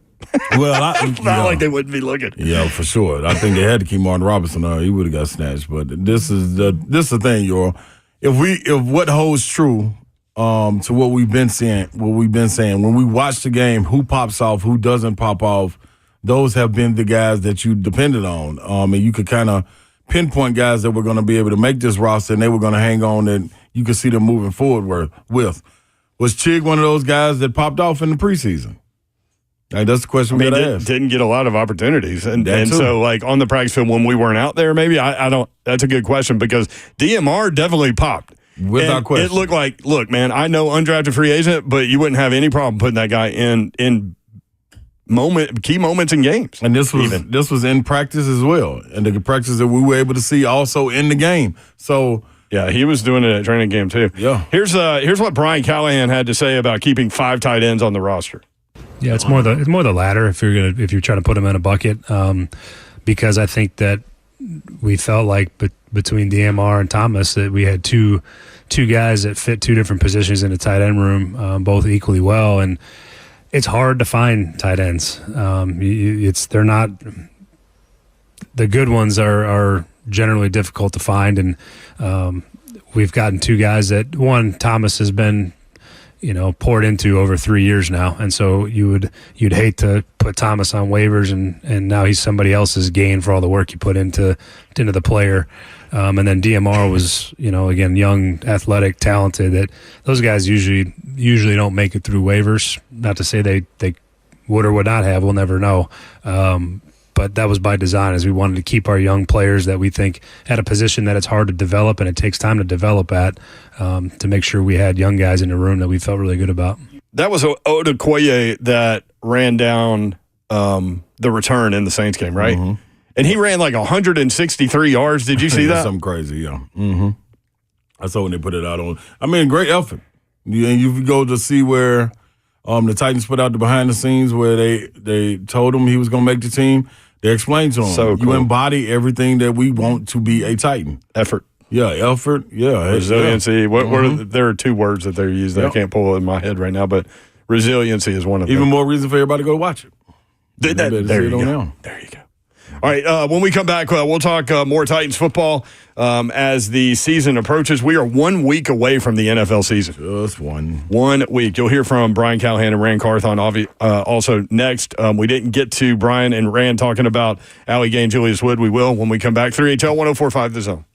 [SPEAKER 4] Well,
[SPEAKER 3] it's not like they wouldn't be looking.
[SPEAKER 4] Yeah, for sure. I think they had to keep Martin Robinson on. He would have got snatched. But this is the thing, y'all. If what holds true to what we've been saying, when we watch the game, who pops off, who doesn't pop off, those have been the guys that you depended on. And you could kind of pinpoint guys that were going to be able to make this roster and they were going to hang on and you could see them moving forward with. Was Chig one of those guys that popped off in the preseason? Like, that's the question we got to ask.
[SPEAKER 3] Didn't get a lot of opportunities. And so, like, on the practice field when we weren't out there, maybe, I don't – that's a good question because DMR definitely popped.
[SPEAKER 4] Without question.
[SPEAKER 3] It looked like, look, man, I know undrafted free agent, but you wouldn't have any problem putting that guy in key moments in games.
[SPEAKER 4] And this was in practice as well. And the practice that we were able to see also in the game. So –
[SPEAKER 3] yeah, he was doing it at training camp too.
[SPEAKER 4] Yeah.
[SPEAKER 3] Here's what Brian Callahan had to say about keeping 5 tight ends on the roster.
[SPEAKER 21] Yeah, it's more the latter if you're trying to put them in a bucket, because I think that we felt like between DMR and Thomas that we had two guys that fit 2 different positions in the tight end room, both equally well, and it's hard to find tight ends. They're not the good ones are generally difficult to find, and we've gotten 2 guys that Thomas has been poured into over 3 years now, and so you'd hate to put Thomas on waivers and now he's somebody else's gain for all the work you put into the player. And then DMR was again young, athletic, talented. That those guys usually don't make it through waivers. Not to say they would or would not have. We'll never know. But that was by design, as we wanted to keep our young players that we think at a position that it's hard to develop and it takes time to develop at, to make sure we had young guys in the room that we felt really good about.
[SPEAKER 3] That was Odakoye that ran down the return in the Saints game, right? Mm-hmm. And he ran like 163 yards. Did you see that?
[SPEAKER 4] Something crazy, yeah. Mm-hmm. I saw when they put it out on. I mean, great effort. And you go to see where the Titans put out the behind the scenes where they told him he was going to make the team. They explained to him,
[SPEAKER 3] so cool.
[SPEAKER 4] You embody everything that we want to be a Titan.
[SPEAKER 3] Effort.
[SPEAKER 4] Yeah, effort. Yeah.
[SPEAKER 3] Resiliency.
[SPEAKER 4] Yeah.
[SPEAKER 3] What there are 2 words that they're using. Yep. I can't pull it in my head right now, but resiliency is one of them.
[SPEAKER 4] Even more reason for everybody to go watch it.
[SPEAKER 3] There you go. There you go. All right, when we come back, we'll talk more Titans football as the season approaches. We are 1 week away from the NFL season.
[SPEAKER 4] Just 1
[SPEAKER 3] week. You'll hear from Brian Callahan and Rand Carthon also next. We didn't get to Brian and Rand talking about Allie Gay and Julius Wood. We will when we come back. 3HL 104.5 The Zone.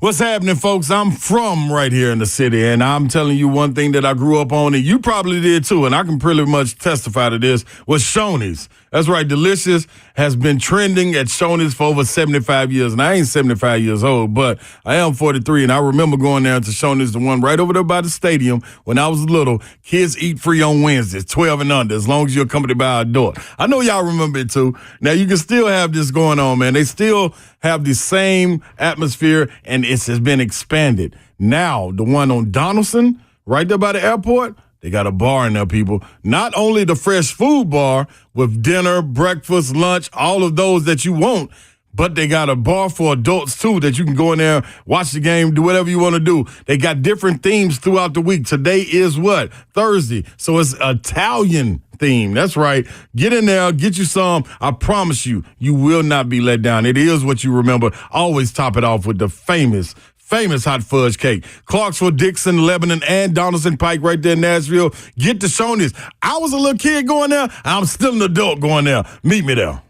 [SPEAKER 4] What's happening, folks? I'm from right here in the city, and I'm telling you one thing that I grew up on, and you probably did too, and I can pretty much testify to this, was Shoney's. That's right. Delicious has been trending at Shoney's for over 75 years. And I ain't 75 years old, but I am 43. And I remember going down to Shoney's, the one right over there by the stadium when I was little. Kids eat free on Wednesdays, 12 and under, as long as you're accompanied by an adult. I know y'all remember it too. Now, you can still have this going on, man. They still have the same atmosphere, and it has been expanded. Now, the one on Donaldson, right there by the airport, they got a bar in there, people. Not only the fresh food bar with dinner, breakfast, lunch, all of those that you want, but they got a bar for adults, too, that you can go in there, watch the game, do whatever you want to do. They got different themes throughout the week. Today is what? Thursday. So it's Italian theme. That's right. Get in there, get you some. I promise you, you will not be let down. It is what you remember. Always top it off with the famous hot fudge cake. Clarksville, Dixon, Lebanon, and Donaldson Pike right there in Nashville. Get to Shoney's. I was a little kid going there. I'm still an adult going there. Meet me there.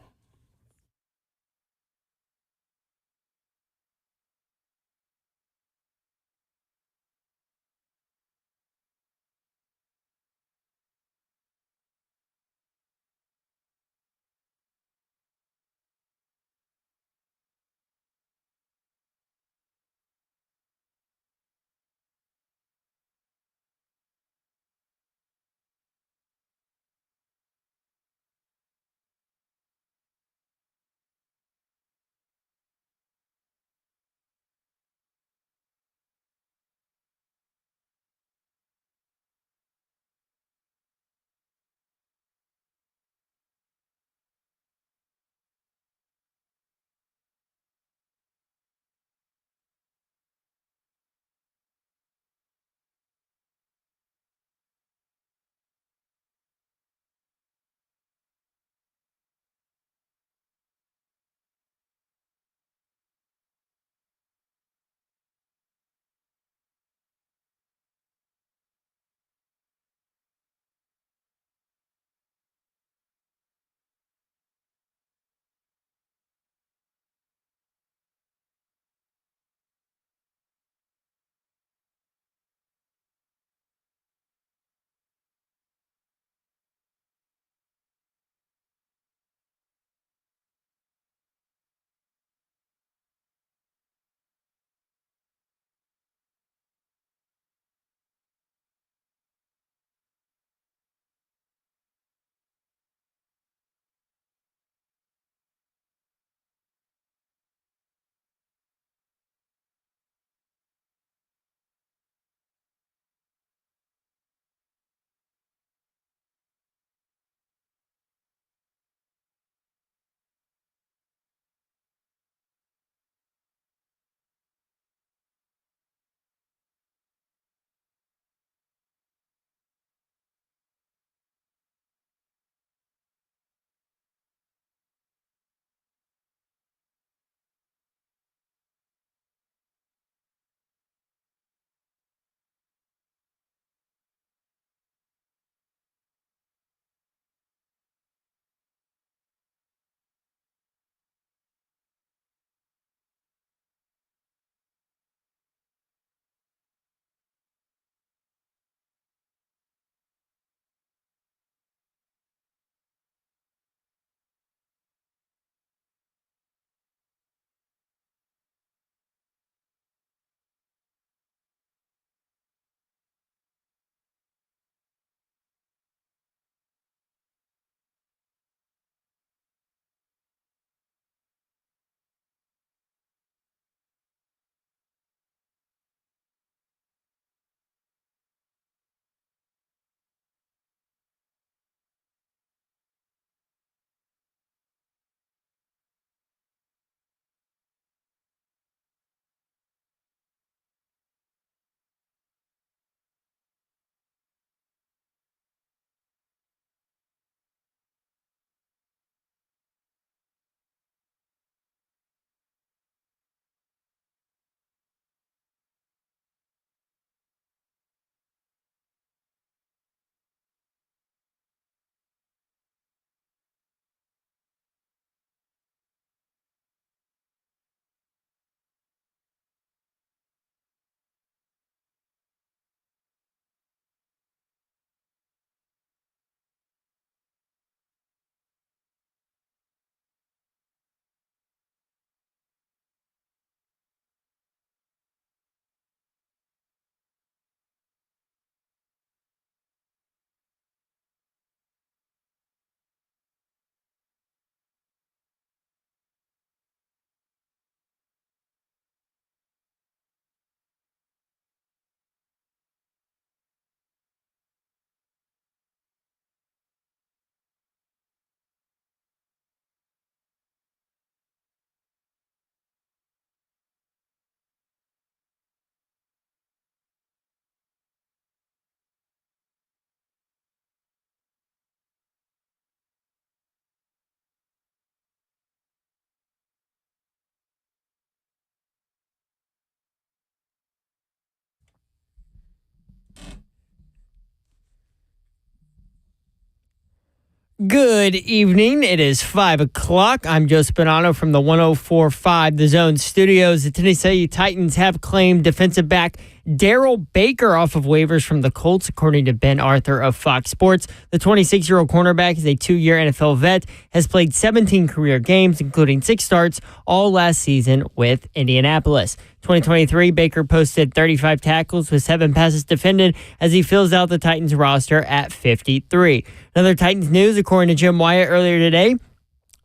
[SPEAKER 1] Good evening. It is 5 o'clock. I'm Joe Spinano from the 104.5 The Zone Studios. The Tennessee Titans have claimed defensive back Daryl Baker off of waivers from the Colts, according to Ben Arthur of Fox Sports. The 26-year-old cornerback is a 2-year NFL vet, has played 17 career games, including 6 starts, all last season with Indianapolis. 2023, Baker posted 35 tackles with 7 passes defended as he fills out the Titans roster at 53. Another Titans news, according to Jim Wyatt earlier today,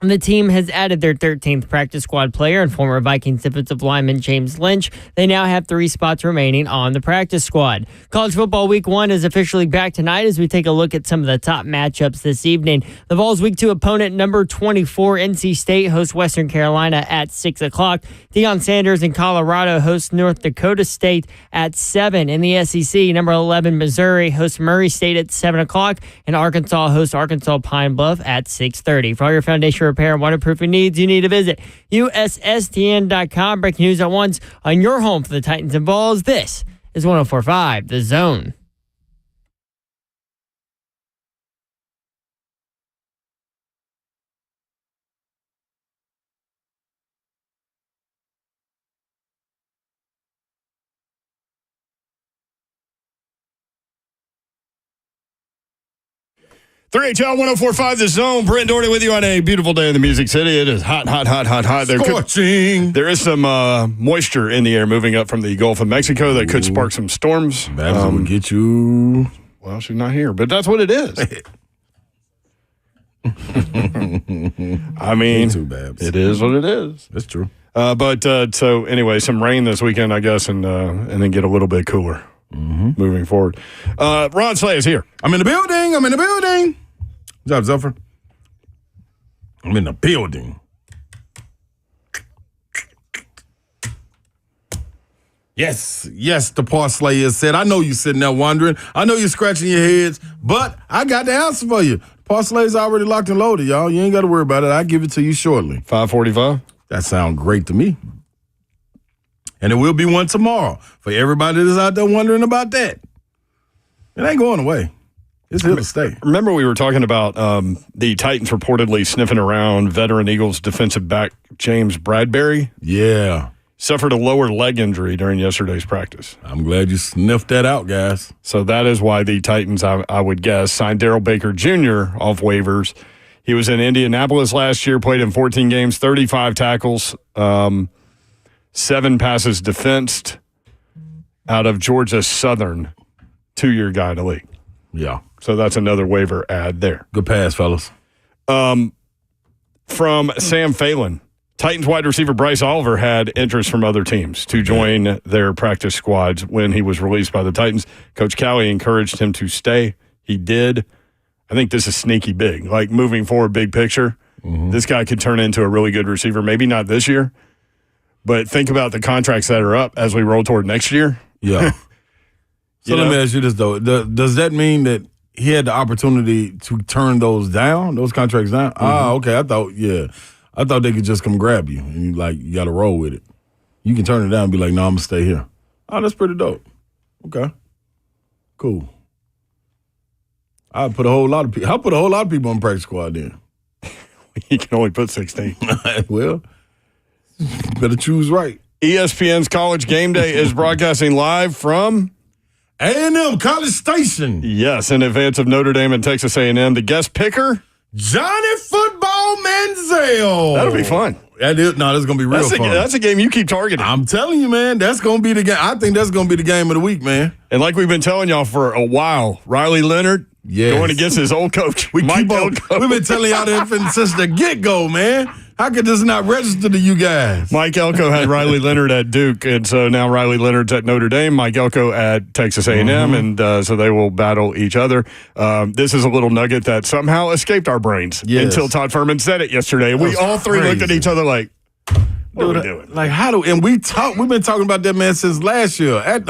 [SPEAKER 1] the team has added their 13th practice squad player and former Vikings defensive lineman James Lynch. They now have 3 spots remaining on the practice squad. College football week 1 is officially back tonight as we take a look at some of the top matchups this evening. The Vols' week 2 opponent, number 24, NC State, hosts Western Carolina at 6 o'clock. Deion Sanders in Colorado hosts North Dakota State at 7. In the SEC, number 11, Missouri hosts Murray State at 7 o'clock. And Arkansas hosts Arkansas Pine Bluff at 6:30. For all your foundation repair and waterproofing needs, you need to visit USSTN.com. Breaking news at once on your home for the Titans and Vols. This is 104.5 The Zone.
[SPEAKER 3] HL 104.5 The Zone. Brent Doherty with you on a beautiful day in the Music City. It is hot.
[SPEAKER 4] Scorching.
[SPEAKER 3] There is some moisture in the air moving up from the Gulf of Mexico that could spark some storms.
[SPEAKER 4] Babs will get you.
[SPEAKER 3] Well, she's not here, but that's what it is. I mean,
[SPEAKER 4] too, Babs.
[SPEAKER 3] It is what it is.
[SPEAKER 4] That's true.
[SPEAKER 3] So anyway, some rain this weekend, I guess, and then get a little bit cooler moving forward. Ron Slay is here.
[SPEAKER 4] I'm in the building. Good job, Zephyr. I'm in the building. Yes, the parsley is said. I know you're sitting there wondering. I know you're scratching your heads, but I got the answer for you. Parsley's already locked and loaded, y'all. You ain't got to worry about it. I'll give it to you shortly.
[SPEAKER 3] 5:45?
[SPEAKER 4] That sounds great to me. And there will be one tomorrow for everybody that's out there wondering about that. It ain't going away. It's here to stay.
[SPEAKER 3] Remember we were talking about the Titans reportedly sniffing around veteran Eagles defensive back James Bradbury?
[SPEAKER 4] Yeah.
[SPEAKER 3] Suffered a lower leg injury during yesterday's practice.
[SPEAKER 4] I'm glad you sniffed that out, guys.
[SPEAKER 3] So that is why the Titans, I would guess, signed Daryl Baker Jr. off waivers. He was in Indianapolis last year, played in 14 games, 35 tackles, 7 passes defensed out of Georgia Southern, 2-year guy in the league.
[SPEAKER 4] Yeah.
[SPEAKER 3] So that's another waiver add there.
[SPEAKER 4] Good pass, fellas.
[SPEAKER 3] From Sam Phelan, Titans wide receiver Bryce Oliver had interest from other teams to join their practice squads when he was released by the Titans. Coach Cowley encouraged him to stay. He did. I think this is sneaky big. Like moving forward, big picture, this guy could turn into a really good receiver. Maybe not this year, but think about the contracts that are up as we roll toward next year.
[SPEAKER 4] Yeah. So let me ask you this, though. Does that mean that he had the opportunity to turn those contracts down? Okay. I thought they could just come grab you and you got to roll with it. You can turn it down and be like, no, I'm going to stay here. Oh, that's pretty dope. Okay. Cool. I'll put a whole lot of people on practice squad then.
[SPEAKER 3] You can only put 16.
[SPEAKER 4] Well, better choose right.
[SPEAKER 3] ESPN's College Game Day is broadcasting live from
[SPEAKER 4] A&M College Station.
[SPEAKER 3] Yes, in advance of Notre Dame and Texas A&M. The guest picker,
[SPEAKER 4] Johnny Football Manziel.
[SPEAKER 3] That'll be fun.
[SPEAKER 4] That's going to be real fun.
[SPEAKER 3] That's a game you keep targeting.
[SPEAKER 4] I'm telling you, man, that's going to be the game. I think that's going to be the game of the week, man.
[SPEAKER 3] And like we've been telling y'all for a while, Riley Leonard going against his old coach, Mike Elko.
[SPEAKER 4] We've been telling y'all that since the get-go, man. How could this not register to you guys?
[SPEAKER 3] Mike Elko had Riley Leonard at Duke, and so now Riley Leonard's at Notre Dame, Mike Elko at Texas A&M, and so they will battle each other. This is a little nugget that somehow escaped our brains until Todd Furman said it yesterday. We all three looked at each other like, what are we doing?
[SPEAKER 4] Like, and we've been talking about that man since last year at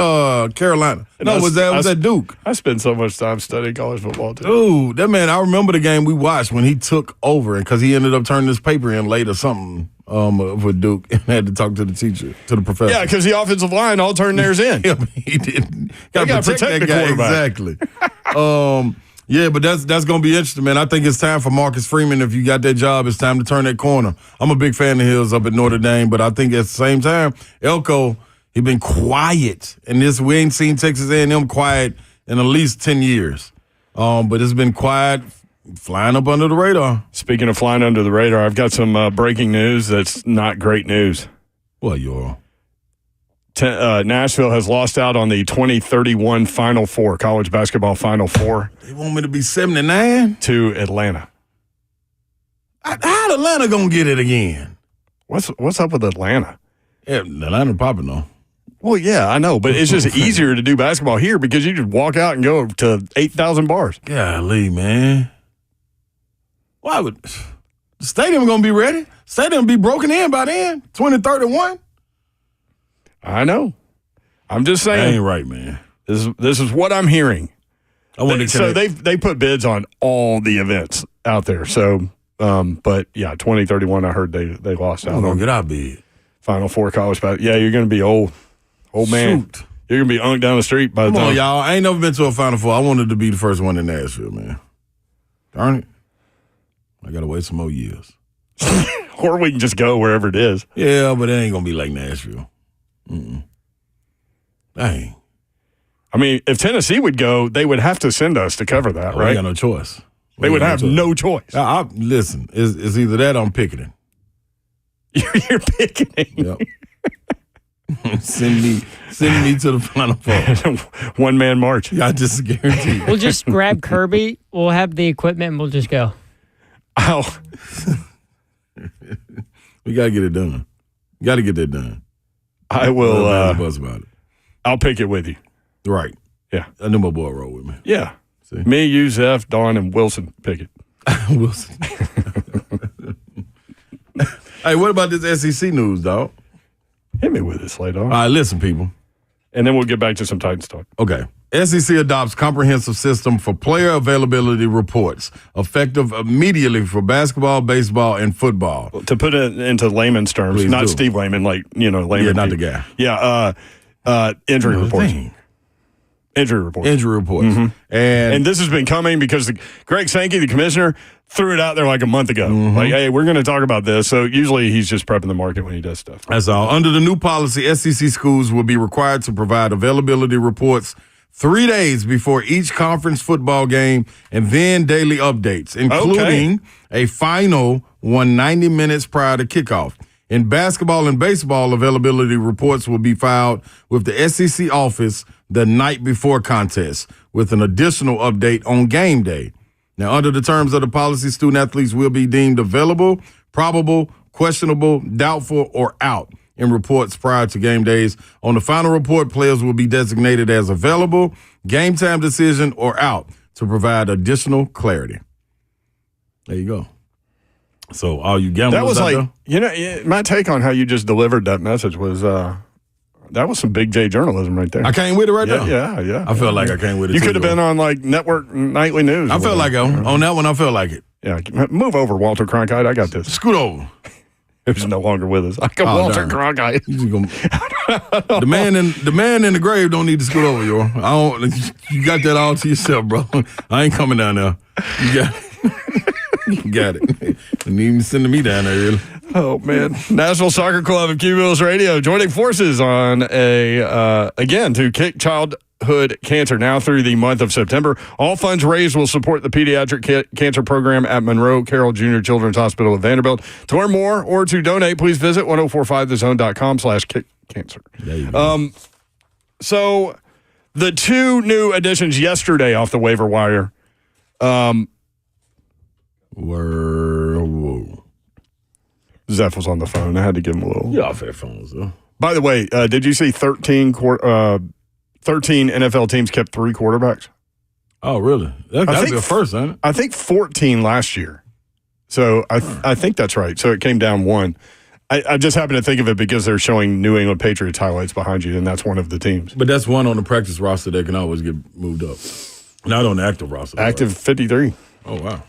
[SPEAKER 4] Carolina. Was that Duke?
[SPEAKER 3] I spent so much time studying college football, too.
[SPEAKER 4] Dude, that man, I remember the game we watched when he took over because he ended up turning this paper in late or something for Duke and had to talk to the teacher, to the professor.
[SPEAKER 3] Yeah, because the offensive line all turned theirs in.
[SPEAKER 4] He didn't.
[SPEAKER 3] Got to protect the quarterback.
[SPEAKER 4] Exactly. Yeah, but that's going to be interesting, man. I think it's time for Marcus Freeman. If you got that job, it's time to turn that corner. I'm a big fan of his up at Notre Dame, but I think at the same time, Elko, he been quiet. And we ain't seen Texas A&M quiet in at least 10 years. But it's been quiet, flying up under the radar.
[SPEAKER 3] Speaking of flying under the radar, I've got some breaking news that's not great news.
[SPEAKER 4] Well, you're...
[SPEAKER 3] Nashville has lost out on the 2031 Final Four, college basketball Final Four.
[SPEAKER 4] They want me to be 79?
[SPEAKER 3] To Atlanta.
[SPEAKER 4] How Atlanta going to get it again?
[SPEAKER 3] What's up with Atlanta?
[SPEAKER 4] Yeah, Atlanta popping though.
[SPEAKER 3] Well, yeah, I know, but it's just easier to do basketball here because you just walk out and go to 8,000 bars.
[SPEAKER 4] Golly, man. Why would the stadium going to be ready? Stadium be broken in by then, 2031.
[SPEAKER 3] I know. I'm just saying.
[SPEAKER 4] That ain't right, man.
[SPEAKER 3] This is what I'm hearing.
[SPEAKER 4] So
[SPEAKER 3] they put bids on all the events out there. So, but yeah, 2031. I heard they lost out on.
[SPEAKER 4] Get our bid.
[SPEAKER 3] Final Four college basketball. Yeah, you're going to be old man.
[SPEAKER 4] Shoot.
[SPEAKER 3] You're going to be unked down the street by the time.
[SPEAKER 4] Come on, y'all. I ain't never been to a Final Four. I wanted to be the first one in Nashville, man. Darn it. I got to wait some more years.
[SPEAKER 3] Or we can just go wherever it is.
[SPEAKER 4] Yeah, but it ain't going to be like Nashville. Dang.
[SPEAKER 3] I mean, if Tennessee would go, they would have to send us to cover that, right?
[SPEAKER 4] We got no choice.
[SPEAKER 3] They would have no choice.
[SPEAKER 4] Listen, it's either that or I'm picketing.
[SPEAKER 3] You're picketing.
[SPEAKER 4] Yep. Send me to the Final Four.
[SPEAKER 3] One-man march.
[SPEAKER 4] I just guarantee.
[SPEAKER 1] We'll just grab Kirby. We'll have the equipment, and we'll just go.
[SPEAKER 3] Oh.
[SPEAKER 4] We got to get it done. Got to get that done.
[SPEAKER 3] I will.
[SPEAKER 4] Buzz about it.
[SPEAKER 3] I'll pick it with you.
[SPEAKER 4] Right.
[SPEAKER 3] Yeah.
[SPEAKER 4] I knew my boy roll with me.
[SPEAKER 3] Yeah.
[SPEAKER 4] See?
[SPEAKER 3] Me, you, Zeph, Dawn, and Wilson pick it.
[SPEAKER 4] Wilson. Hey, what about this SEC news, dog?
[SPEAKER 3] Hit me with it, Slay Dog.
[SPEAKER 4] All right, listen, people.
[SPEAKER 3] And then we'll get back to some Titans talk.
[SPEAKER 4] Okay. SEC adopts comprehensive system for player availability reports, effective immediately for basketball, baseball, and football.
[SPEAKER 3] To put it into layman's terms,
[SPEAKER 4] Please
[SPEAKER 3] not
[SPEAKER 4] do.
[SPEAKER 3] Steve Layman, layman.
[SPEAKER 4] Yeah, not the guy.
[SPEAKER 3] Yeah, injury reports. Injury reports.
[SPEAKER 4] Injury reports.
[SPEAKER 3] Mm-hmm.
[SPEAKER 4] And
[SPEAKER 3] this has been coming because Greg Sankey, the commissioner, threw it out there like a month ago.
[SPEAKER 4] Mm-hmm.
[SPEAKER 3] Like, hey, we're going to talk about this. So usually he's just prepping the market when he does stuff.
[SPEAKER 4] That's all. Under the new policy, SEC schools will be required to provide availability reports 3 days before each conference football game and then daily updates, including a final 190 minutes prior to kickoff. In basketball and baseball, availability reports will be filed with the SEC office the night before contest, with an additional update on game day. Now, under the terms of the policy, student athletes will be deemed available, probable, questionable, doubtful, or out in reports prior to game days. On the final report, players will be designated as available, game time decision, or out to provide additional clarity. There you go. So all you gamblers
[SPEAKER 3] That was
[SPEAKER 4] out
[SPEAKER 3] like,
[SPEAKER 4] there?
[SPEAKER 3] my take on how you just delivered that message was, that was some Big J journalism right there.
[SPEAKER 4] I came with it right there.
[SPEAKER 3] Yeah.
[SPEAKER 4] I felt like I came with it.
[SPEAKER 3] You
[SPEAKER 4] too,
[SPEAKER 3] could have been on like network nightly news.
[SPEAKER 4] I felt like on that one. I felt like it.
[SPEAKER 3] Yeah, move over, Walter Cronkite. I got this.
[SPEAKER 4] Scoot over.
[SPEAKER 3] Who's no longer with us. I got Walter Cronkite.
[SPEAKER 4] The man in the grave don't need to scoot over, yo. You got that all to yourself, bro. I ain't coming down there. You got it. Didn't even send me down there, really.
[SPEAKER 3] Oh, man. National Soccer Club and Cumulus Radio joining forces on again, to kick childhood cancer now through the month of September. All funds raised will support the pediatric cancer program at Monroe Carroll Jr. Children's Hospital of Vanderbilt. To learn more or to donate, please visit 1045thezone.com/kickcancer.
[SPEAKER 4] There you go.
[SPEAKER 3] So the two new additions yesterday off the waiver wire, Zeph was on the phone. I had to give him a little.
[SPEAKER 4] Yeah, off headphones, though.
[SPEAKER 3] By the way, did you see 13 NFL teams kept 3 quarterbacks?
[SPEAKER 4] Oh, really? That got to be a first, ain't it?
[SPEAKER 3] I think 14 last year. So I think that's right. So it came down 1. I just happen to think of it because they're showing New England Patriots highlights behind you, and that's one of the teams.
[SPEAKER 4] But that's one on the practice roster that can always get moved up. Not on the active roster.
[SPEAKER 3] Active 53.
[SPEAKER 4] Oh, wow.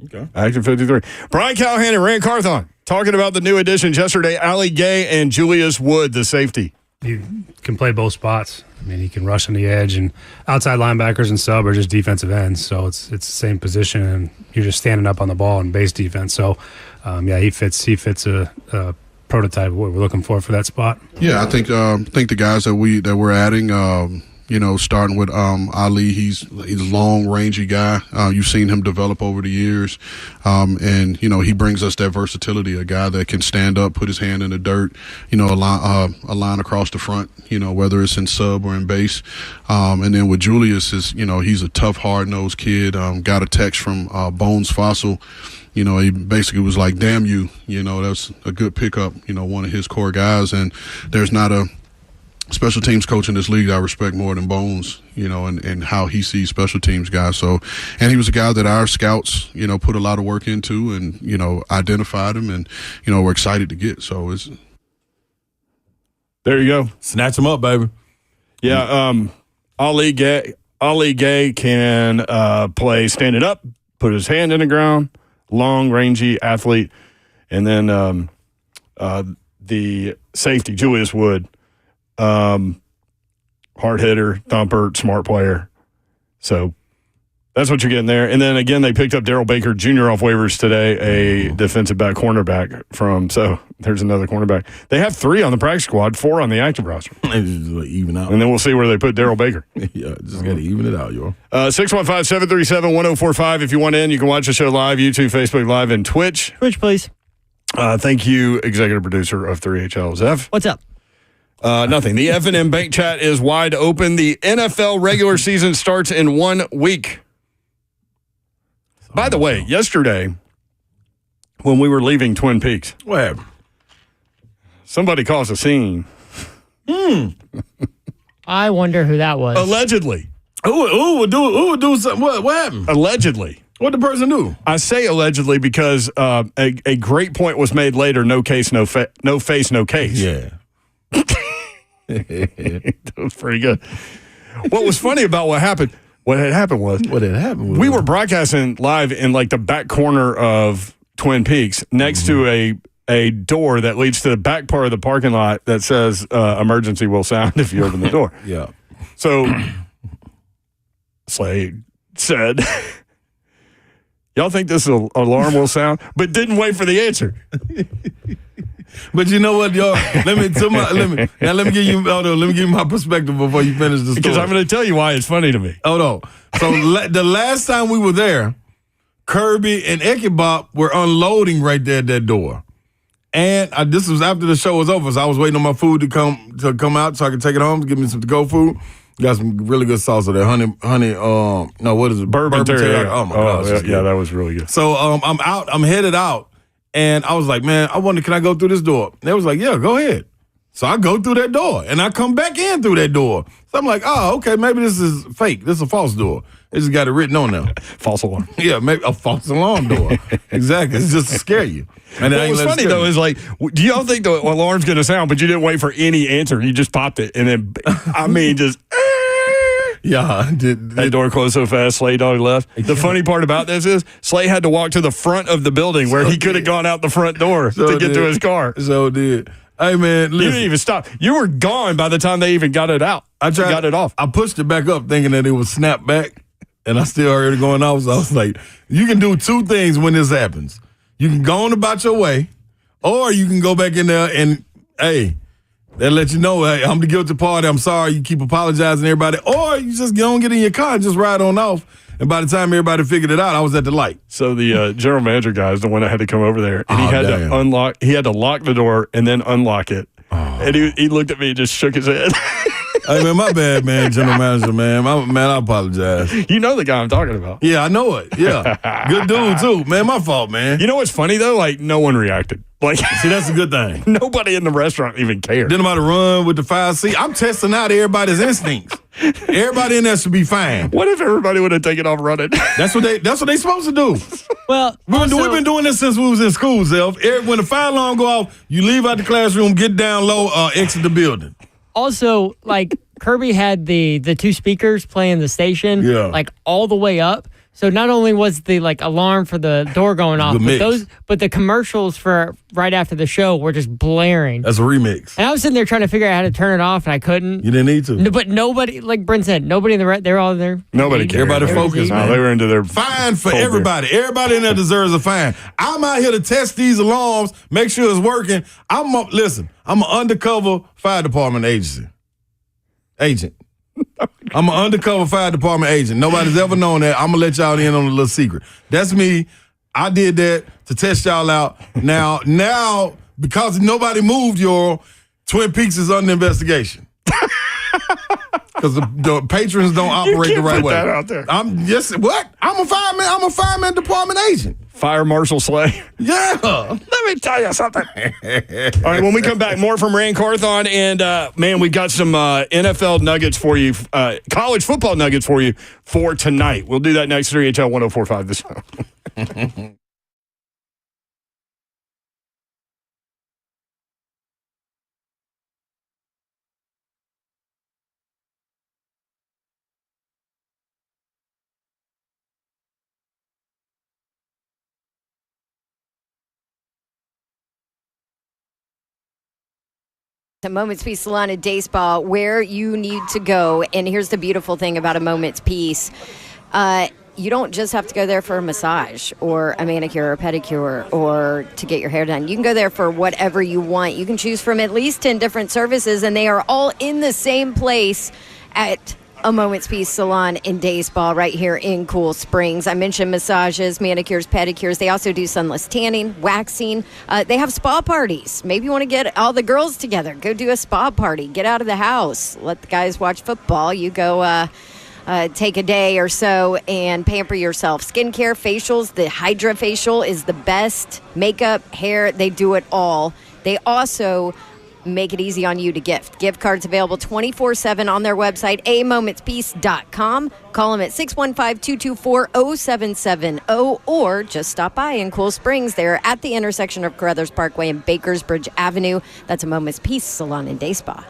[SPEAKER 4] Okay.
[SPEAKER 3] Active 53. Brian Callahan and Rand Carthon talking about the new additions yesterday. Allie Gay and Julius Wood, the safety.
[SPEAKER 21] he can play both spots. I mean, he can rush on the edge, and outside linebackers and sub are just defensive ends. So it's the same position, and you're just standing up on the ball in base defense. So, he fits a prototype of what we're looking for that spot.
[SPEAKER 5] Yeah, I think the guys that we're adding. Starting with Ali, he's a long, rangy guy. You've seen him develop over the years, and he brings us that versatility. A guy that can stand up, put his hand in the dirt, a line across the front. Whether it's in sub or in base. And then with Julius he's a tough, hard-nosed kid. Got a text from Bones Fossil. He basically was like, "Damn you!" That's a good pickup. One of his core guys, and there's not a special teams coach in this league I respect more than Bones, and how he sees special teams guys. So, and he was a guy that our scouts, put a lot of work into and, identified him and, we're excited to get. So
[SPEAKER 3] there you go.
[SPEAKER 4] Snatch him up, baby.
[SPEAKER 3] Yeah. Ali Gay can play standing up, put his hand in the ground, long, rangy athlete. And then the safety, Julius Wood, hard hitter, thumper, smart player. So that's what you're getting there. And then again, they picked up Daryl Baker Jr. off waivers today, a defensive back cornerback so there's another cornerback. They have 3 on the practice squad, 4 on the active roster.
[SPEAKER 4] They just even out.
[SPEAKER 3] And then we'll see where they put Daryl Baker.
[SPEAKER 4] Yeah, just got to even it out, yo.
[SPEAKER 3] 615-737-1045. If you want in, you can watch the show live, YouTube, Facebook Live, and Twitch.
[SPEAKER 1] Twitch, please.
[SPEAKER 3] Thank you, executive producer of 3HLZF.
[SPEAKER 1] What's up?
[SPEAKER 3] Nothing. The F&M Bank Chat is wide open. The NFL regular season starts in 1 week. By the way, yesterday, when we were leaving Twin Peaks,
[SPEAKER 4] what happened?
[SPEAKER 3] Somebody caused a scene.
[SPEAKER 1] I wonder who that was.
[SPEAKER 3] Allegedly.
[SPEAKER 4] Who would do something? What happened?
[SPEAKER 3] Allegedly.
[SPEAKER 4] What did the person do?
[SPEAKER 3] I say allegedly because a great point was made later. No case, no face, no case.
[SPEAKER 4] Yeah.
[SPEAKER 3] That was pretty good. What was funny about what had happened was we were broadcasting live in like the back corner of Twin Peaks next to a door that leads to the back part of the parking lot that says emergency will sound if you open the door.
[SPEAKER 4] Yeah.
[SPEAKER 3] So Slade said, y'all think this alarm will sound? But didn't wait for the answer.
[SPEAKER 4] But you know what, y'all? Let me give you my perspective before you finish the story.
[SPEAKER 3] Because I'm going to tell you why it's funny to me.
[SPEAKER 4] Hold on. So the last time we were there, Kirby and Ekebop were unloading right there at that door, and this was after the show was over. So I was waiting on my food to come out so I could take it home to give me some to-go food. Got some really good salsa there, honey. What is it?
[SPEAKER 3] Bourbon teriyaki.
[SPEAKER 4] Oh my gosh,
[SPEAKER 3] yeah, that was really good.
[SPEAKER 4] So I'm headed out. And I was like, man, I wonder, can I go through this door? And they was like, yeah, go ahead. So I go through that door, and I come back in through that door. So I'm like, oh, okay, maybe this is fake. This is a false door. They just got it written on there.
[SPEAKER 3] False alarm.
[SPEAKER 4] Yeah, maybe a false alarm door. Exactly. It's just to scare you. And
[SPEAKER 3] what was funny, though, is like, do y'all think the alarm's going to sound, but you didn't wait for any answer. You just popped it, and then, just...
[SPEAKER 4] Yeah.
[SPEAKER 3] That door closed so fast, Slade already left. The funny part about this is Slade had to walk to the front of the building where he could have gone out the front door to get to his car.
[SPEAKER 4] So did. Hey, man, listen.
[SPEAKER 3] You didn't even stop. You were gone by the time they even got it out. Got it off.
[SPEAKER 4] I pushed it back up thinking that it would snap back, and I still heard it going off. So I was like, you can do 2 things when this happens. You can go on about your way, or you can go back in there and, hey, they'll let you know, hey, I'm the guilty party. I'm sorry. You keep apologizing to everybody. Or you just don't get in your car and just ride on off. And by the time everybody figured it out, I was at the light.
[SPEAKER 3] So the general manager guy is the one that had to come over there. And he had to unlock. He had to lock the door and then unlock it. Oh. And he looked at me and just shook his head.
[SPEAKER 4] Hey, man, my bad, man, general manager, man. I apologize.
[SPEAKER 3] You know the guy I'm talking about.
[SPEAKER 4] Yeah, I know it. Yeah. Good dude, too. Man, my fault, man.
[SPEAKER 3] You know what's funny, though? Like, no one reacted. Like,
[SPEAKER 4] see, that's a good thing.
[SPEAKER 3] Nobody in the restaurant even cared.
[SPEAKER 4] Didn't nobody run with the 5C. I'm testing out everybody's instincts. Everybody in there should be fine.
[SPEAKER 3] What if everybody would have taken off running?
[SPEAKER 4] That's what they supposed to do.
[SPEAKER 1] Well,
[SPEAKER 4] we've been doing this since we was in school, Zelf. When the fire alarm go off, you leave out the classroom, get down low, exit the building.
[SPEAKER 1] Also, like, Kirby had the 2 speakers playing the station, like, all the way up. So not only was the like alarm for the door going off, but the commercials for right after the show were just blaring.
[SPEAKER 4] That's a remix.
[SPEAKER 1] And I was sitting there trying to figure out how to turn it off, and I couldn't.
[SPEAKER 4] You didn't need to.
[SPEAKER 1] No, but nobody, like Brent said, nobody in the they're all there.
[SPEAKER 3] Nobody cared.
[SPEAKER 4] Everybody focused, man.
[SPEAKER 3] They were into their
[SPEAKER 4] fine for everybody. Everybody in there deserves a fine. I'm out here to test these alarms, make sure it's working. I'm an undercover fire department agent. I'm an undercover fire department agent. Nobody's ever known that. I'm going to let y'all in on a little secret. That's me. I did that to test y'all out. Now, because nobody moved y'all, Twin Peaks is under investigation. Because the patrons don't operate the right way.
[SPEAKER 3] That out there.
[SPEAKER 4] I'm a fireman department agent.
[SPEAKER 3] Fire Marshal Slay.
[SPEAKER 4] Yeah.
[SPEAKER 3] Let me tell you something. All right, when we come back, more from Rand Carthon. And, man, we got some NFL nuggets for you, college football nuggets for you for tonight. We'll do that next. 3HL 1045 this show.
[SPEAKER 10] A Moment's Peace Salon and Day Spa, where you need to go. And here's the beautiful thing about a Moment's Peace. You don't just have to go there for a massage or a manicure or a pedicure or to get your hair done. You can go there for whatever you want. You can choose from at least 10 different services, and they are all in the same place at A Moment's Peace Salon and Day Spa right here in Cool Springs. I mentioned massages, manicures, pedicures. They also do sunless tanning, waxing. They have spa parties. Maybe you want to get all the girls together. Go do a spa party. Get out of the house. Let the guys watch football. You go take a day or so and pamper yourself. Skincare, facials. The Hydra facial is the best. Makeup, hair, they do it all. They also make it easy on you to gift. Gift cards available 24/7 on their website, amomentspeace.com. Call them at 615-224-0770 or just stop by in Cool Springs. They're at the intersection of Carruthers Parkway and Bakersbridge Avenue. That's A Moment's Peace Salon and Day Spa.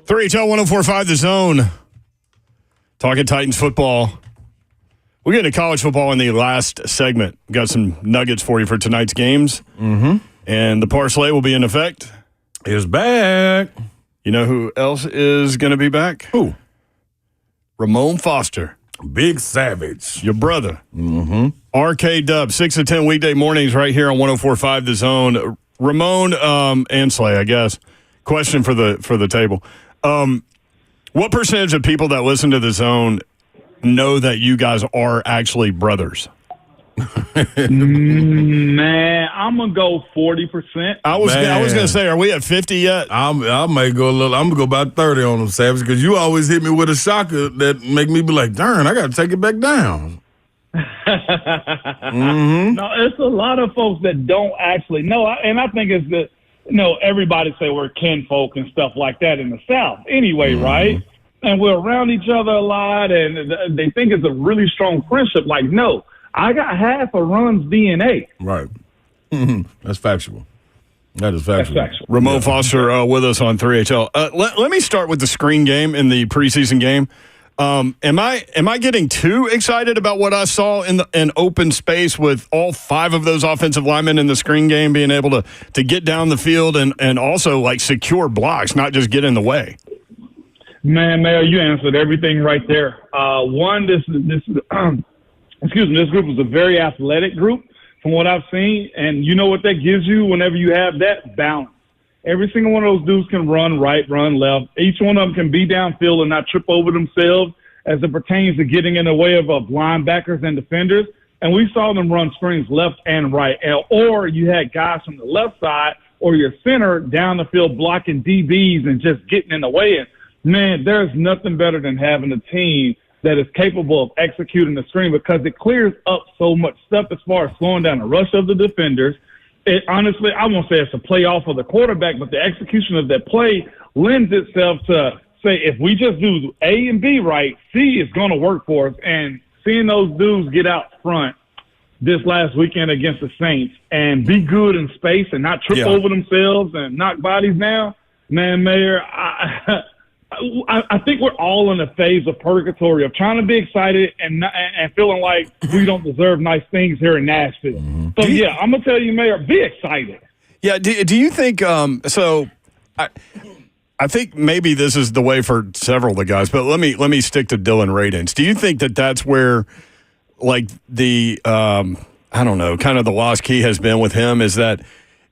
[SPEAKER 3] 3HL 104.5 The Zone. Talking Titans football. We'll get into college football in the last segment. We've got some nuggets for you for tonight's games.
[SPEAKER 4] Mm-hmm.
[SPEAKER 3] And the parlay will be in effect.
[SPEAKER 4] It's back.
[SPEAKER 3] You know who else is going to be back?
[SPEAKER 4] Who?
[SPEAKER 3] Ramon Foster.
[SPEAKER 4] Big Savage.
[SPEAKER 3] Your brother.
[SPEAKER 4] Mm-hmm.
[SPEAKER 3] RK Dub, 6 to 10 weekday mornings right here on 104.5 The Zone. Ramon and Slay, I guess. Question for the table. What percentage of people that listen to The Zone know that you guys are actually brothers?
[SPEAKER 6] Man, I'm gonna go 40%.
[SPEAKER 3] I was gonna say, are we at 50 yet?
[SPEAKER 4] I may go a little. I'm gonna go about 30 on them, Savage, because you always hit me with a shocker that make me be like, darn, I gotta take it back down.
[SPEAKER 6] Mm-hmm. No, it's a lot of folks that don't actually know, and I think it's the everybody say we're kinfolk and stuff like that in the South anyway, right? And we're around each other a lot, and they think it's a really strong friendship. Like, no, I got half of Run's DNA.
[SPEAKER 4] Right. That's factual. That is factual.
[SPEAKER 6] That's factual.
[SPEAKER 3] Ramon Foster with us on 3HL. Let me start with the screen game in the preseason game. Am I getting too excited about what I saw in an open space with all 5 of those offensive linemen in the screen game being able to get down the field and also like secure blocks, not just get in the way?
[SPEAKER 6] Man, Mayor, you answered everything right there. This group was a very athletic group from what I've seen, and you know what that gives you whenever you have that? Balance. Every single one of those dudes can run right, run left. Each one of them can be downfield and not trip over themselves as it pertains to getting in the way of linebackers and defenders. And we saw them run screens left and right. Or you had guys from the left side or your center down the field blocking DBs and just getting in the way. And, man, there's nothing better than having a team that is capable of executing the screen because it clears up so much stuff as far as slowing down the rush of the defenders. Honestly, I won't say it's a play off of the quarterback, but the execution of that play lends itself to say if we just do A and B right, C is going to work for us. And seeing those dudes get out front this last weekend against the Saints and be good in space and not trip over themselves and knock bodies down, man, Mayor, I think we're all in a phase of purgatory of trying to be excited and feeling like we don't deserve nice things here in Nashville. So, yeah, I'm going to tell you, Mayor, be excited.
[SPEAKER 3] Yeah, do you think so I think maybe this is the way for several of the guys, but let me stick to Dylan Radins. Do you think that that's where, like, the I don't know, kind of the lost key has been with him is that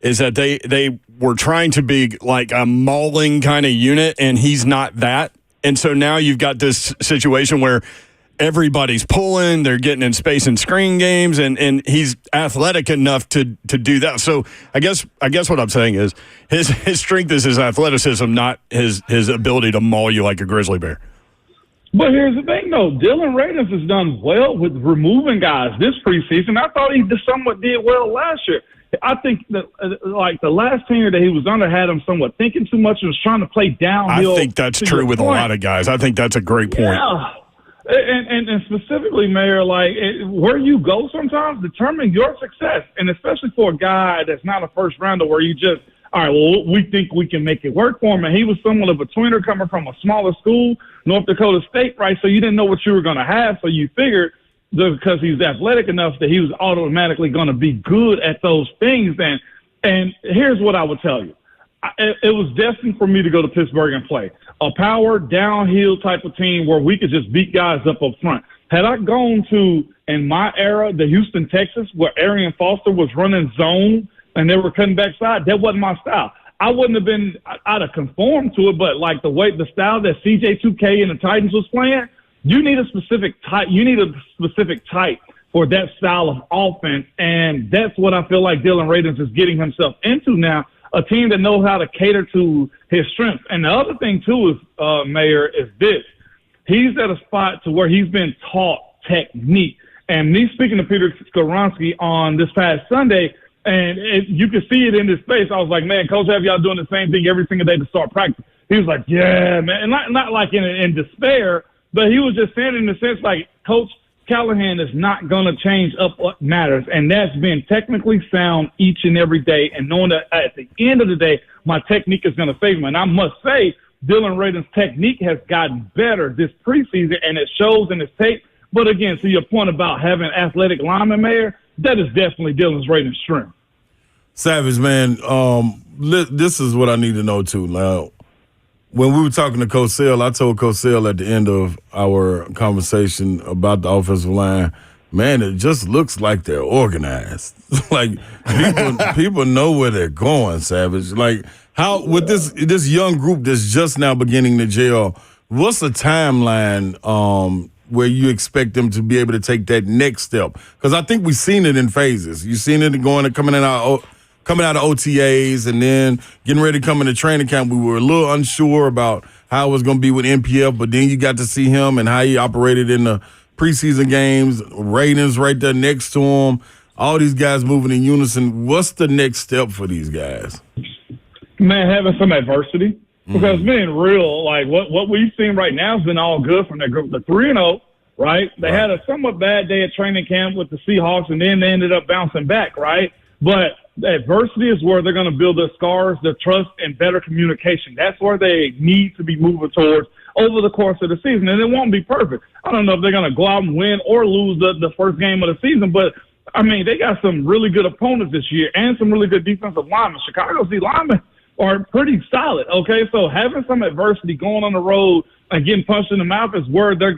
[SPEAKER 3] they were trying to be like a mauling kind of unit, and he's not that. And so now you've got this situation where everybody's pulling, they're getting in space and screen games, and he's athletic enough to do that. So I guess what I'm saying is his strength is his athleticism, not his ability to maul you like a grizzly bear.
[SPEAKER 6] But here's the thing, though. Dylan Radins has done well with removing guys this preseason. I thought he somewhat did well last year. I think that, like, the last tenure that he was under had him somewhat thinking too much and was trying to play downhill.
[SPEAKER 3] I think that's true with a lot of guys. I think that's a great point.
[SPEAKER 6] Yeah. And specifically, Mayor, like, where you go sometimes determine your success. And especially for a guy that's not a first rounder where you just, all right, well, we think we can make it work for him. And he was somewhat of a tweener coming from a smaller school, North Dakota State, right? So you didn't know what you were going to have. So you figured because he's athletic enough that he was automatically going to be good at those things. And here's what I would tell you. It was destined for me to go to Pittsburgh and play a power downhill type of team where we could just beat guys up front. Had I gone to, in my era, the Houston, Texas, where Ramon Foster was running zone and they were cutting backside, that wasn't my style. I wouldn't have been, I'd have conformed to it, but like the style that CJ2K and the Titans was playing, you need a specific type. You need a specific type for that style of offense, and that's what I feel like Dylan Radins is getting himself into now. A team that knows how to cater to his strengths. And the other thing too is, Mayor, is this: he's at a spot to where he's been taught technique. And me speaking to Peter Skoronski on this past Sunday, and you could see it in his face. I was like, man, Coach, have y'all doing the same thing every single day to start practice? He was like, yeah, man, and not like in despair. But he was just saying in the sense like, Coach Callahan is not going to change up what matters. And that's been technically sound each and every day. And knowing that at the end of the day, my technique is going to favor me. And I must say, Dylan Raden's technique has gotten better this preseason, and it shows in his tape. But again, to your point about having athletic linemen, Mayor, that is definitely Dylan Raden's strength.
[SPEAKER 4] Savage, man, this is what I need to know, too. Now, when we were talking to Cosell, I told Cosell at the end of our conversation about the offensive line, man, it just looks like they're organized. Like, people know where they're going, Savage. Like, how, with this young group that's just now beginning to gel, what's the timeline where you expect them to be able to take that next step? Because I think we've seen it in phases. You've seen it coming out of OTAs and then getting ready to come into training camp. We were a little unsure about how it was going to be with NPF, but then you got to see him and how he operated in the preseason games. Raidens right there next to him. All these guys moving in unison. What's the next step for these guys?
[SPEAKER 6] Man, having some adversity. Because being real, like what we've seen right now has been all good from that group. The 3-0, right? They had a somewhat bad day at training camp with the Seahawks, and then they ended up bouncing back, right? But the adversity is where they're going to build their scars, their trust, and better communication. That's where they need to be moving towards over the course of the season. And it won't be perfect. I don't know if they're going to go out and win or lose the first game of the season, but, I mean, they got some really good opponents this year and some really good defensive linemen. Chicago's D linemen are pretty solid, okay? So having some adversity going on the road and getting punched in the mouth is where their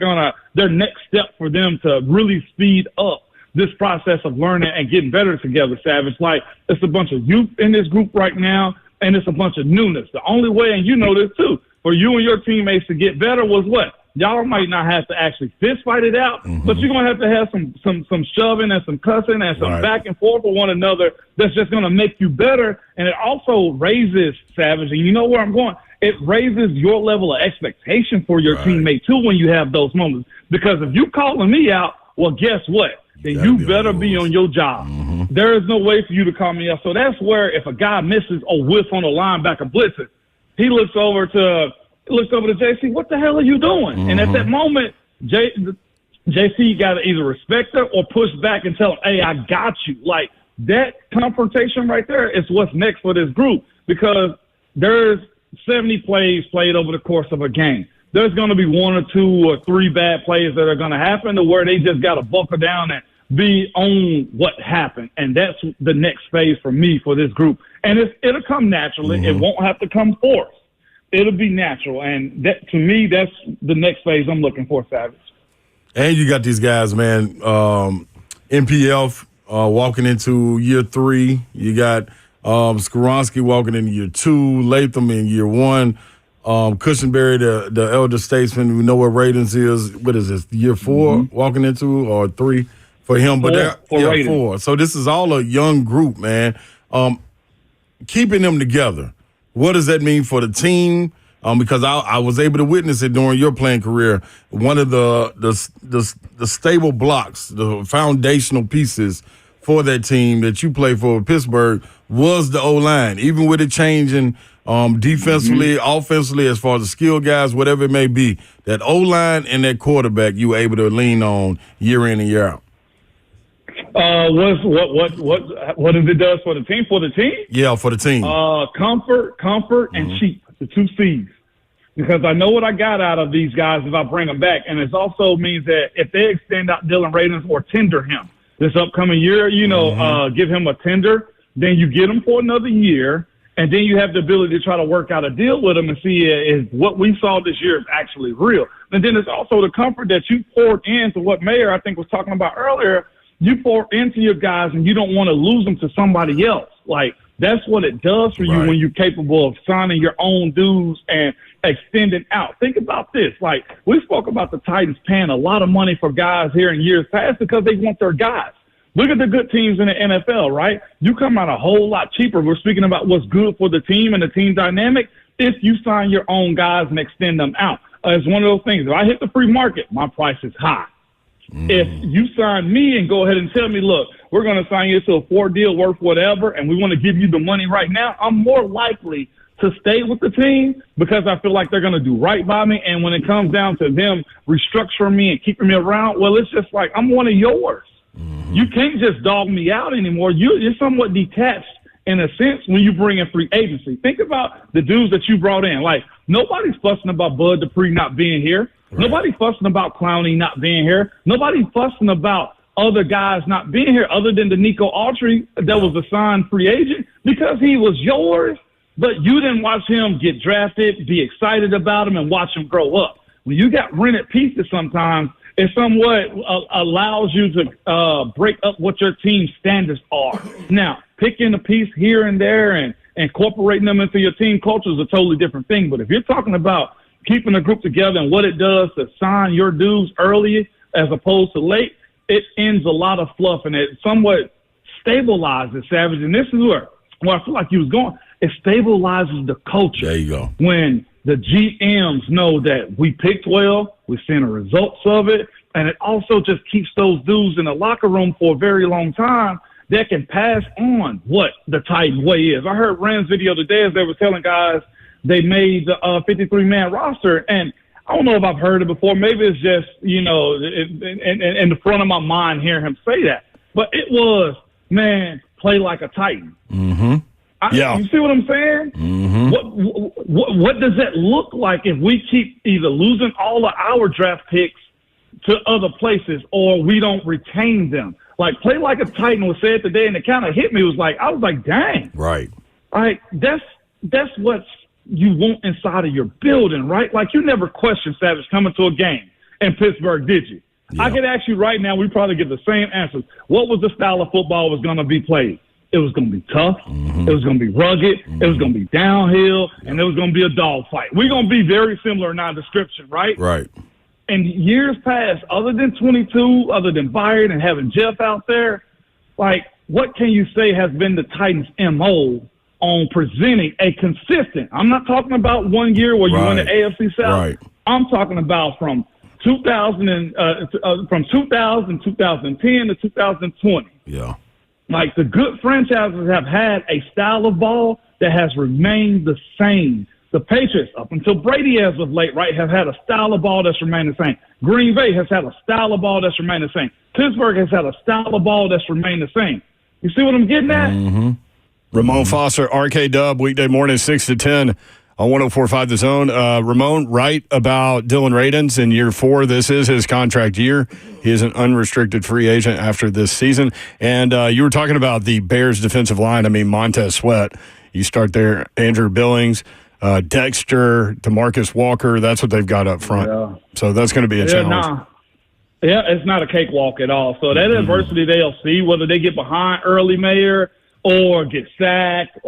[SPEAKER 6] next step for them to really speed up this process of learning and getting better together, Savage. Like, it's a bunch of youth in this group right now, and it's a bunch of newness. The only way, and you know this too, for you and your teammates to get better was what? Y'all might not have to actually fist fight it out, but you're going to have some shoving and some cussing and some back and forth with one another that's just going to make you better. And it also raises, Savage, and you know where I'm going, it raises your level of expectation for your teammate too when you have those moments. Because if you calling me out, well, guess what? Then you better be on your job. There is no way for you to call me out. So that's where if a guy misses a whiff on a linebacker blitzing, he looks over to JC, what the hell are you doing? And at that moment, JC got to either respect her or push back and tell him, hey, I got you. Like, that confrontation right there is what's next for this group, because there's 70 plays played over the course of a game. There's going to be 1 or 2 or 3 bad plays that are going to happen to where they just got to buckle down and be on what happened. And that's the next phase for me for this group. And it'll come naturally. It won't have to come forced. It'll be natural. And that, to me, that's the next phase I'm looking for, Savage.
[SPEAKER 4] And you got these guys, man, NPF walking into year 3. You got Skoronski walking into year 2, Latham in year 1. Cushenberry, the elder statesman, we know what Raidens is. What is this, year 4 walking into, or 3 for him? But 4. So this is all a young group, man. Keeping them together, what does that mean for the team? Because I was able to witness it during your playing career. One of the stable blocks, the foundational pieces for that team that you played for Pittsburgh was the O-line. Even with it changing defensively, offensively, as far as the skill guys, whatever it may be, that O-line and that quarterback you were able to lean on year in and year out.
[SPEAKER 6] What it does for the team? For the team?
[SPEAKER 4] Yeah, for the team.
[SPEAKER 6] Comfort, and cheap, the 2 C's. Because I know what I got out of these guys if I bring them back. And it also means that if they extend out Dylan Raidens or tender him this upcoming year, give him a tender, then you get him for another year. And then you have the ability to try to work out a deal with them and see if what we saw this year is actually real. And then there's also the comfort that you poured into what Mayor, I think, was talking about earlier. You pour into your guys and you don't want to lose them to somebody else. Like, that's what it does for you when you're capable of signing your own dues and extending out. Think about this. Like, we spoke about the Titans paying a lot of money for guys here in years past because they want their guys. Look at the good teams in the NFL, right? You come out a whole lot cheaper. We're speaking about what's good for the team and the team dynamic if you sign your own guys and extend them out. It's one of those things. If I hit the free market, my price is high. If you sign me and go ahead and tell me, look, we're going to sign you to a 4 deal worth whatever, and we want to give you the money right now, I'm more likely to stay with the team because I feel like they're going to do right by me. And when it comes down to them restructuring me and keeping me around, well, it's just like I'm one of yours. You can't just dog me out anymore. You're somewhat detached in a sense, when you bring in free agency. Think about the dudes that you brought in. Like, nobody's fussing about Bud Dupree not being here. Right. Nobody's fussing about Clowney not being here. Nobody's fussing about other guys not being here other than the Nico Autry that was a signed free agent because he was yours, but you didn't watch him get drafted, be excited about him, and watch him grow up. When you got rented pieces sometimes, it somewhat allows you to break up what your team's standards are. Now, picking a piece here and there and incorporating them into your team culture is a totally different thing. But if you're talking about keeping a group together and what it does to sign your dudes early as opposed to late, it ends a lot of fluff and it somewhat stabilizes Savage. And this is where I feel like he was going. It stabilizes the culture.
[SPEAKER 4] There you go.
[SPEAKER 6] When the GMs know that we picked well, we're seeing the results of it, and it also just keeps those dudes in the locker room for a very long time that can pass on what the Titan way is. I heard Rand's video today as they were telling guys they made the 53-man roster, and I don't know if I've heard it before. Maybe it's just, in the front of my mind hearing him say that. But it was, man, play like a Titan.
[SPEAKER 3] Mm-hmm.
[SPEAKER 6] You see what I'm saying?
[SPEAKER 3] Mm-hmm.
[SPEAKER 6] What does that look like if we keep either losing all of our draft picks to other places or we don't retain them? Like, play like a Titan was said today, and it kind of hit me. I was like, dang.
[SPEAKER 4] Right.
[SPEAKER 6] Like, that's what you want inside of your building, right? Like, you never questioned Savage coming to a game in Pittsburgh, did you? Yeah. I could ask you right now, we probably get the same answers. What was the style of football was going to be played? It was going to be tough. Mm-hmm. It was going to be rugged. Mm-hmm. It was going to be downhill, and it was going to be a dogfight. We're going to be very similar in our description, right?
[SPEAKER 4] Right.
[SPEAKER 6] And years past, other than 22, other than Byron and having Jeff out there, like, what can you say has been the Titans' MO on presenting a consistent? I'm not talking about 1 year where you win the AFC South.
[SPEAKER 4] Right.
[SPEAKER 6] I'm talking about from 2010 to 2020.
[SPEAKER 4] Yeah.
[SPEAKER 6] Like, the good franchises have had a style of ball that has remained the same. The Patriots, up until Brady as of late, right, have had a style of ball that's remained the same. Green Bay has had a style of ball that's remained the same. Pittsburgh has had a style of ball that's remained the same. You see what I'm getting at?
[SPEAKER 3] Mm-hmm. Ramon Foster, RK Dub, weekday morning, 6 to 10 on 104.5 The Zone. Ramon, right about Dylan Radins in year 4. This is his contract year. He is an unrestricted free agent after this season. And you were talking about the Bears' defensive line. I mean, Montez Sweat. You start there, Andrew Billings, Dexter, DeMarcus Walker. That's what they've got up front. Yeah. So that's going to be a challenge.
[SPEAKER 6] Yeah, it's not a cakewalk at all. So that adversity they'll see, whether they get behind early, Mayor, or get sacked,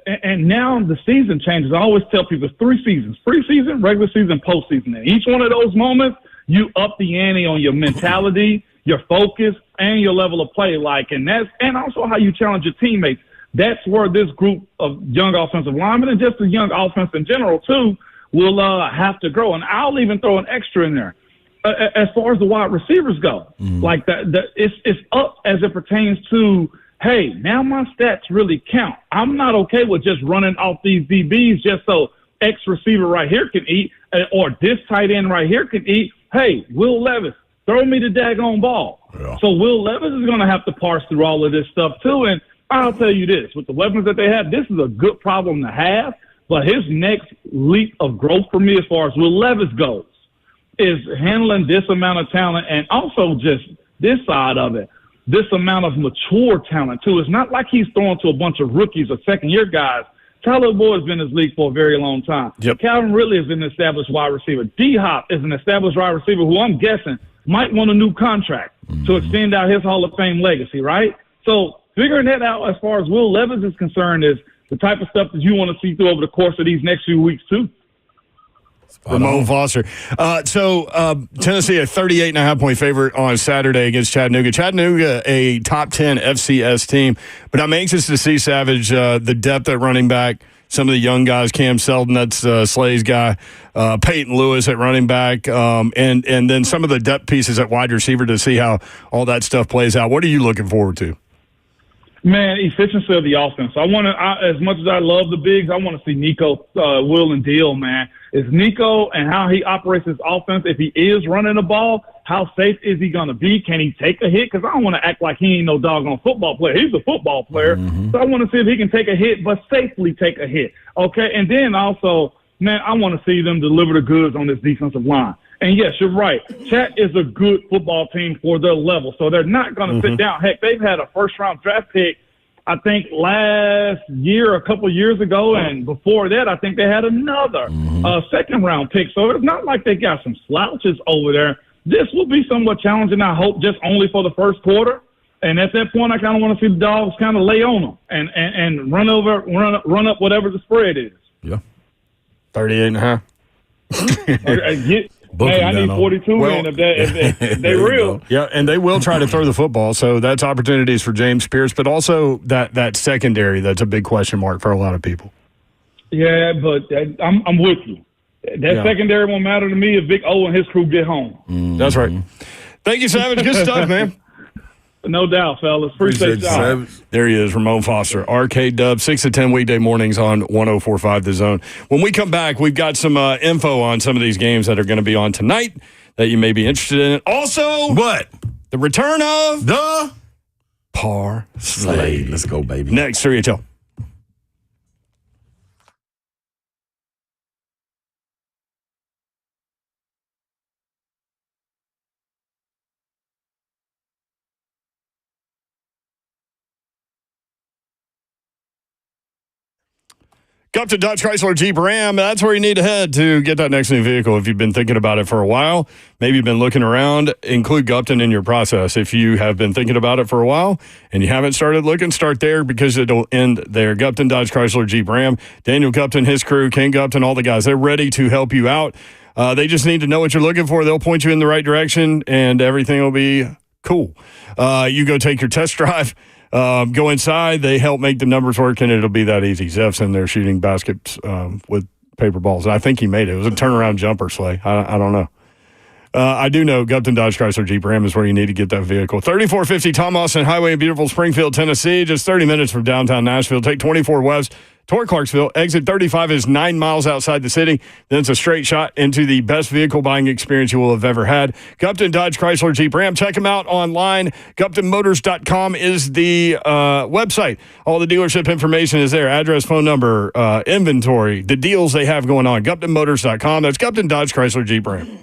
[SPEAKER 6] and now the season changes. I always tell people it's 3 seasons: preseason, regular season, postseason. And each one of those moments, you up the ante on your mentality, your focus, and your level of play. And also how you challenge your teammates. That's where this group of young offensive linemen and just the young offense in general too will have to grow. And I'll even throw an extra in there. As far as the wide receivers go, it's up as it pertains to, hey, now my stats really count. I'm not okay with just running off these DBs just so X receiver right here can eat, or this tight end right here can eat. Hey, Will Levis, throw me the daggone ball. Yeah. So Will Levis is going to have to parse through all of this stuff too. And I'll tell you this, with the weapons that they have, this is a good problem to have. But his next leap of growth for me as far as Will Levis goes is handling this amount of talent, and also just this side of it, this amount of mature talent too. It's not like he's throwing to a bunch of rookies or second-year guys. Tyler Boyd's been in this league for a very long time.
[SPEAKER 3] Yep.
[SPEAKER 6] Calvin Ridley is an established wide receiver. D-Hop is an established wide receiver who I'm guessing might want a new contract to extend out his Hall of Fame legacy, right? So figuring that out as far as Will Levis is concerned is the type of stuff that you want to see through over the course of these next few weeks too.
[SPEAKER 3] Ramon Foster. Tennessee, a 38.5-point favorite on Saturday against Chattanooga. Chattanooga, a top 10 FCS team, but I'm anxious to see, Savage, the depth at running back, some of the young guys, Cam Selden, that's Slay's guy, Peyton Lewis at running back, and then some of the depth pieces at wide receiver to see how all that stuff plays out. What are you looking forward to?
[SPEAKER 6] Man, efficiency of the offense. As much as I love the bigs, I want to see Nico, Will, and Deal, man. Is Nico and how he operates his offense, if he is running the ball, how safe is he going to be? Can he take a hit? Because I don't want to act like he ain't no doggone football player. He's a football player. So I want to see if he can take a hit, but safely take a hit. Okay? And then also, man, I want to see them deliver the goods on this defensive line. And yes, you're right. Chat is a good football team for their level. So they're not going to sit down. Heck, they've had a first-round draft pick, I think, last year, a couple of years ago. And before that, I think they had another second-round pick. So it's not like they got some slouches over there. This will be somewhat challenging, I hope, just only for the first quarter. And at that point, I kind of want to see the Dogs kind of lay on them and run up whatever the spread is.
[SPEAKER 4] Yeah.
[SPEAKER 3] 38.5.
[SPEAKER 6] Hey, I need 42 if they real.
[SPEAKER 3] Yeah, and they will try to throw the football, so that's opportunities for James Pierce, but also that secondary, that's a big question mark for a lot of people.
[SPEAKER 6] Yeah, but I'm with you. That secondary won't matter to me if Vic O and his crew get home.
[SPEAKER 3] That's right. Thank you, Savage. Good stuff, man.
[SPEAKER 6] No doubt, fellas. Appreciate y'all.
[SPEAKER 3] There he is, Ramon Foster. Arcade Dub, 6 to 10 weekday mornings on 104.5 The Zone. When we come back, we've got some info on some of these games that are going to be on tonight that you may be interested in. Also,
[SPEAKER 4] what?
[SPEAKER 3] The return of
[SPEAKER 4] the
[SPEAKER 3] Parlay.
[SPEAKER 4] Let's go, baby.
[SPEAKER 3] Next, 3HL. Gupton Dodge Chrysler Jeep Ram, that's where you need to head to get that next new vehicle. If you've been thinking about it for a while, maybe you've been looking around, include Gupton in your process. If you have been thinking about it for a while and you haven't started looking, start there because it'll end there. Gupton Dodge Chrysler Jeep Ram, Daniel Gupton, his crew, Ken Gupton, all the guys, they're ready to help you out. They just need to know what you're looking for. They'll point you in the right direction and everything will be cool. You go take your test drive. Go inside. They help make the numbers work, and it'll be that easy. Zeph's in there shooting baskets with paper balls. I think he made it. It was a turnaround jumper, Slay. I don't know. I do know Gupton Dodge Chrysler Jeep Ram is where you need to get that vehicle. 3450 Tom Austin Highway in beautiful Springfield, Tennessee. Just 30 minutes from downtown Nashville. Take 24 west toward Clarksville. Exit 35 is 9 miles outside the city. Then it's a straight shot into the best vehicle buying experience you will have ever had. Gupton Dodge Chrysler Jeep Ram. Check them out online. GuptonMotors.com is the website. All the dealership information is there. Address, phone number, inventory, the deals they have going on. GuptonMotors.com. That's Gupton Dodge Chrysler Jeep Ram.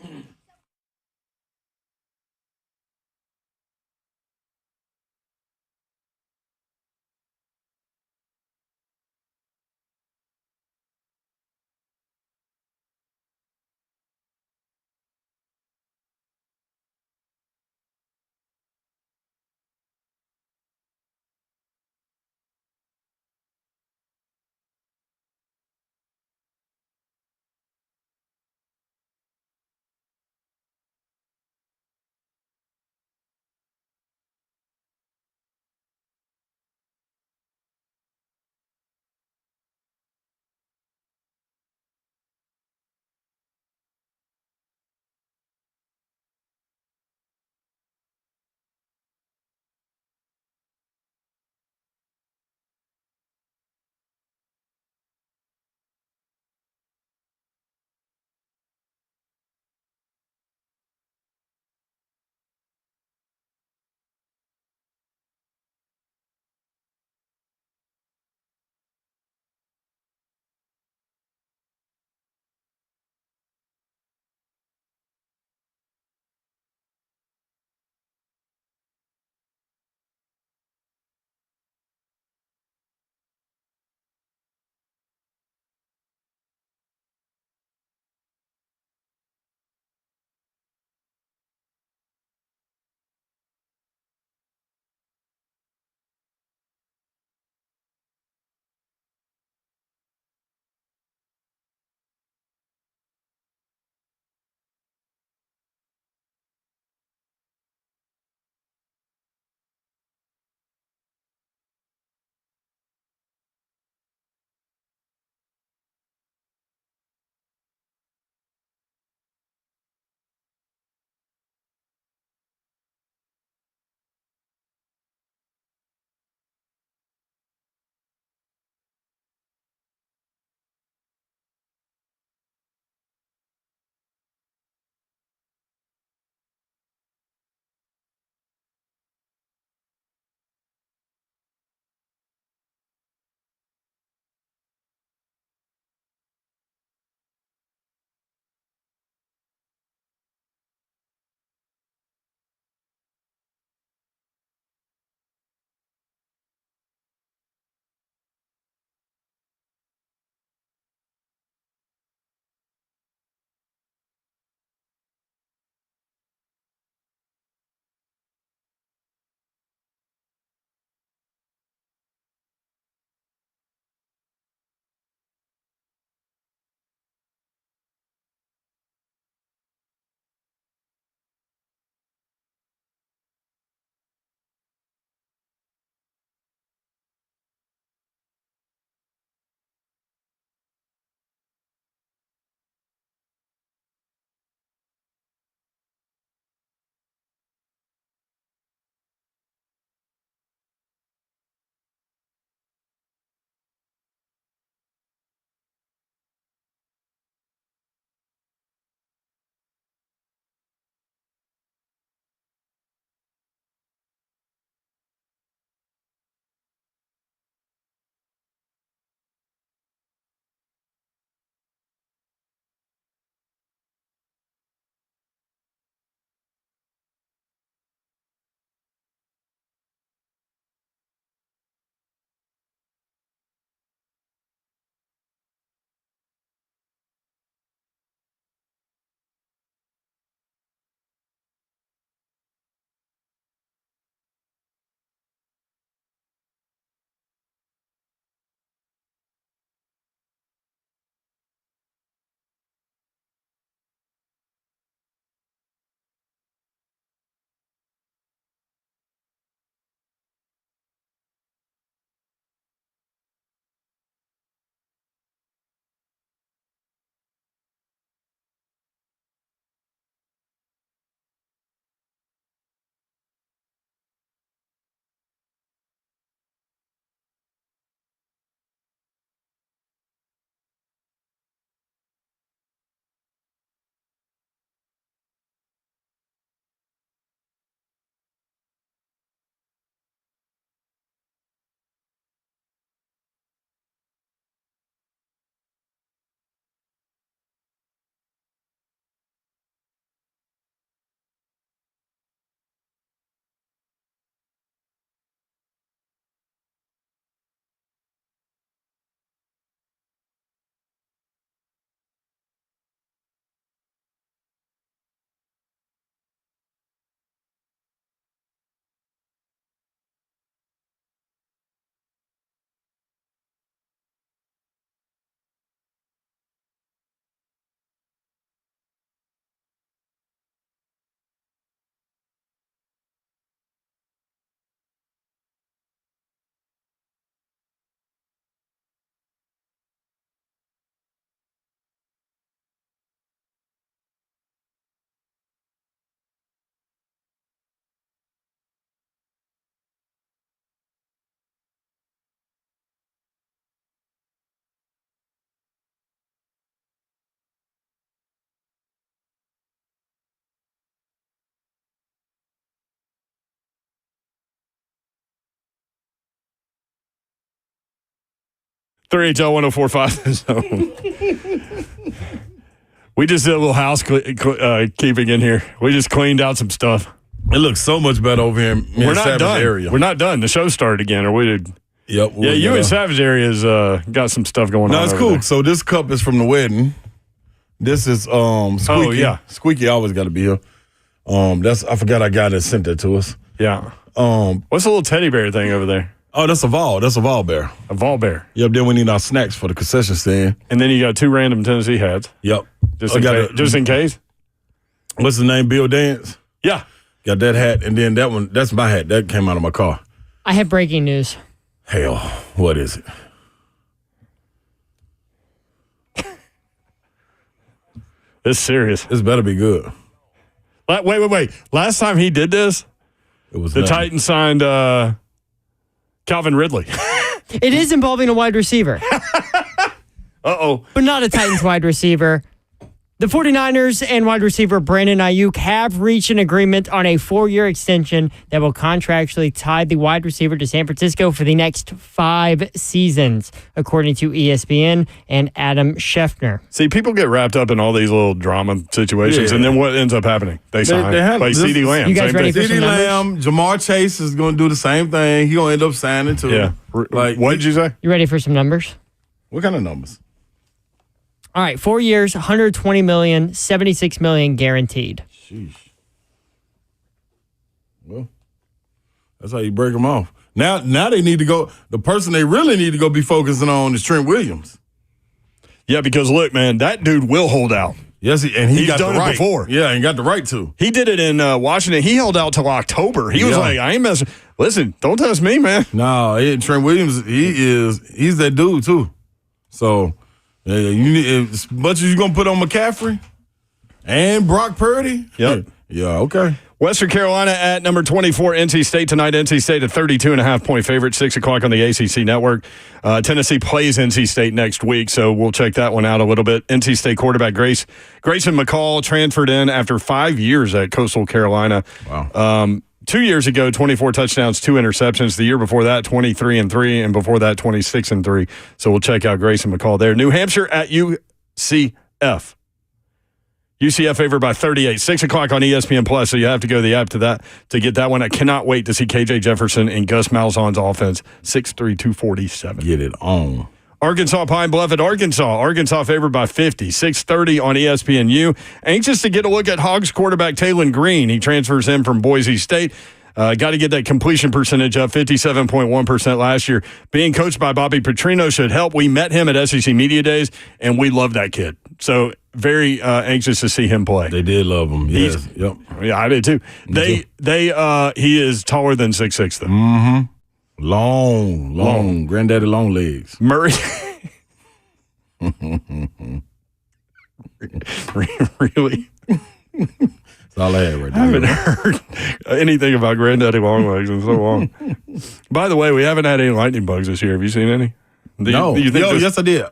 [SPEAKER 3] 3HL 1045. We just did a little keeping in here. We just cleaned out some stuff.
[SPEAKER 4] It looks so much better over here in Savage area.
[SPEAKER 3] We're not done. The show started again, or we did.
[SPEAKER 4] Yep.
[SPEAKER 3] Yeah, you in Savage areas got some stuff going on.
[SPEAKER 4] No, it's
[SPEAKER 3] over
[SPEAKER 4] cool.
[SPEAKER 3] there.
[SPEAKER 4] So this cup is from the wedding. This is Squeaky.
[SPEAKER 3] Oh, yeah.
[SPEAKER 4] Squeaky always got to be here. I forgot I got that sent that to us.
[SPEAKER 3] Yeah. What's the little teddy bear thing over there?
[SPEAKER 4] Oh, that's a Vol. That's a Vol bear.
[SPEAKER 3] A Vol bear.
[SPEAKER 4] Yep. Then we need our snacks for the concession stand.
[SPEAKER 3] And then you got 2 random Tennessee hats.
[SPEAKER 4] Yep.
[SPEAKER 3] Just in case.
[SPEAKER 4] What's the name? Bill Dance.
[SPEAKER 3] Yeah.
[SPEAKER 4] Got that hat, and then that one. That's my hat. That came out of my car.
[SPEAKER 1] I have breaking news.
[SPEAKER 4] Hell, what is it?
[SPEAKER 3] It's serious.
[SPEAKER 4] This better be good.
[SPEAKER 3] Wait. Last time he did this,
[SPEAKER 4] it was
[SPEAKER 3] the Titans signed Calvin Ridley.
[SPEAKER 1] It is involving a wide receiver.
[SPEAKER 3] Uh-oh.
[SPEAKER 1] But not a Titans wide receiver. The 49ers and wide receiver Brandon Ayuk have reached an agreement on a 4-year extension that will contractually tie the wide receiver to San Francisco for the next 5 seasons, according to ESPN and Adam Schefter.
[SPEAKER 3] See, people get wrapped up in all these little drama situations, and then what ends up happening? They sign like CeeDee Lamb.
[SPEAKER 1] You guys ready for
[SPEAKER 4] CeeDee
[SPEAKER 1] some
[SPEAKER 4] Lamb, Jamar Chase is going to do the same thing. He's going to end up signing too.
[SPEAKER 3] Yeah. What did you say?
[SPEAKER 1] You ready for some numbers?
[SPEAKER 4] What kind of numbers?
[SPEAKER 1] All right, 4 years, $120 million, $76 million guaranteed.
[SPEAKER 4] Sheesh. Well, that's how you break them off. Now they need to go. The person they really need to go be focusing on is Trent Williams.
[SPEAKER 3] Yeah, because look, man, that dude will hold out.
[SPEAKER 4] Yes, he's got
[SPEAKER 3] done
[SPEAKER 4] the right.
[SPEAKER 3] it before.
[SPEAKER 4] Yeah, and got the right to.
[SPEAKER 3] He did it in Washington. He held out till October. He was like, I ain't messing. Listen, don't test me, man.
[SPEAKER 4] No, Trent Williams, he's that dude too. So. Yeah, you need as much as you're gonna put on McCaffrey and Brock Purdy.
[SPEAKER 3] Yep.
[SPEAKER 4] Yeah. Okay.
[SPEAKER 3] Western Carolina at number 24, NC State tonight. NC State a 32.5-point favorite, 6:00 on the ACC network. Tennessee plays NC State next week, so we'll check that one out a little bit. NC State quarterback Grayson McCall transferred in after 5 years at Coastal Carolina.
[SPEAKER 4] Wow.
[SPEAKER 3] 2 years ago, 24 touchdowns, 2 interceptions. The year before that, 23-3, and before that, 26-3. So we'll check out Grayson McCall there. New Hampshire at UCF. UCF favored by 38, 6:00 on ESPN Plus. So you have to go to the app to get that one. I cannot wait to see KJ Jefferson and Gus Malzahn's offense. 6'3", 247.
[SPEAKER 4] Get it on.
[SPEAKER 3] Arkansas Pine Bluff at Arkansas. Arkansas favored by 50, 6:30 on ESPNU. Anxious to get a look at Hogs quarterback Taylon Green. He transfers in from Boise State. Got to get that completion percentage up, 57.1% last year. Being coached by Bobby Petrino should help. We met him at SEC Media Days, and we love that kid. So very anxious to see him play.
[SPEAKER 4] They did love him. Yes. Yep.
[SPEAKER 3] Yeah, I did too. He is taller than 6'6", though.
[SPEAKER 4] Mm-hmm. Long. Granddaddy long legs.
[SPEAKER 3] Murray. Really?
[SPEAKER 4] That's all I had right there.
[SPEAKER 3] I haven't heard anything about Granddaddy Longlegs in so long. By the way, we haven't had any lightning bugs this year. Have you seen any?
[SPEAKER 4] Yes, I did.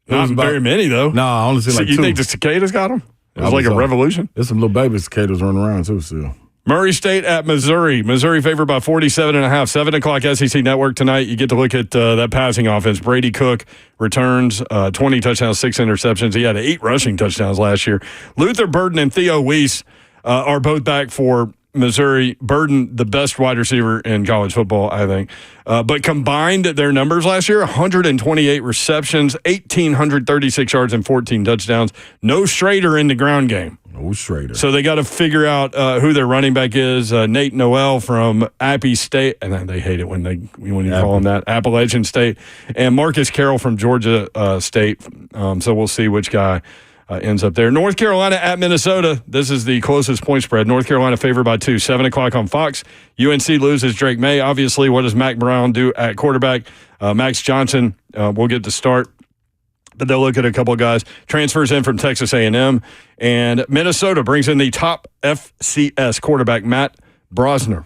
[SPEAKER 3] Not very many, though.
[SPEAKER 4] No, I only seen like 2.
[SPEAKER 3] You think the cicadas got them? It was like a revolution?
[SPEAKER 4] There's some little baby cicadas running around, too, still.
[SPEAKER 3] Murray State at Missouri. Missouri favored by 47.5. 7:00 SEC Network tonight. You get to look at that passing offense. Brady Cook returns 20 touchdowns, 6 interceptions. He had 8 rushing touchdowns last year. Luther Burden and Theo Weiss are both back for Missouri. Burden, the best wide receiver in college football, I think. But combined their numbers last year, 128 receptions, 1,836 yards, and 14 touchdowns. No Schrader in the ground game.
[SPEAKER 4] No Schrader.
[SPEAKER 3] So they got to figure out who their running back is. Nate Noel from Appy State, and they hate it when you call him that. Appalachian State, and Marcus Carroll from Georgia State. So we'll see which guy ends up there. North Carolina at Minnesota. This is the closest point spread. North Carolina favored by 2. 7:00 on Fox. UNC loses Drake May. Obviously, what does Mac Brown do at quarterback? Max Johnson will get the start. But they'll look at a couple of guys. Transfers in from Texas A&M. And Minnesota brings in the top FCS quarterback, Matt Brosner,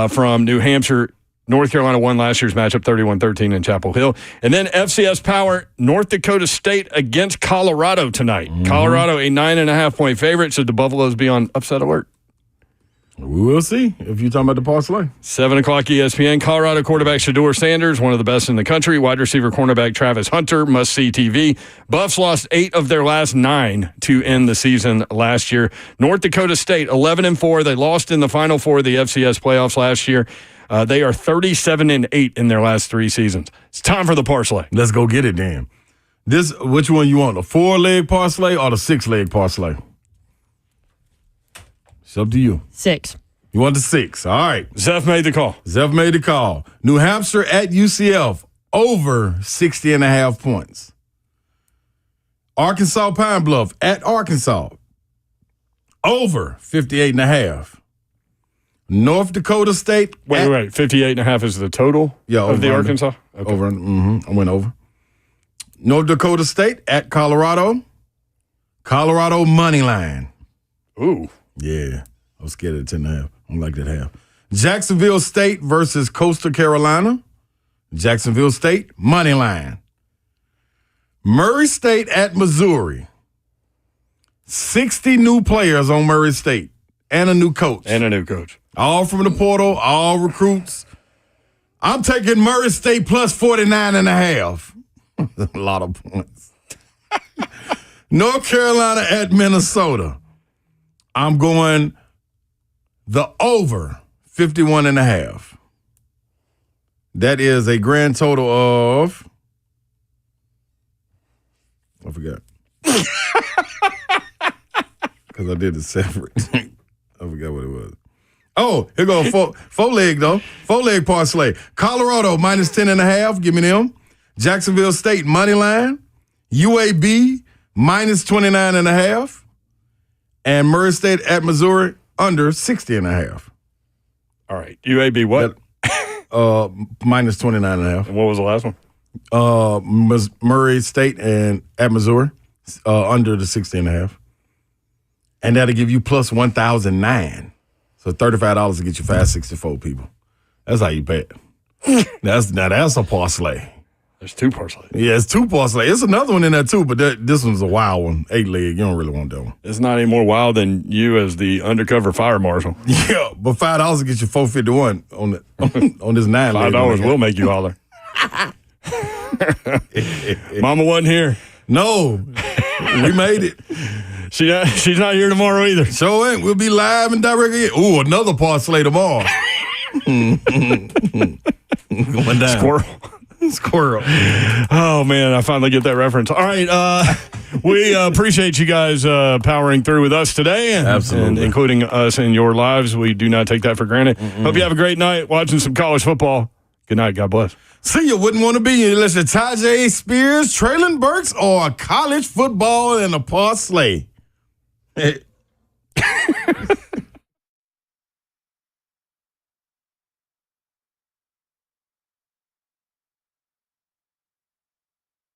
[SPEAKER 3] from New Hampshire. North Carolina won last year's matchup 31-13 in Chapel Hill. And then FCS Power, North Dakota State against Colorado tonight. Mm-hmm. Colorado, a 9.5-point favorite. Should the Buffaloes be on upset alert?
[SPEAKER 4] We will see if you're talking about the parlay.
[SPEAKER 3] 7 o'clock ESPN. Colorado quarterback Shedeur Sanders, one of the best in the country. Wide receiver cornerback Travis Hunter, must-see TV. Buffs lost 8 of their last 9 to end the season last year. North Dakota State, 11-4. They lost in the Final Four of the FCS playoffs last year. They are 37-8 in their last 3 seasons. It's time for the parlay.
[SPEAKER 4] Let's go get it, Dan. Which one you want, the 4-leg parlay or the 6-leg parlay? It's up to you.
[SPEAKER 1] 6.
[SPEAKER 4] You want the 6. All right.
[SPEAKER 3] Zeph made the call.
[SPEAKER 4] New Hampshire at UCF, over 60.5 points. Arkansas Pine Bluff at Arkansas, over 58.5. North Dakota State.
[SPEAKER 3] Wait. 58.5 is the total of the Arkansas?
[SPEAKER 4] Okay. Over. I went over. North Dakota State at Colorado. Colorado money line.
[SPEAKER 3] Ooh.
[SPEAKER 4] Yeah. I was scared of 10.5. I don't like that half. Jacksonville State versus Coastal Carolina. Jacksonville State money line. Murray State at Missouri. 60 new players on Murray State. And a new coach. All from the portal, all recruits. I'm taking Murray State plus 49.5. A lot of points. North Carolina at Minnesota. I'm going the over 51.5. That is a grand total of, I forgot. Because I did it separate. I forgot what it was. Oh, here goes four-leg, though. 4-leg parlay. Colorado, minus 10.5. Give me them. Jacksonville State, money line. UAB, minus 29.5. And Murray State at Missouri, under 60.5.
[SPEAKER 3] All right. UAB what?
[SPEAKER 4] Minus 29.5.
[SPEAKER 3] And what was the last one?
[SPEAKER 4] Murray State and at Missouri, under the 60.5. And that'll give you plus 1,009. So $35 to get you 564 people. That's how you pay it. That's a parlay.
[SPEAKER 3] There's 2 parlays.
[SPEAKER 4] Yeah, it's 2 parlay. It's another one in there too, but this one's a wild one. 8-leg. You don't really want that one.
[SPEAKER 3] It's not any more wild than you as the undercover fire marshal.
[SPEAKER 4] Yeah, but $5 to get you 451 on this 9-leg.
[SPEAKER 3] $5 will make you holler. Mama wasn't here.
[SPEAKER 4] No, we made it.
[SPEAKER 3] She's not here tomorrow either.
[SPEAKER 4] So ain't. We'll be live and direct again. Ooh, another parlay tomorrow. Going down. Squirrel.
[SPEAKER 3] Oh, man, I finally get that reference. All right, we appreciate you guys powering through with us today.
[SPEAKER 4] Absolutely.
[SPEAKER 3] And including us in your lives. We do not take that for granted. Hope you have a great night watching some college football. Good night. God bless.
[SPEAKER 4] See, you wouldn't want to be unless you're Tajay Spears, Traylon Burks, or college football and a parlay.